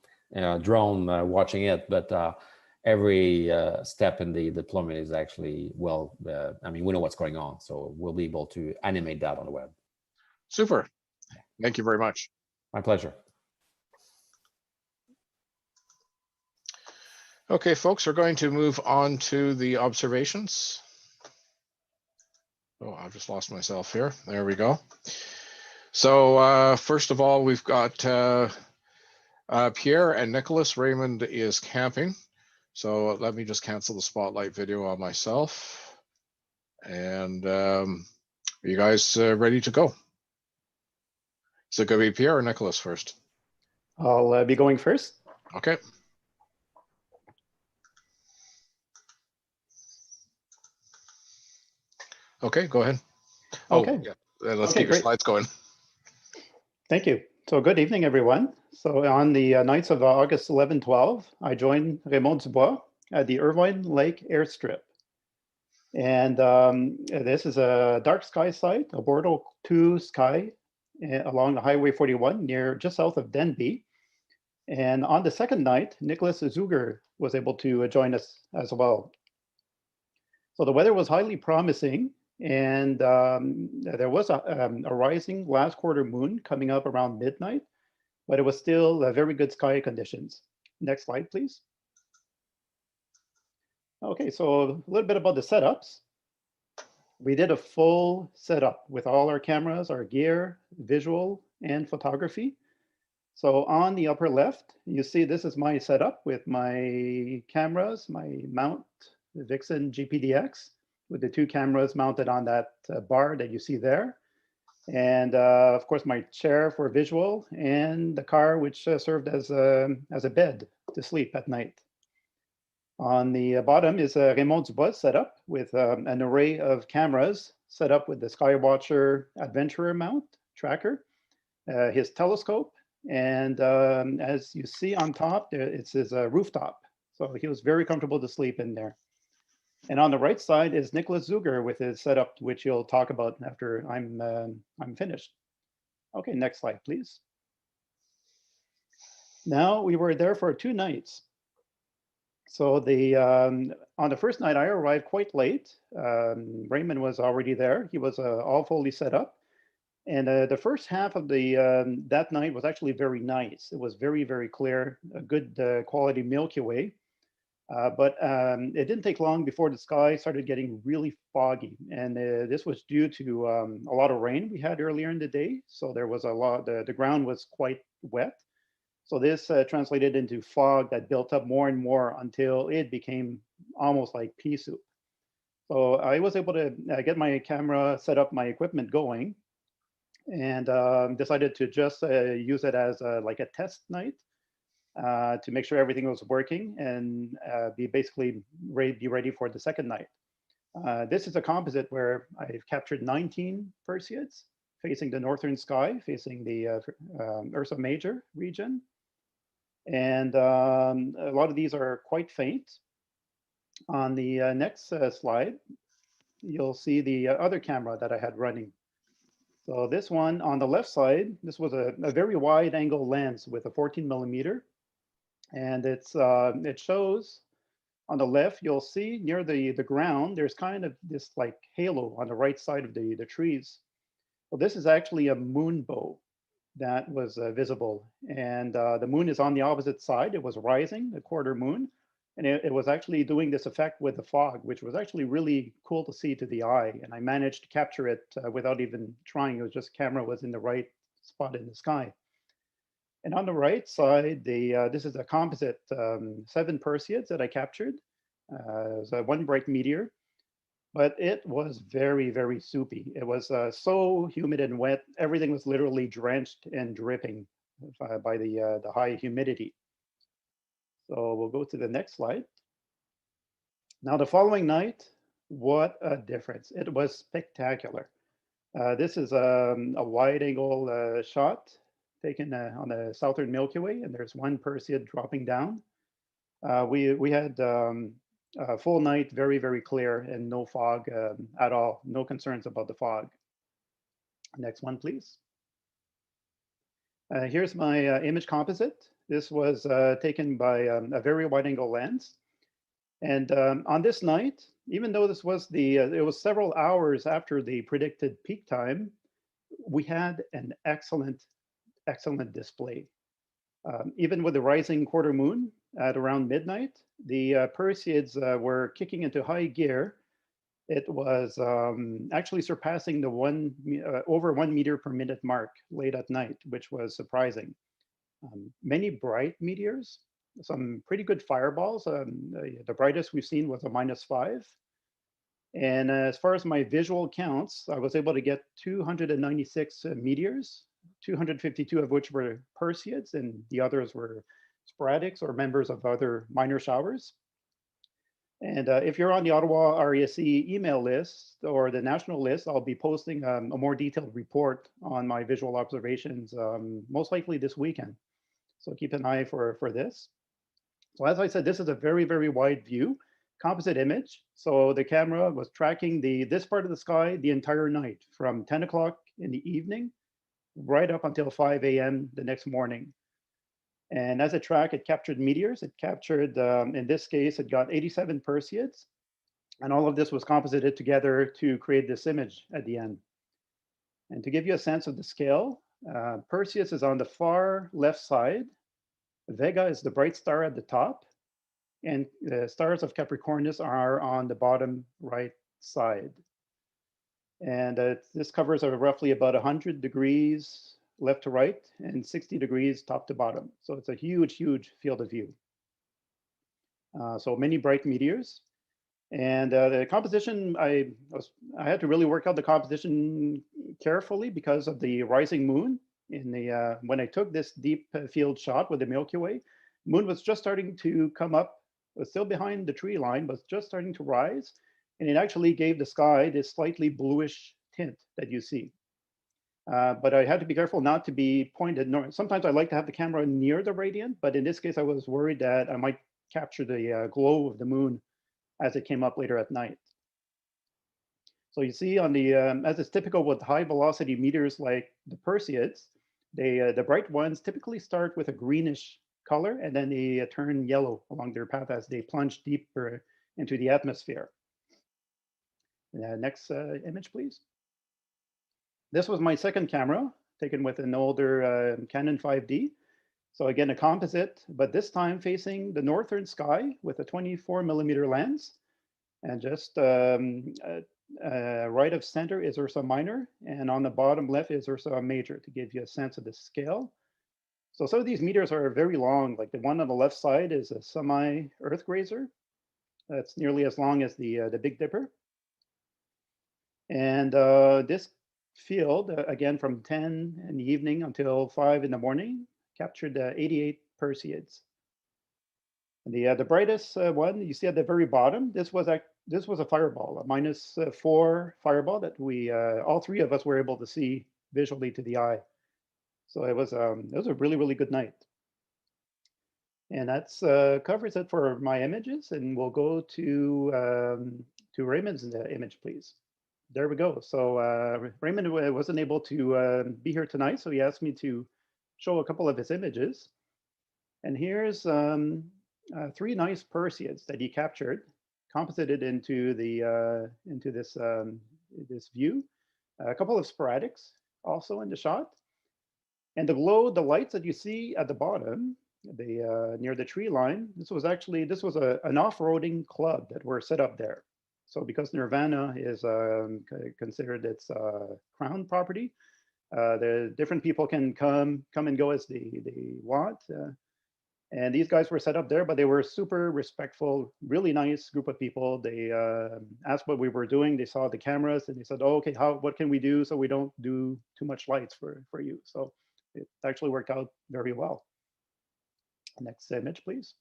Speaker 4: drone watching it, but every step in the deployment is actually I mean, we know what's going on, so we'll be able to animate that on the web.
Speaker 1: Super. Thank you very much.
Speaker 4: My pleasure.
Speaker 1: Okay, folks, we're going to move on to the observations. Oh, I've just lost myself here. There we go. So first of all, we've got Pierre and Nicholas. Raymond is camping. So let me just cancel the spotlight video on myself. And are you guys ready to go? Is it going to be Pierre or Nicholas first?
Speaker 5: I'll be going first.
Speaker 1: Okay. Okay, go ahead.
Speaker 5: Okay.
Speaker 1: Oh, yeah. Let's
Speaker 5: Okay,
Speaker 1: keep your
Speaker 5: great.
Speaker 1: slides going.
Speaker 5: Thank you. So good evening, everyone. So on the nights of August 11, 12, I joined Raymond Dubois at the Irvine Lake Airstrip. And this is a dark sky site, a Bordeaux 2 sky along the Highway 41 just south of Denby. And on the second night, Nicholas Zuger was able to join us as well. So the weather was highly promising, and there was a rising last quarter moon coming up around midnight, but it was still very good sky conditions. Next slide, please. Okay, so a little bit about the setups. We did a full setup with all our cameras, our gear, visual, and photography. So on the upper left, you see this is my setup with my cameras, my mount, the Vixen GPDX, with the two cameras mounted on that bar that you see there. And of course, my chair for visual and the car, which served as a bed to sleep at night. On the bottom is Raymond Dubois setup with an array of cameras set up with the Skywatcher Adventurer mount tracker, his telescope, and as you see on top, it's his rooftop. So he was very comfortable to sleep in there. And on the right side is Nicholas Zuger with his setup, which you'll talk about after I'm finished. Okay, next slide, please. Now we were there for 2 nights. So on the first night, I arrived quite late. Raymond was already there. He was all fully set up. And the first half of that night was actually very nice. It was very, very clear, a good quality Milky Way. But it didn't take long before the sky started getting really foggy. And this was due to a lot of rain we had earlier in the day. So there was a lot, the ground was quite wet. So this translated into fog that built up more and more until it became almost like pea soup. So I was able to get my camera, set up my equipment going, and decided to just use it as like a test night to make sure everything was working and be ready for the second night. This is a composite where I've captured 19 Perseids facing the northern sky, facing the Ursa Major region. And a lot of these are quite faint. On the next slide, you'll see the other camera that I had running. So this one on the left side, this was a very wide angle lens with a 14mm. And it shows on the left, you'll see near the ground, there's kind of this like halo on the right side of the trees. Well, this is actually a moon bow that was visible. And the moon is on the opposite side. It was rising, a quarter moon. And it was actually doing this effect with the fog, which was actually really cool to see to the eye. And I managed to capture it without even trying. It was just camera was in the right spot in the sky. And on the right side, this is a composite 7 Perseids that I captured. It was a 1 bright meteor. But it was very, very soupy. It was so humid and wet. Everything was literally drenched and dripping by the high humidity. So we'll go to the next slide. Now, the following night, What a difference. It was spectacular. This is a wide angle shot taken on the southern Milky Way, and there's one Perseid dropping down. We had a full night, very, very clear, and no fog at all. No concerns about the fog. Next one, please. Here's my image composite. This was taken by a very wide angle lens. And on this night, even though this was it was several hours after the predicted peak time, we had an excellent, excellent display. Even with the rising quarter moon at around midnight, the Perseids were kicking into high gear. It was actually surpassing the over 1 meter per minute mark late at night, which was surprising. Many bright meteors, some pretty good fireballs. The brightest we've seen was a -5. And as far as my visual counts, I was able to get 296 meteors, 252 of which were Perseids, and the others were sporadics or members of other minor showers. And if you're on the Ottawa RASC email list or the national list, I'll be posting a more detailed report on my visual observations, most likely this weekend. So keep an eye for this. So as I said, this is a very, very wide view, composite image. So the camera was tracking this part of the sky the entire night from 10 o'clock in the evening right up until 5 a.m. the next morning. And as it tracked, it captured meteors. It captured, in this case, it got 87 Perseids. And all of this was composited together to create this image at the end. And to give you a sense of the scale, Perseus is on the far left side. Vega is the bright star at the top. And the stars of Capricornus are on the bottom right side. And this covers roughly about 100 degrees left to right and 60 degrees top to bottom. So it's a huge, huge field of view. So many bright meteors. And the composition, I had to really work out the composition carefully because of the rising moon. When I took this deep field shot with the Milky Way, moon was just starting to come up, was still behind the tree line, but just starting to rise. And it actually gave the sky this slightly bluish tint that you see. But I had to be careful not to be pointed north. Sometimes I like to have the camera near the radiant, but in this case, I was worried that I might capture the glow of the moon as it came up later at night. So you see on the, as is typical with high velocity meteors like the Perseids, the bright ones typically start with a greenish color and then they turn yellow along their path as they plunge deeper into the atmosphere. Next image, please. This was my second camera, taken with an older Canon 5D. So again, a composite, but this time facing the northern sky with a 24mm lens. And just right of center is Ursa Minor, and on the bottom left is Ursa Major to give you a sense of the scale. So some of these meteors are very long, like the one on the left side is a semi-Earth grazer. That's nearly as long as the Big Dipper. And this field, again, from 10 in the evening until 5 in the morning, captured 88 Perseids. And the brightest one you see at the very bottom, this was a fireball, a -4 fireball that we all three of us were able to see visually to the eye. So it was a really, really good night. And that's covers it for my images, and we'll go to Raymond's image, please. There we go. So Raymond wasn't able to be here tonight, so he asked me to show a couple of his images. And here's 3 nice Perseids that he captured, composited into this view. A couple of sporadics also in the shot. And the lights that you see at the bottom, near the tree line, this was an off-roading club that were set up there. So because Nirvana is considered its crown property, the different people can come and go as they want. And these guys were set up there, but they were super respectful, really nice group of people. They asked what we were doing. They saw the cameras and they said, "Oh, okay, what can we do so we don't do too much lights for you?" So it actually worked out very well. Next image, please.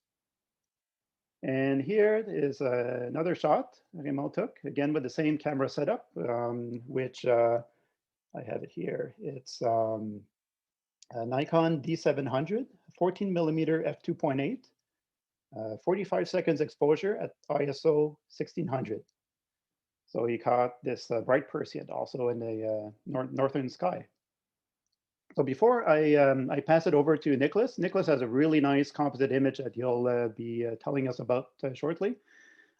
Speaker 5: And here is another shot René took, again with the same camera setup, which I have it here. It's a Nikon D700, 14 millimeter f2.8, 45 seconds exposure at ISO 1600. So he caught this bright Perseid also in the northern sky. So before I pass it over to Nicholas, Nicholas has a really nice composite image that he'll be telling us about shortly.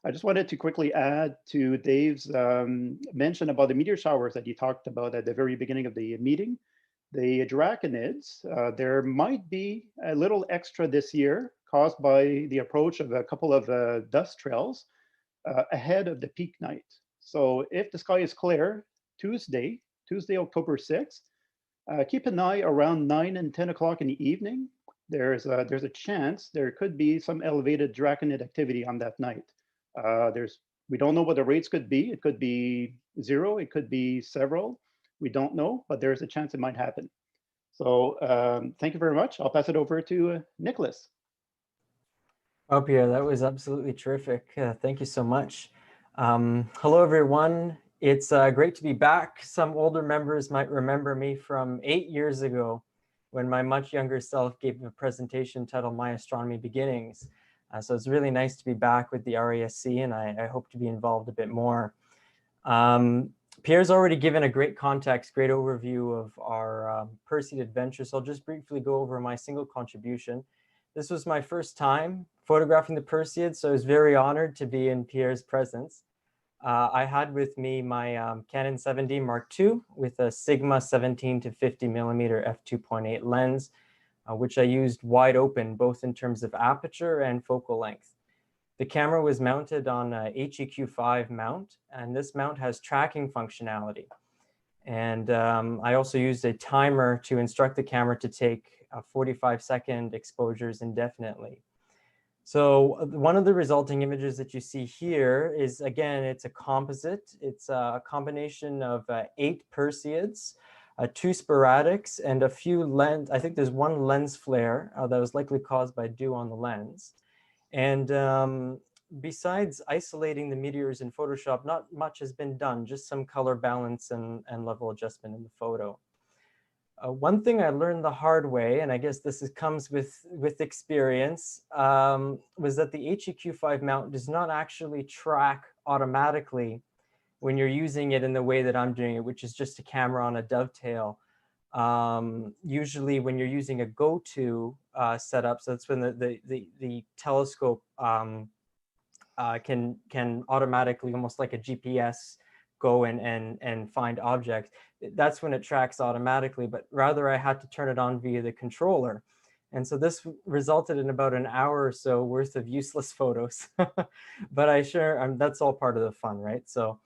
Speaker 5: I just wanted to quickly add to Dave's mention about the meteor showers that he talked about at the very beginning of the meeting. The Draconids, there might be a little extra this year caused by the approach of a couple of dust trails ahead of the peak night. So if the sky is clear, Tuesday, October 6th, keep an eye around 9 and 10 o'clock in the evening. There's a chance there could be some elevated Draconid activity on that night. We don't know what the rates could be. It could be 0, it could be several. We don't know, but there's a chance it might happen. So thank you very much. I'll pass it over to Nicholas.
Speaker 6: Oh, Pierre, that was absolutely terrific. Thank you so much. Hello, everyone. It's great to be back. Some older members might remember me from 8 years ago when my much younger self gave a presentation titled My Astronomy Beginnings. So it's really nice to be back with the RASC, and I hope to be involved a bit more. Pierre's already given a great context, great overview of our Perseid adventure, so I'll just briefly go over my single contribution. This was my first time photographing the Perseid, so I was very honored to be in Pierre's presence. I had with me my Canon 7D Mark II with a Sigma 17 to 50 millimeter f2.8 lens, which I used wide open, both in terms of aperture and focal length. The camera was mounted on a HEQ5 mount, and this mount has tracking functionality. And I also used a timer to instruct the camera to take 45-second exposures indefinitely. So one of the resulting images that you see here is, again, it's a composite. It's a combination of 8 Perseids, 2 sporadics, and a few lens. I think there's one lens flare that was likely caused by dew on the lens. And besides isolating the meteors in Photoshop, not much has been done, just some color balance and level adjustment in the photo. One thing I learned the hard way, and I guess this comes with experience, was that the HEQ5 mount does not actually track automatically when you're using it in the way that I'm doing it, which is just a camera on a dovetail. Usually when you're using a go-to setup, so that's when the telescope can automatically, almost like a GPS, go and find objects. That's when it tracks automatically, but rather I had to turn it on via the controller. And so this resulted in about an hour or so worth of useless photos. But that's all part of the fun, right? So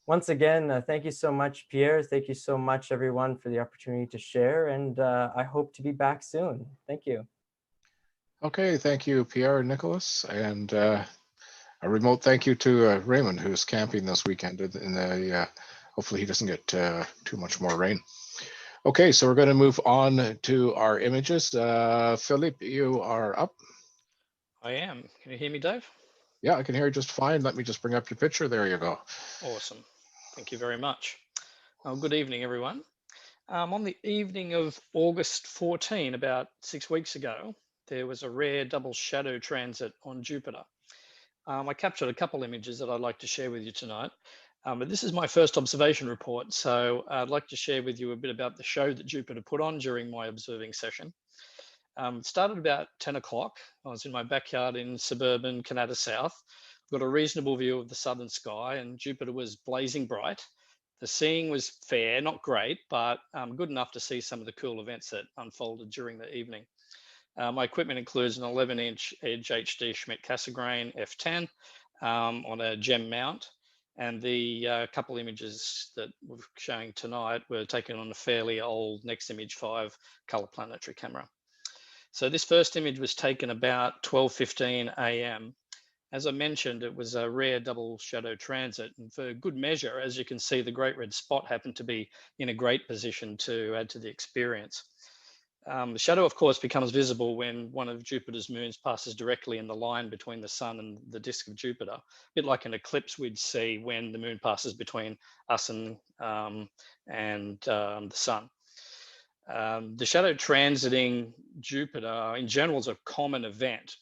Speaker 6: once again, thank you so much, Pierre. Thank you so much, everyone, for the opportunity to share. And I hope to be back soon. Thank you.
Speaker 1: Okay, thank you, Pierre and Nicholas. And a remote thank you to Raymond, who's camping this weekend in the, hopefully he doesn't get too much more rain. Okay, so we're going to move on to our images. Philippe, you are up.
Speaker 7: I am. Can you hear me, Dave?
Speaker 1: Yeah, I can hear you just fine. Let me just bring up your picture. There you go.
Speaker 7: Awesome. Thank you very much. Good evening, everyone. On the evening of August 14, about 6 weeks ago, there was a rare double shadow transit on Jupiter. I captured a couple images that I'd like to share with you tonight. But this is my first observation report, so I'd like to share with you a bit about the show that Jupiter put on during my observing session. It started about 10 o'clock. I was in my backyard in suburban Canada South. I've got a reasonable view of the southern sky, and Jupiter was blazing bright. The seeing was fair, not great, but good enough to see some of the cool events that unfolded during the evening. My equipment includes an 11-inch Edge HD Schmidt Cassegrain F10 on a gem mount. And the couple images that we're showing tonight were taken on a fairly old Next Image 5 color planetary camera. So this first image was taken about 12:15 a.m. As I mentioned, it was a rare double shadow transit, and for good measure, as you can see, the great red spot happened to be in a great position to add to the experience. The shadow, of course, becomes visible when one of Jupiter's moons passes directly in the line between the sun and the disk of Jupiter, a bit like an eclipse we'd see when the moon passes between us and the sun. The shadow transiting Jupiter in general is a common event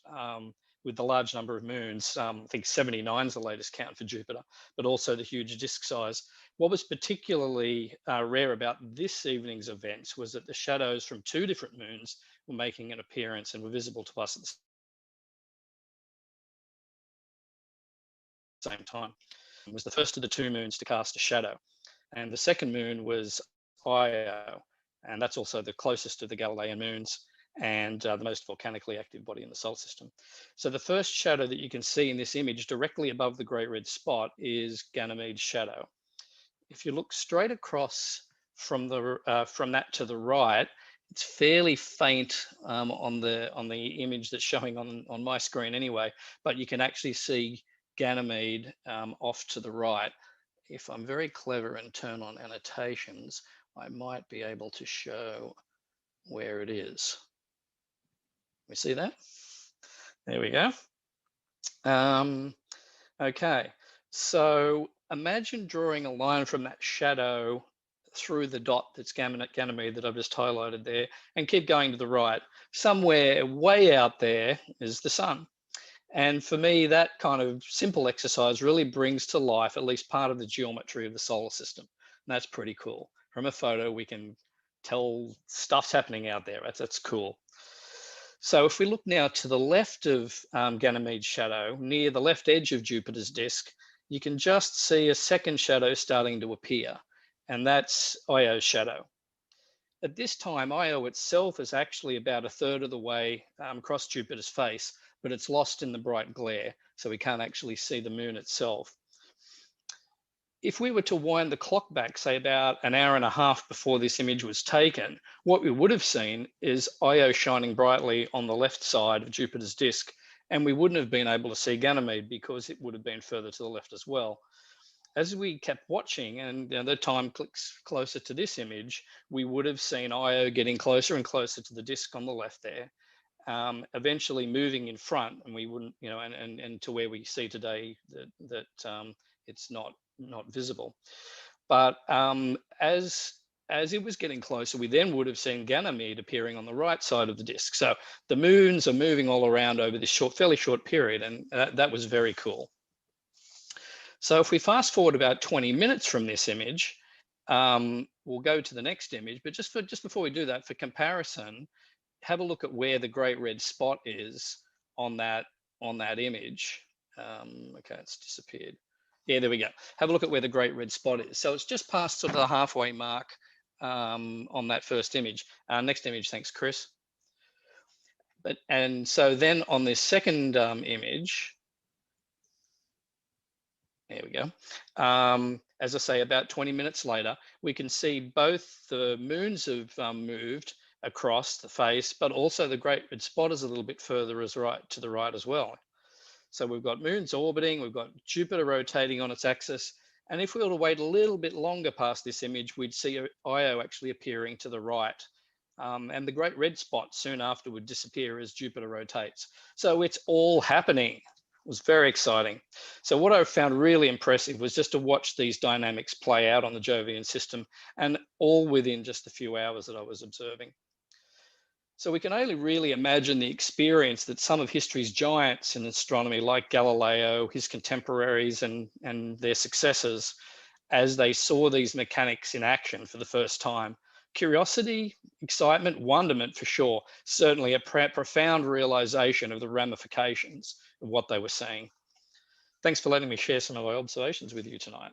Speaker 7: with the large number of moons. I think 79 is the latest count for Jupiter, but also the huge disk size. What was particularly rare about this evening's events was that the shadows from two different moons were making an appearance and were visible to us at the same time. It was the first of the two moons to cast a shadow, and the second moon was Io, and that's also the closest of the Galilean moons and the most volcanically active body in the solar system. So the first shadow that you can see in this image directly above the great red spot is Ganymede Shadow. If you look straight across from that to the right, it's fairly faint on the image that's showing on my screen anyway, but you can actually see Ganymede off to the right. If I'm very clever and turn on annotations, I might be able to show where it is. We see that? There we go. Okay, so imagine drawing a line from that shadow through the dot that's Ganymede that I've just highlighted there, and keep going to the right. Somewhere way out there is the sun. And for me, that kind of simple exercise really brings to life at least part of the geometry of the solar system. And that's pretty cool. From a photo, we can tell stuff's happening out there. That's cool. So if we look now to the left of Ganymede's shadow, near the left edge of Jupiter's disk, you can just see a second shadow starting to appear, and that's Io's shadow. At this time, Io itself is actually about a third of the way across Jupiter's face, but it's lost in the bright glare, so we can't actually see the moon itself. If we were to wind the clock back, say about an hour and a half before this image was taken, what we would have seen is Io shining brightly on the left side of Jupiter's disk, and we wouldn't have been able to see Ganymede because it would have been further to the left as well. As we kept watching, and the time clicks closer to this image, we would have seen Io getting closer and closer to the disk on the left there, eventually moving in front, and we wouldn't, and to where we see today that it's not visible. But as it was getting closer, we then would have seen Ganymede appearing on the right side of the disk. So the moons are moving all around over this fairly short period, and that was very cool. So if we fast forward about 20 minutes from this image, we'll go to the next image. But just before we do that, for comparison, have a look at where the great red spot is on that image. Okay, it's disappeared. Yeah, there we go. Have a look at where the great red spot is. So it's just past sort of the halfway mark on that first image. Next image, thanks, Chris. And so then on this second image, there we go. As I say, about 20 minutes later, we can see both the moons have moved across the face, but also the great red spot is a little bit further to the right as well. So we've got moons orbiting, we've got Jupiter rotating on its axis. And if we were to wait a little bit longer past this image, we'd see Io actually appearing to the right. And the great red spot soon after would disappear as Jupiter rotates. So it's all happening. It was very exciting. So what I found really impressive was just to watch these dynamics play out on the Jovian system, and all within just a few hours that I was observing. So we can only really imagine the experience that some of history's giants in astronomy, like Galileo, his contemporaries and their successors, as they saw these mechanics in action for the first time. Curiosity, excitement, wonderment for sure, certainly a profound realization of the ramifications of what they were seeing. Thanks for letting me share some of my observations with you tonight.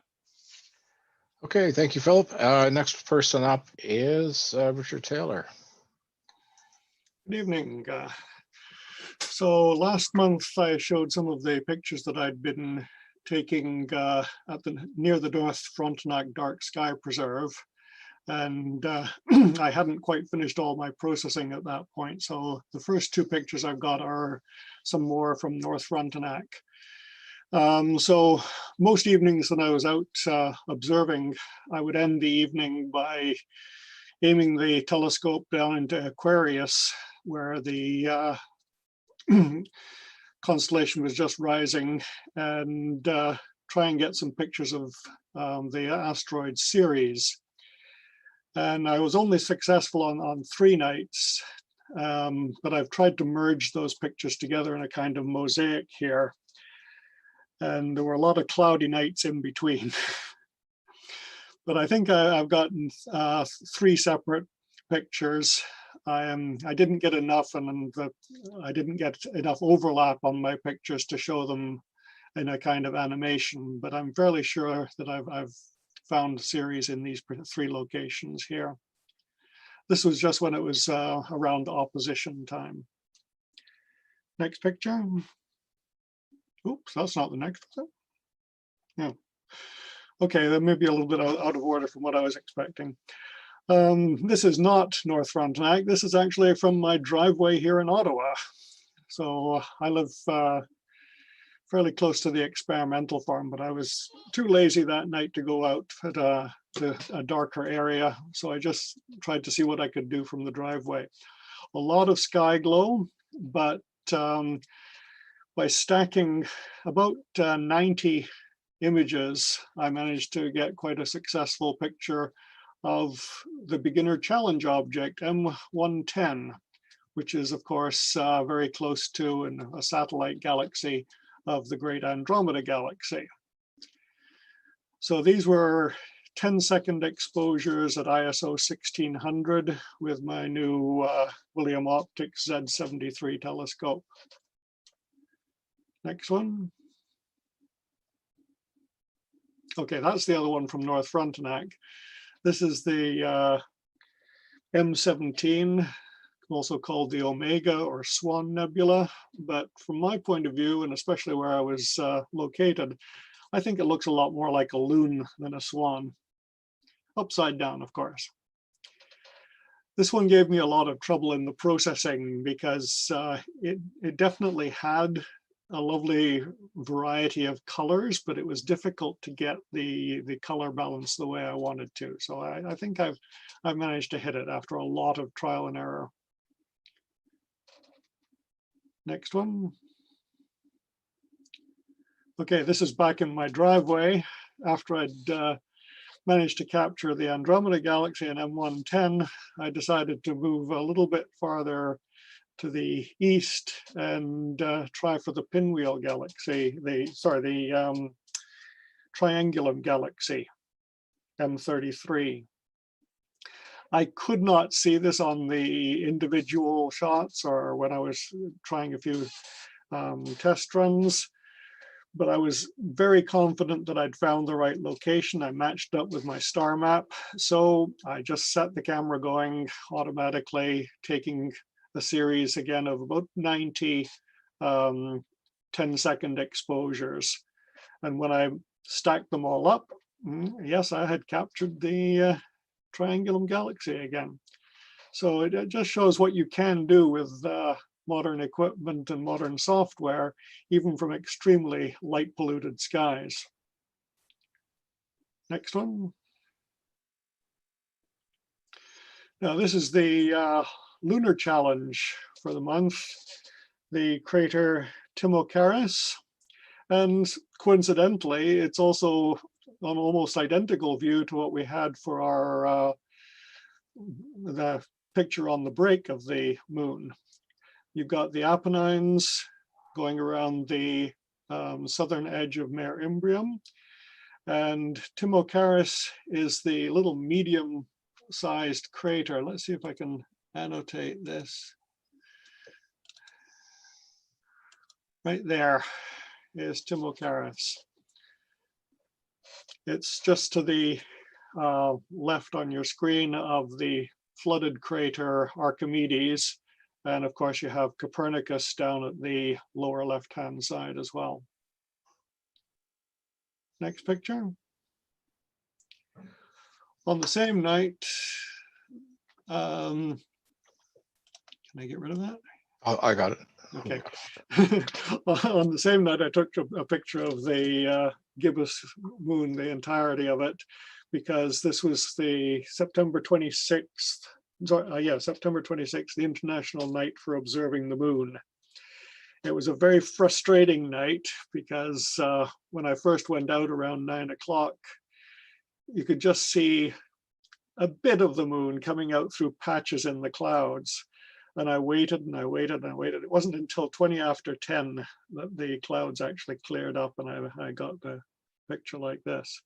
Speaker 1: Okay, thank you, Philip. Next person up is Richard Taylor.
Speaker 8: Good evening. So last month I showed some of the pictures that I'd been taking near the North Frontenac Dark Sky Preserve, and I hadn't quite finished all my processing at that point. So the first two pictures I've got are some more from North Frontenac. So most evenings when I was out observing, I would end the evening by aiming the telescope down into Aquarius, where the constellation was just rising, and try and get some pictures of the asteroid Ceres. And I was only successful on 3 nights, but I've tried to merge those pictures together in a kind of mosaic here. And there were a lot of cloudy nights in between. But I think I've gotten 3 separate pictures. I didn't get enough, and I didn't get enough overlap on my pictures to show them in a kind of animation, but I'm fairly sure that I've found Ceres in these 3 locations here. This was just when it was around opposition time. Next picture. Oops, that's not the next one. Yeah. Okay, that may be a little bit out of order from what I was expecting. This is not North Frontenac. This is actually from my driveway here in Ottawa. So I live fairly close to the experimental farm, but I was too lazy that night to go out to a darker area. So I just tried to see what I could do from the driveway. A lot of sky glow, but by stacking about 90 images, I managed to get quite a successful picture of the beginner challenge object, M110, which is of course very close to a satellite galaxy of the great Andromeda Galaxy. So these were 10-second exposures at ISO 1600 with my new William Optics Z73 telescope. Next one. Okay, that's the other one from North Frontenac. This is the M17, also called the Omega or Swan Nebula. But from my point of view, and especially where I was located, I think it looks a lot more like a loon than a swan. Upside down, of course. This one gave me a lot of trouble in the processing because it definitely had a lovely variety of colors, but it was difficult to get the color balance the way I wanted to. So I think I've managed to hit it after a lot of trial and error. Next one. Okay, this is back in my driveway after I'd managed to capture the Andromeda Galaxy and M110. I decided to move a little bit farther to the east and try for the Pinwheel Galaxy, the Triangulum Galaxy, M33. I could not see this on the individual shots or when I was trying a few test runs, but I was very confident that I'd found the right location. I matched up with my star map. So I just set the camera going automatically, taking a series again of about 90 10-second exposures. And when I stacked them all up, yes, I had captured the Triangulum Galaxy again. So it just shows what you can do with modern equipment and modern software, even from extremely light polluted skies. Next one. Now this is the lunar challenge for the month, the crater Timocharis. And coincidentally, it's also an almost identical view to what we had for our the picture on the break of the moon. You've got the Apennines going around the southern edge of Mare Imbrium, and Timocharis is the little medium-sized crater. Let's see if I can annotate this. Right there is Timocharis. It's just to the left on your screen of the flooded crater Archimedes. And of course, you have Copernicus down at the lower left-hand side as well. Next picture. On the same night, can I get rid of that?
Speaker 1: Oh, I got it.
Speaker 8: Okay. On the same night, I took a picture of the gibbous moon, the entirety of it, because this was the September 26th. September 26th, the International Night for Observing the Moon. It was a very frustrating night because when I first went out around 9 o'clock, you could just see a bit of the moon coming out through patches in the clouds. And I waited and I waited and I waited. It wasn't until 20 after 10 that the clouds actually cleared up and I got the picture like this.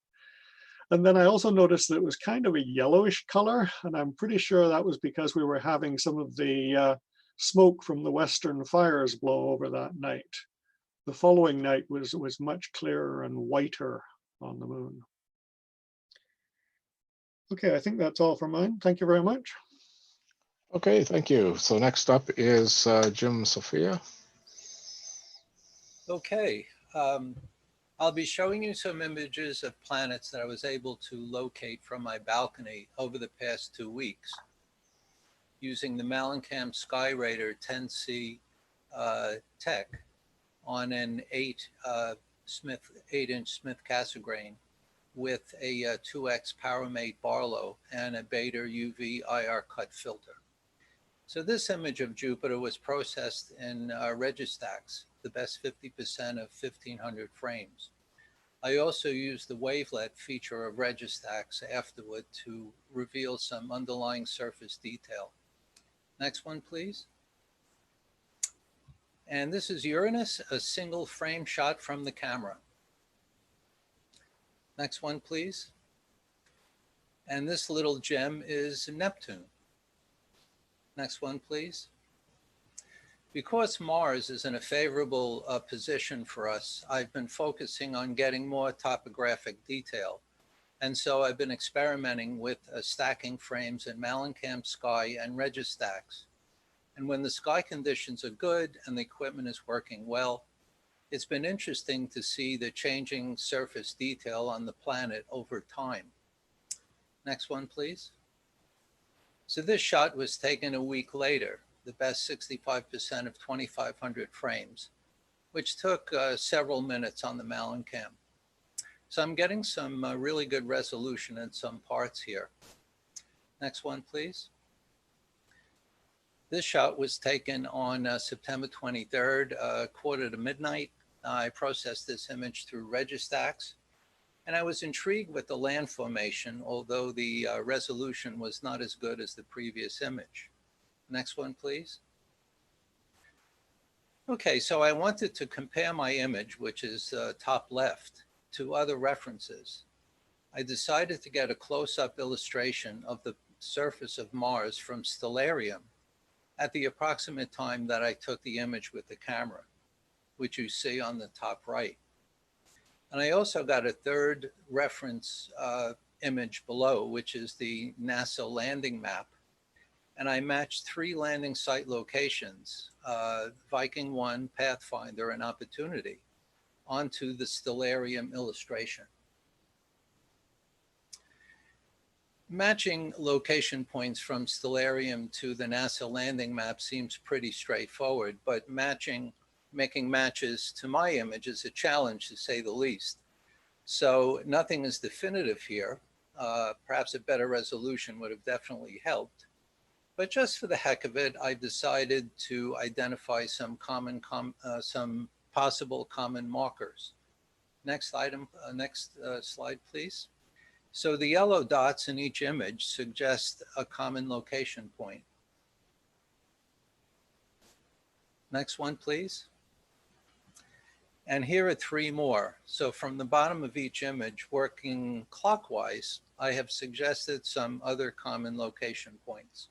Speaker 8: And then I also noticed that it was kind of a yellowish color, and I'm pretty sure that was because we were having some of the smoke from the Western fires blow over that night. The following night was much clearer and whiter on the moon. Okay, I think that's all for mine. Thank you very much.
Speaker 1: Okay, thank you. So next up is Jim Sophia.
Speaker 9: Okay, I'll be showing you some images of planets that I was able to locate from my balcony over the past 2 weeks using the Mellencamp SkyRadar 10C tech on an 8-inch Smith Cassegrain with a 2x PowerMate Barlow and a Beta UV IR cut filter. So this image of Jupiter was processed in Registax, the best 50% of 1,500 frames. I also used the wavelet feature of Registax afterward to reveal some underlying surface detail. Next one, please. And this is Uranus, a single frame shot from the camera. Next one, please. And this little gem is Neptune. Next one, please. Because Mars is in a favorable position for us, I've been focusing on getting more topographic detail. And so I've been experimenting with stacking frames in Mellencamp Sky and Registax. And when the sky conditions are good and the equipment is working well, it's been interesting to see the changing surface detail on the planet over time. Next one, please. So this shot was taken a week later, the best 65% of 2,500 frames, which took several minutes on the Mellencamp. So I'm getting some really good resolution in some parts here. Next one, please. This shot was taken on September 23rd, quarter to midnight. I processed this image through Registax, and I was intrigued with the land formation, although the resolution was not as good as the previous image. Next one, please. Okay, so I wanted to compare my image, which is top left, to other references. I decided to get a close-up illustration of the surface of Mars from Stellarium at the approximate time that I took the image with the camera, which you see on the top right. And I also got a third reference image below, which is the NASA landing map. And I matched 3 landing site locations, Viking 1, Pathfinder, and Opportunity, onto the Stellarium illustration. Matching location points from Stellarium to the NASA landing map seems pretty straightforward, but making matches to my image is a challenge, to say the least. So nothing is definitive here. Perhaps a better resolution would have definitely helped. But just for the heck of it, I decided to identify some some possible common markers. Next slide, please. So the yellow dots in each image suggest a common location point. Next one, please. And here are 3 more. So from the bottom of each image, working clockwise, I have suggested some other common location points.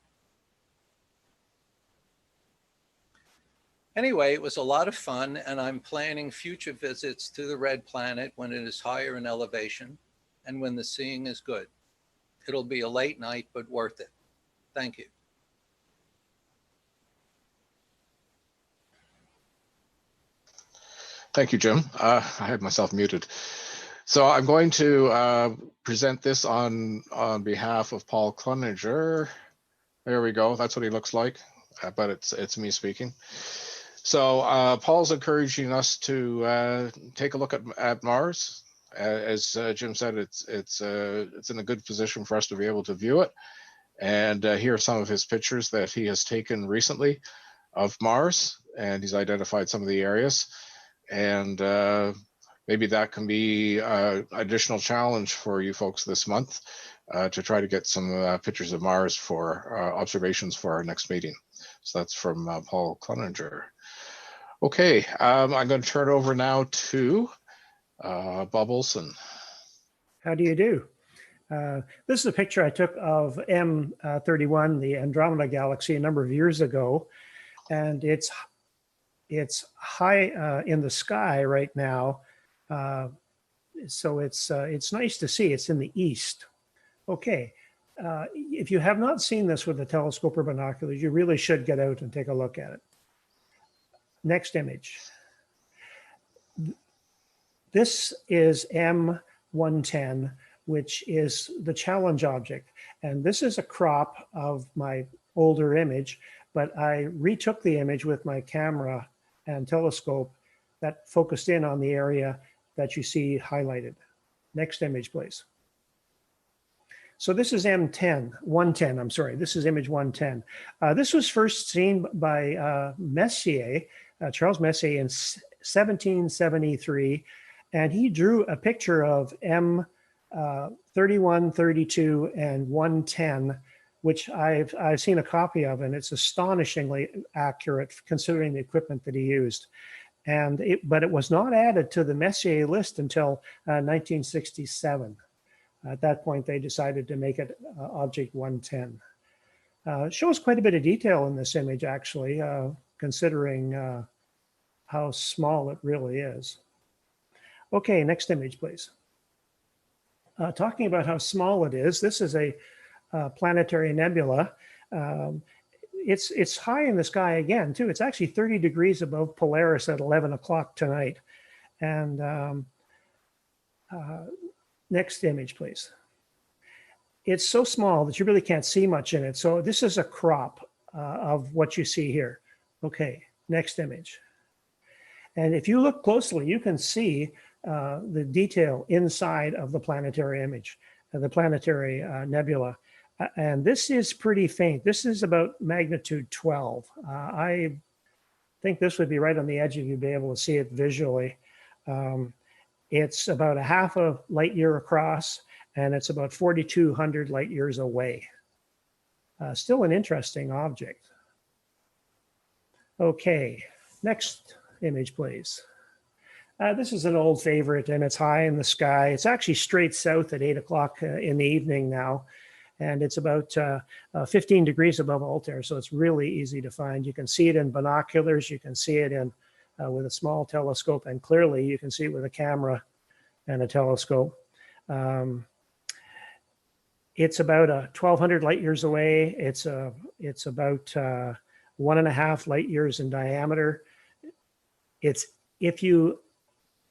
Speaker 9: Anyway, it was a lot of fun, and I'm planning future visits to the red planet when it is higher in elevation and when the seeing is good. It'll be a late night, but worth it. Thank you.
Speaker 1: Thank you, Jim. I had myself muted. So I'm going to present this on behalf of Paul Cloninger. There we go. That's what he looks like, but it's me speaking. So Paul's encouraging us to take a look at Mars. As Jim said, it's in a good position for us to be able to view it. And here are some of his pictures that he has taken recently of Mars, and he's identified some of the areas. And maybe that can be an additional challenge for you folks this month to try to get some pictures of Mars for observations for our next meeting. So that's from Paul Cleninger. Okay, I'm going to turn it over now to Bob Olson.
Speaker 10: How do you do? This is a picture I took of M31, the Andromeda Galaxy, a number of years ago, and it's high in the sky right now, so it's nice to see. It's in the east. Okay, if you have not seen this with a telescope or binoculars, you really should get out and take a look at it. Next image. This is M110, which is the challenge object. And this is a crop of my older image, but I retook the image with my camera and telescope that focused in on the area that you see highlighted. Next image, please. So this is M110, I'm sorry, this is image 110. This was first seen by Messier, Charles Messier in 1773, and he drew a picture of M31, 32, and 110, which I've seen a copy of, and it's astonishingly accurate considering the equipment that he used. But it was not added to the Messier list until 1967. At that point, they decided to make it object 110. Shows quite a bit of detail in this image, actually, considering how small it really is. Okay, next image, please. Talking about how small it is, this is a planetary nebula. It's high in the sky again, too. It's actually 30 degrees above Polaris at 11 o'clock tonight. And next image, please. It's so small that you really can't see much in it. So this is a crop of what you see here. Okay, next image. And if you look closely, you can see the detail inside of the planetary image, the planetary nebula. And this is pretty faint. This is about magnitude 12. I think this would be right on the edge of you being able to see it visually. It's about a half a light year across, and it's about 4,200 light years away. Still an interesting object. Okay, next image, please. This is an old favorite, and it's high in the sky. It's actually straight south at 8 o'clock in the evening now, and it's about 15 degrees above Altair, so it's really easy to find. You can see it in binoculars, you can see it in with a small telescope, and clearly you can see it with a camera and a telescope. It's about 1,200 light years away. It's about 1.5 light years in diameter. If you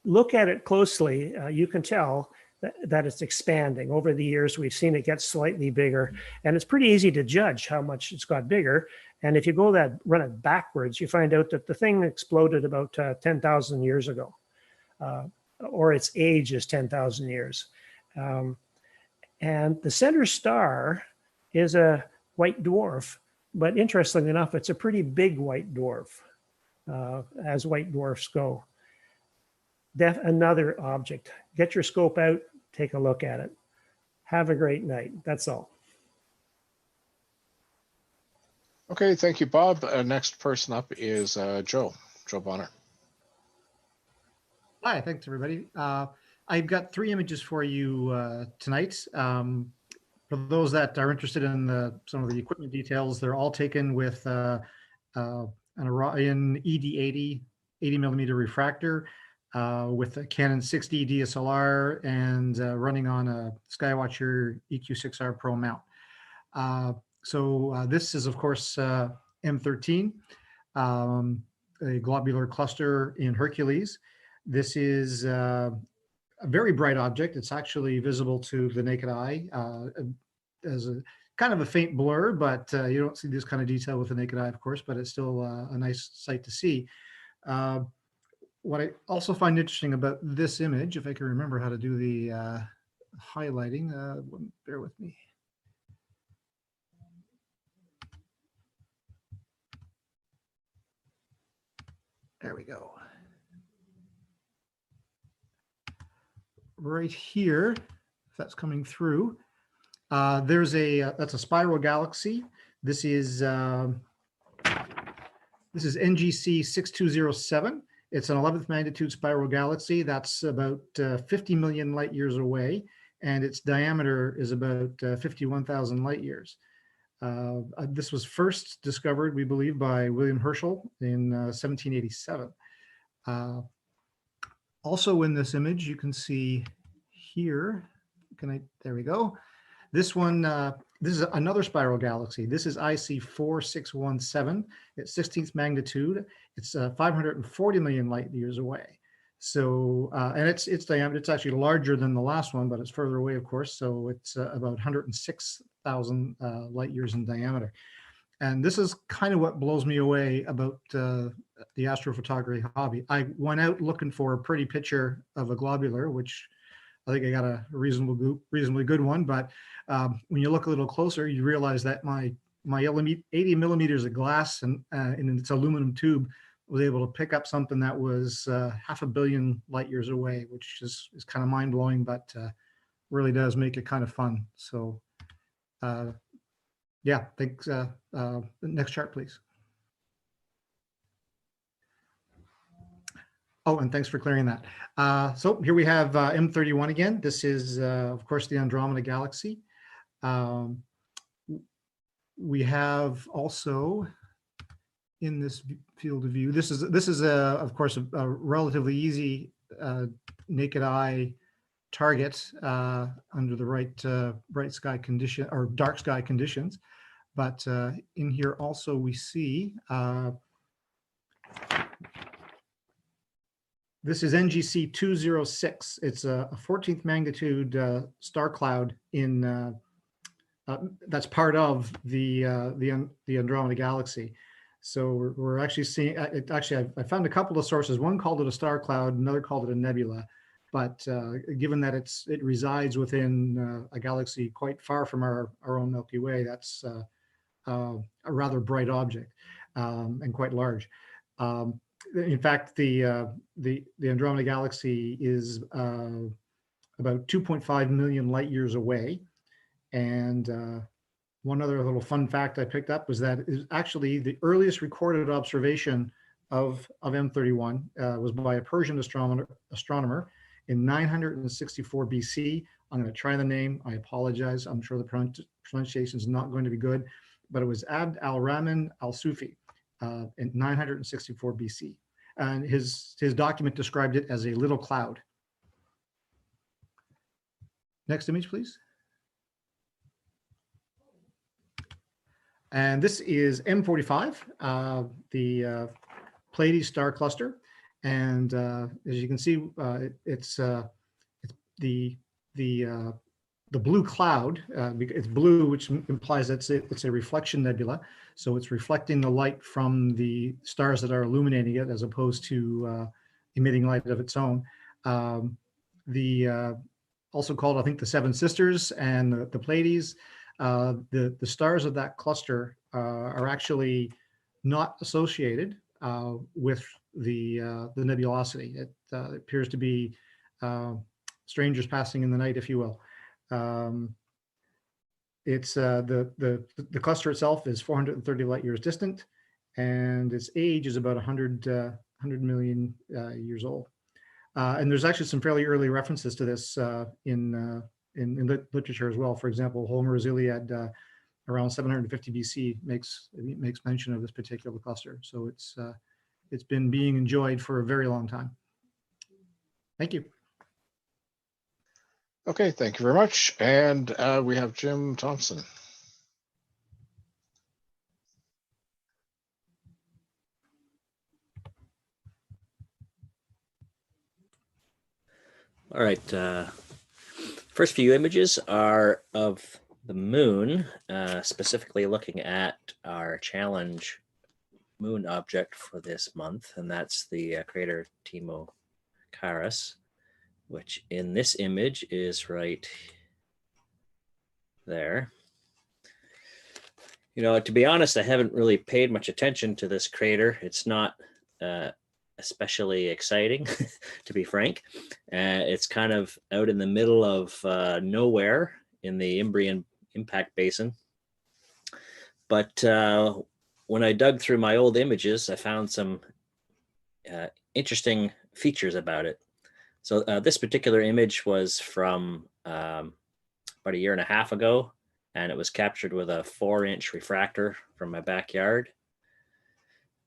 Speaker 10: look at it closely, you can tell that it's expanding. Over the years, we've seen it get slightly bigger, and it's pretty easy to judge how much it's got bigger. And if you run it backwards, you find out that the thing exploded about 10,000 years ago, or its age is 10,000 years. And the center star is a white dwarf, but interestingly enough, it's a pretty big white dwarf, as white dwarfs go. Another object. Get your scope out, take a look at it. Have a great night. That's all.
Speaker 1: Okay, thank you, Bob. Next person up is Joe Bonner.
Speaker 11: Hi, thanks everybody. I've got 3 images for you tonight. For those that are interested in some of the equipment details, they're all taken with an Orion ED80 80mm refractor with a Canon 6D DSLR and running on a Skywatcher EQ6R Pro mount. So this is, of course, M13, a globular cluster in Hercules. This is a very bright object. It's actually visible to the naked eye. kind of a faint blur, but you don't see this kind of detail with the naked eye, of course, but it's still a nice sight to see. What I also find interesting about this image, if I can remember how to do the highlighting, bear with me. There we go. Right here, if that's coming through, there's that's a spiral galaxy. This is NGC 6207. It's an 11th magnitude spiral galaxy that's about 50 million light years away, and its diameter is about 51,000 light years. This was first discovered, we believe, by William Herschel in 1787. Also in this image, you can see here, there we go. This one, this is another spiral galaxy. This is IC 4617. It's 16th magnitude. It's 540 million light years away. So, and its diameter, it's actually larger than the last one, but it's further away, of course. So it's about 106,000 light years in diameter. And this is kind of what blows me away about the astrophotography hobby. I went out looking for a pretty picture of a globular, which I think I got a reasonably good one. But when you look a little closer, you realize that my 80 millimeters of glass and in its aluminum tube was able to pick up something that was 500 million light years away, which is kind of mind blowing, but really does make it kind of fun. So yeah, thanks. Next chart, please. Oh, and thanks for clearing that. So here we have M31 again. This is, of course, the Andromeda Galaxy. We have also in this field of view, this is of course, a relatively easy naked eye target under the right bright sky condition or dark sky conditions. But in here also we see this is NGC 206. It's a 14th magnitude star cloud in that's part of the Andromeda Galaxy. So we're actually seeing it. Actually, I found a couple of sources. One called it a star cloud, another called it a nebula. But given that it resides within a galaxy quite far from our own Milky Way, that's a rather bright object and quite large. In fact, the Andromeda Galaxy is about 2.5 million light years away. And one other little fun fact I picked up was that it is actually the earliest recorded observation of M31 was by a Persian astronomer in 964 BC. I'm going to try the name. I apologize. I'm sure the pronunciation is not going to be good, but it was Abd al-Rahman al-Sufi in 964 BC. And his document described it as a little cloud. Next image, please. And this is M45, the Pleiades star cluster. And as you can see, it's the blue cloud. It's blue, which implies that it's a reflection nebula. So it's reflecting the light from the stars that are illuminating it, as opposed to emitting light of its own. Also called, I think, the Seven Sisters and the Pleiades. The stars of that cluster are actually not associated with the nebulosity. It appears to be strangers passing in the night, if you will. It's the cluster itself is 430 light years distant, and its age is about 100 million years old. And there's actually some fairly early references to this in literature as well. For example, Homer's Iliad, around 750 BC, makes mention of this particular cluster. So it's been being enjoyed for a very long time. Thank you.
Speaker 1: Okay, thank you very much. And we have Jim Thompson.
Speaker 12: All right. First few images are of the moon, specifically looking at our challenge moon object for this month, and that's the crater Timo Karas, which in this image is right there. You know, to be honest, I haven't really paid much attention to this crater. It's not especially exciting, to be frank. It's kind of out in the middle of nowhere in the Imbrian impact basin. But when I dug through my old images, I found some interesting features about it. So this particular image was from about a year and a half ago, and it was captured with a 4-inch refractor from my backyard.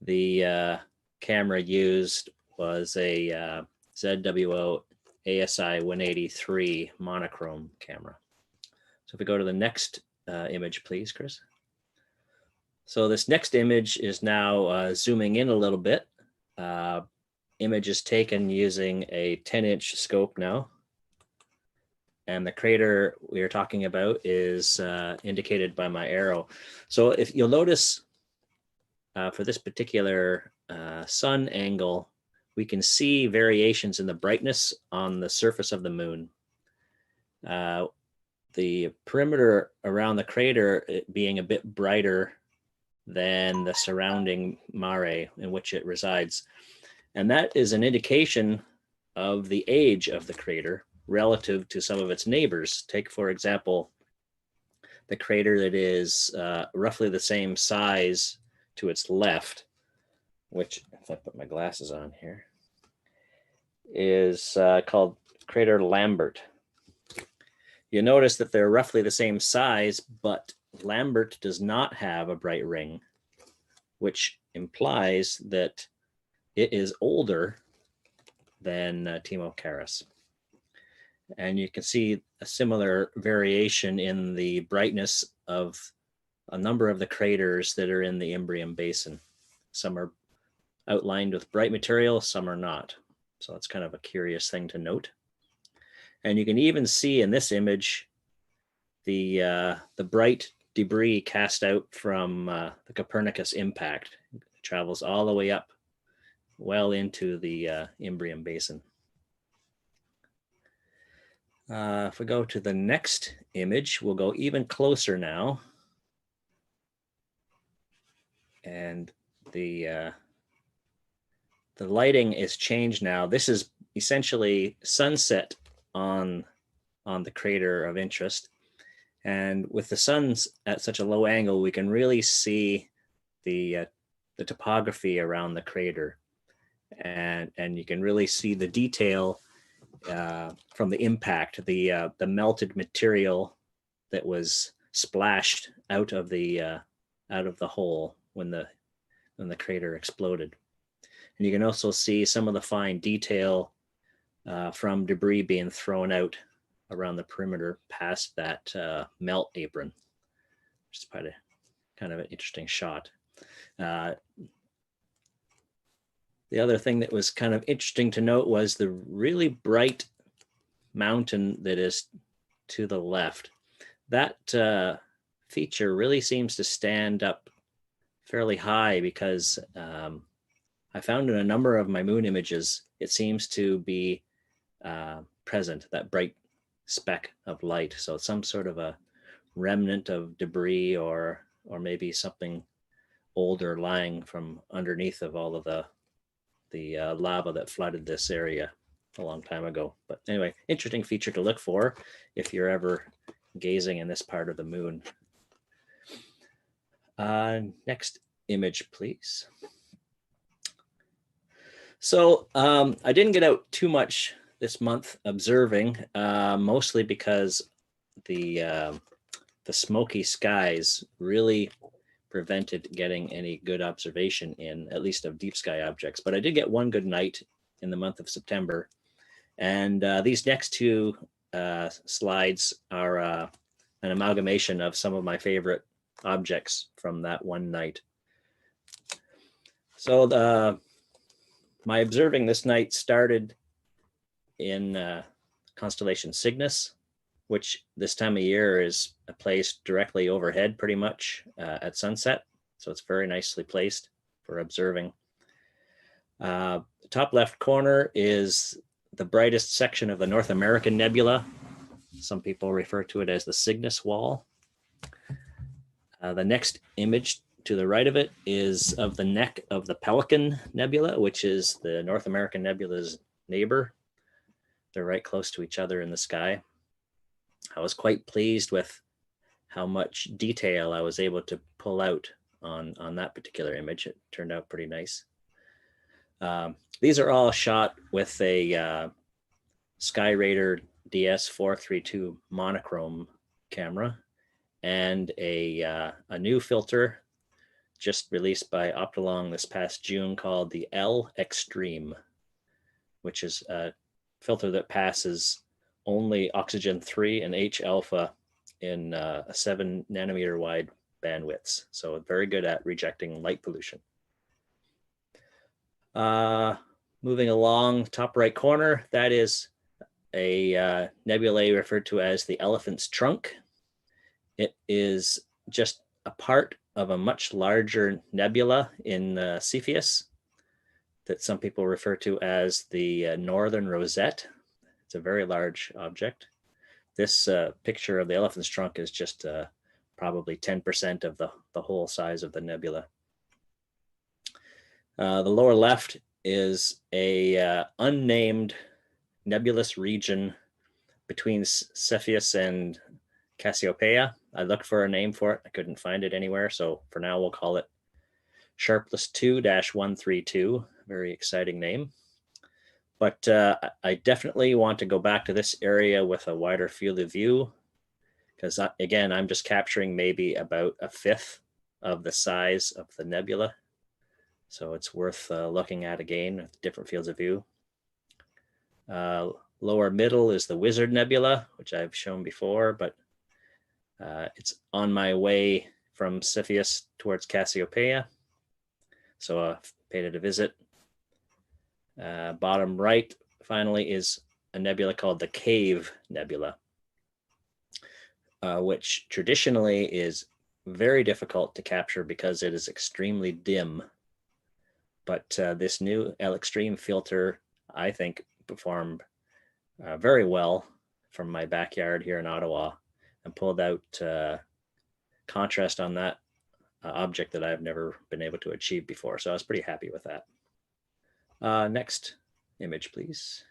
Speaker 12: The camera used was a ZWO ASI 183 monochrome camera. So if we go to the next image, please, Chris. So this next image is now zooming in a little bit. Image is taken using a 10-inch scope now. And the crater we are talking about is indicated by my arrow. So if you'll notice for this particular sun angle, we can see variations in the brightness on the surface of the moon. The perimeter around the crater being a bit brighter than the surrounding mare in which it resides. And that is an indication of the age of the crater relative to some of its neighbors. Take, for example, the crater that is roughly the same size to its left, which, if I put my glasses on here, is called crater Lambert. You notice that they're roughly the same size, but Lambert does not have a bright ring, which implies that it is older than Timo Karas. And you can see a similar variation in the brightness of a number of the craters that are in the Imbrian basin. Some are outlined with bright material, some are not. So that's kind of a curious thing to note. And you can even see in this image the bright debris cast out from the Copernicus impact. It travels all the way up well into the Imbrian basin. If we go to the next image, we'll go even closer now. And the lighting is changed now. This is essentially sunset on the crater of interest. And with the sun's at such a low angle, we can really see the topography around the crater. And you can really see the detail from the impact, the melted material that was splashed out of the hole when the crater exploded. And you can also see some of the fine detail from debris being thrown out around the perimeter past that melt apron, which is kind of an interesting shot. The other thing that was kind of interesting to note was the really bright mountain that is to the left. That feature really seems to stand up fairly high because I found in a number of my moon images, it seems to be present, that bright speck of light. So it's some sort of a remnant of debris or maybe something older lying from underneath of all of the lava that flooded this area a long time ago. But anyway, interesting feature to look for if you're ever gazing in this part of the moon. Next image, please. So I didn't get out too much this month observing, mostly because the smoky skies really prevented getting any good observation in, at least of deep sky objects. But I did get one good night in the month of September. And these next two slides are an amalgamation of some of my favorite objects from that one night. So my observing this night started in constellation Cygnus, which this time of year is placed directly overhead pretty much at sunset. So it's very nicely placed for observing. The top left corner is the brightest section of the North American Nebula. Some people refer to it as the Cygnus Wall. The next image to the right of it is of the neck of the Pelican Nebula, which is the North American Nebula's neighbor. They're right close to each other in the sky. I was quite pleased with how much detail I was able to pull out on that particular image. It turned out pretty nice. These are all shot with a Skyraider DS432 monochrome camera and a new filter just released by Optolong this past June called the L Extreme, which is a filter that passes only oxygen 3 and H alpha in a 7 nanometer wide bandwidths. So very good at rejecting light pollution. Moving along, top right corner, that is a nebulae referred to as the elephant's trunk. It is just a part of a much larger nebula in Cepheus that some people refer to as the Northern Rosette. It's a very large object. This picture of the elephant's trunk is just probably 10% of the whole size of the nebula. The lower left is a unnamed nebulous region between Cepheus and Cassiopeia. I looked for a name for it. I couldn't find it anywhere. So for now, we'll call it Sharpless 2-132. Very exciting name. But I definitely want to go back to this area with a wider field of view, because again, I'm just capturing maybe about a fifth of the size of the nebula. So it's worth looking at again with different fields of view. Lower middle is the Wizard Nebula, which I've shown before, but it's on my way from Cepheus towards Cassiopeia. So I paid it a visit. Bottom right, finally, is a nebula called the Cave Nebula, which traditionally is very difficult to capture because it is extremely dim. But this new L Extreme filter, I think, performed very well from my backyard here in Ottawa and pulled out contrast on that object that I've never been able to achieve before. So I was pretty happy with that. Next image, please.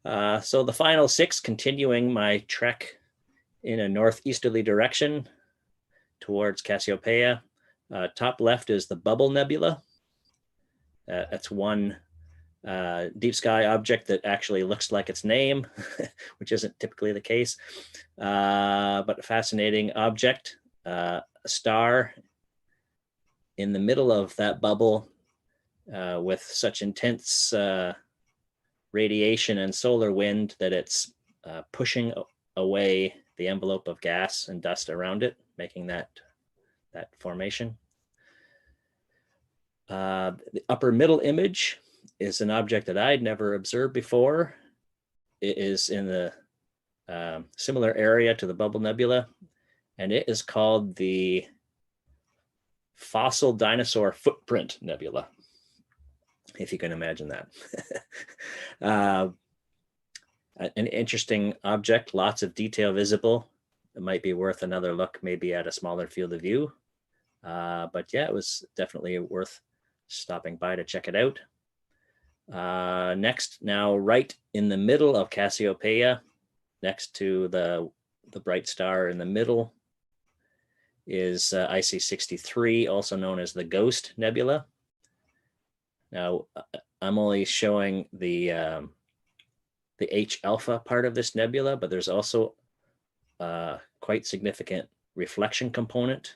Speaker 12: So the final 6, continuing my trek in a northeasterly direction towards Cassiopeia. Top left is the Bubble Nebula. That's one deep sky object that actually looks like its name, which isn't typically the case, but a fascinating object. A star in the middle of that bubble with such intense radiation and solar wind that it's pushing away the envelope of gas and dust around it, making that formation. The upper middle image is an object that I'd never observed before. It is in the similar area to the Bubble Nebula, and it is called the Fossil Dinosaur Footprint Nebula, if you can imagine that. An interesting object, lots of detail visible. It might be worth another look, maybe at a smaller field of view. But yeah, it was definitely worth stopping by to check it out. Next, now right in the middle of Cassiopeia, next to the bright star in the middle, is IC63, also known as the Ghost Nebula. Now, I'm only showing the H alpha part of this nebula, but there's also quite significant reflection component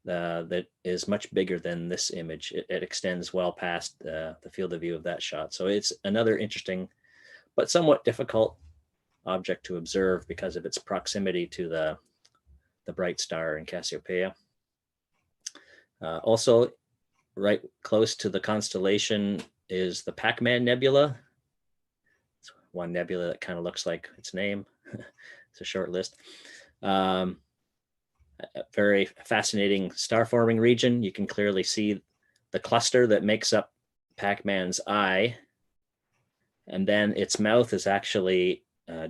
Speaker 12: that is much bigger than this image. It extends well past the field of view of that shot. So it's another interesting, but somewhat difficult object to observe because of its proximity to the bright star in Cassiopeia. Also, right close to the constellation is the Pac-Man Nebula. It's one nebula that kind of looks like its name. It's a short list. A very fascinating star forming region. You can clearly see the cluster that makes up Pac-Man's eye. And then its mouth is actually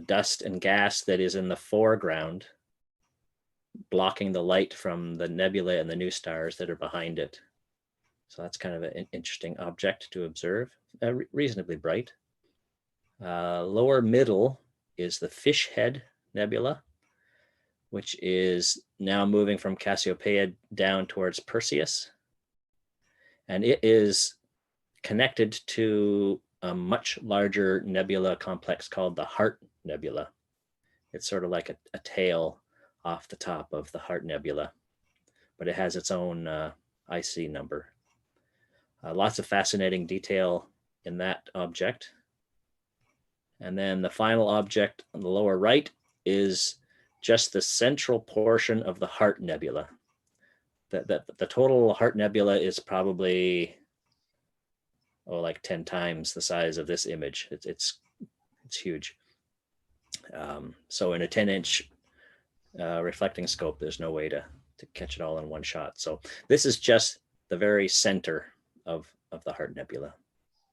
Speaker 12: dust and gas that is in the foreground, blocking the light from the nebula and the new stars that are behind it. So that's kind of an interesting object to observe, reasonably bright. Lower middle is the Fishhead Nebula, which is now moving from Cassiopeia down towards Perseus. And it is connected to a much larger nebula complex called the Heart Nebula. It's sort of like a tail off the top of the Heart Nebula, but it has its own IC number. Lots of fascinating detail in that object. And then the final object on the lower right is just the central portion of the Heart Nebula. The total Heart Nebula is probably like 10 times the size of this image. It's huge. So in a 10-inch reflecting scope, there's no way to catch it all in one shot. So this is just the very center of the Heart Nebula,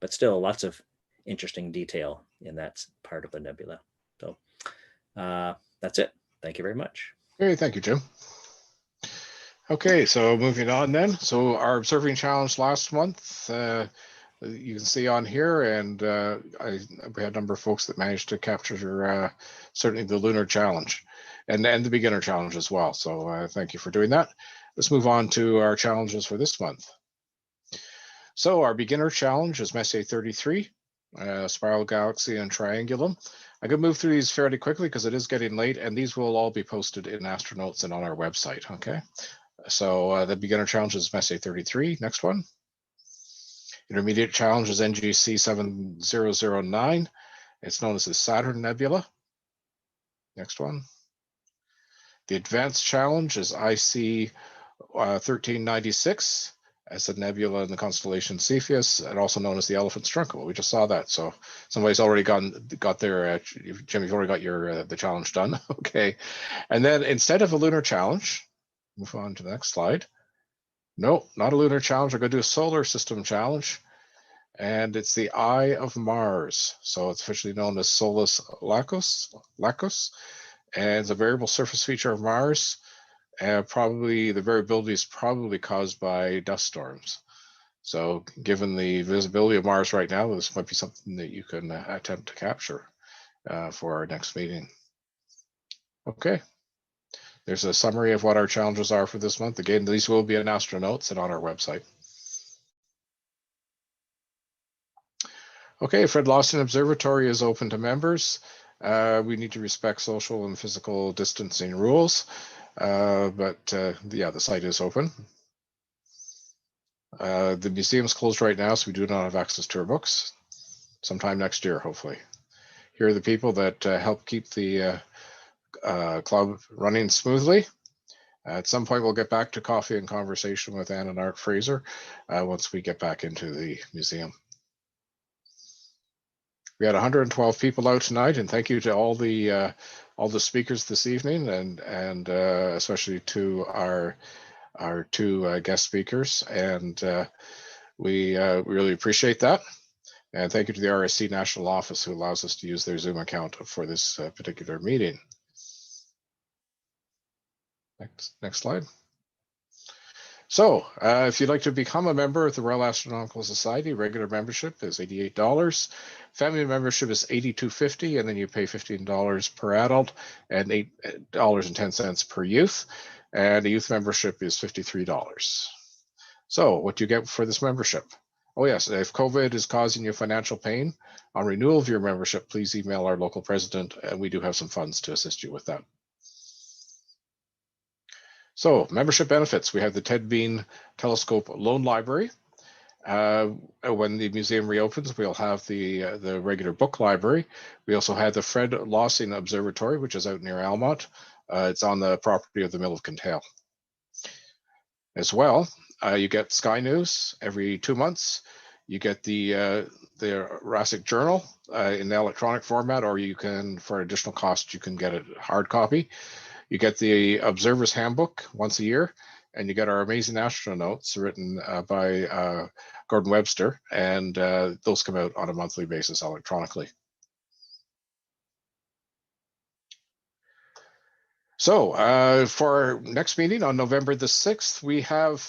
Speaker 12: but still lots of interesting detail in that part of the nebula. So that's it. Thank you very much.
Speaker 1: Okay, thank you, Jim. Okay, so moving on then. So our observing challenge last month, you can see on here, and we had a number of folks that managed to capture certainly the lunar challenge and the beginner challenge as well. So thank you for doing that. Let's move on to our challenges for this month. So our beginner challenge is Messier 33, Spiral Galaxy and Triangulum. I could move through these fairly quickly because it is getting late, and these will all be posted in Astronotes and on our website, okay? So the beginner challenge is Messier 33, next one. Intermediate challenge is NGC 7009. It's known as the Saturn Nebula. Next one. The advanced challenge is IC 1396. As a nebula in the constellation Cepheus, and also known as the Elephant's Trunk. Well, we just saw that, so somebody's already got their Jim. You've already got your the challenge done, okay? And then instead of a lunar challenge, move on to the next slide. No, not a lunar challenge. We're going to do a solar system challenge, and it's the Eye of Mars. So it's officially known as Solus Lacus, and it's a variable surface feature of Mars. Probably the variability is probably caused by dust storms. So given the visibility of Mars right now, this might be something that you can attempt to capture for our next meeting. Okay, there's a summary of what our challenges are for this month. Again, these will be in Astronotes and on our website. Okay, Fred Lawson Observatory is open to members. We need to respect social and physical distancing rules. But yeah, the site is open. The museum's closed right now, so we do not have access to our books. Sometime next year, hopefully. Here are the people that help keep the club running smoothly. At some point, we'll get back to coffee and conversation with Ann and Art Fraser once we get back into the museum. We had 112 people out tonight, and thank you to all the speakers this evening, and especially to our two guest speakers, and we really appreciate that. And thank you to the RASC National Office who allows us to use their Zoom account for this particular meeting. Next slide. So if you'd like to become a member of the Royal Astronomical Society, regular membership is $88. Family membership is $82.50, and then you pay $15 per adult and $8.10 per youth. And a youth membership is $53. So what do you get for this membership? Oh yes, if COVID is causing you financial pain, on renewal of your membership, please email our local president, and we do have some funds to assist you with that. So membership benefits, we have the Ted Bean Telescope Loan Library. When the museum reopens, we'll have the regular book library. We also have the Fred Lawson Observatory, which is out near Almont. It's on the property of the Mill of Kintail. As well, you get Sky News every 2 months. You get the the RASC journal in the electronic format, or you can, for additional cost, you can get a hard copy. You get the Observer's Handbook once a year, and you get our amazing astronotes written by Gordon Webster, and those come out on a monthly basis electronically. So for our next meeting on November the 6th, we have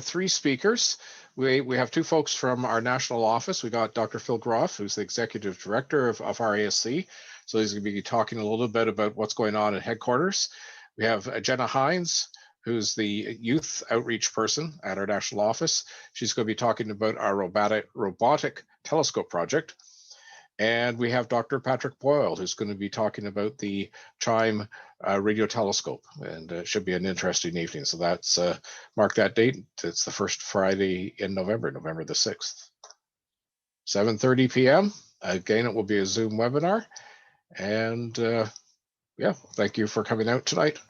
Speaker 1: 3 speakers. We have 2 folks from our national office. We got Dr. Phil Groff, who's the executive director of RASC. So he's going to be talking a little bit about what's going on at headquarters. We have Jenna Hines, who's the youth outreach person at our national office. She's going to be talking about our robotic telescope project. And we have Dr. Patrick Boyle, who's going to be talking about the CHIME radio telescope, and it should be an interesting evening. So that's mark that date. It's the first Friday in November, November the 6th, 7:30 p.m. Again, it will be a Zoom webinar. And yeah, thank you for coming out tonight.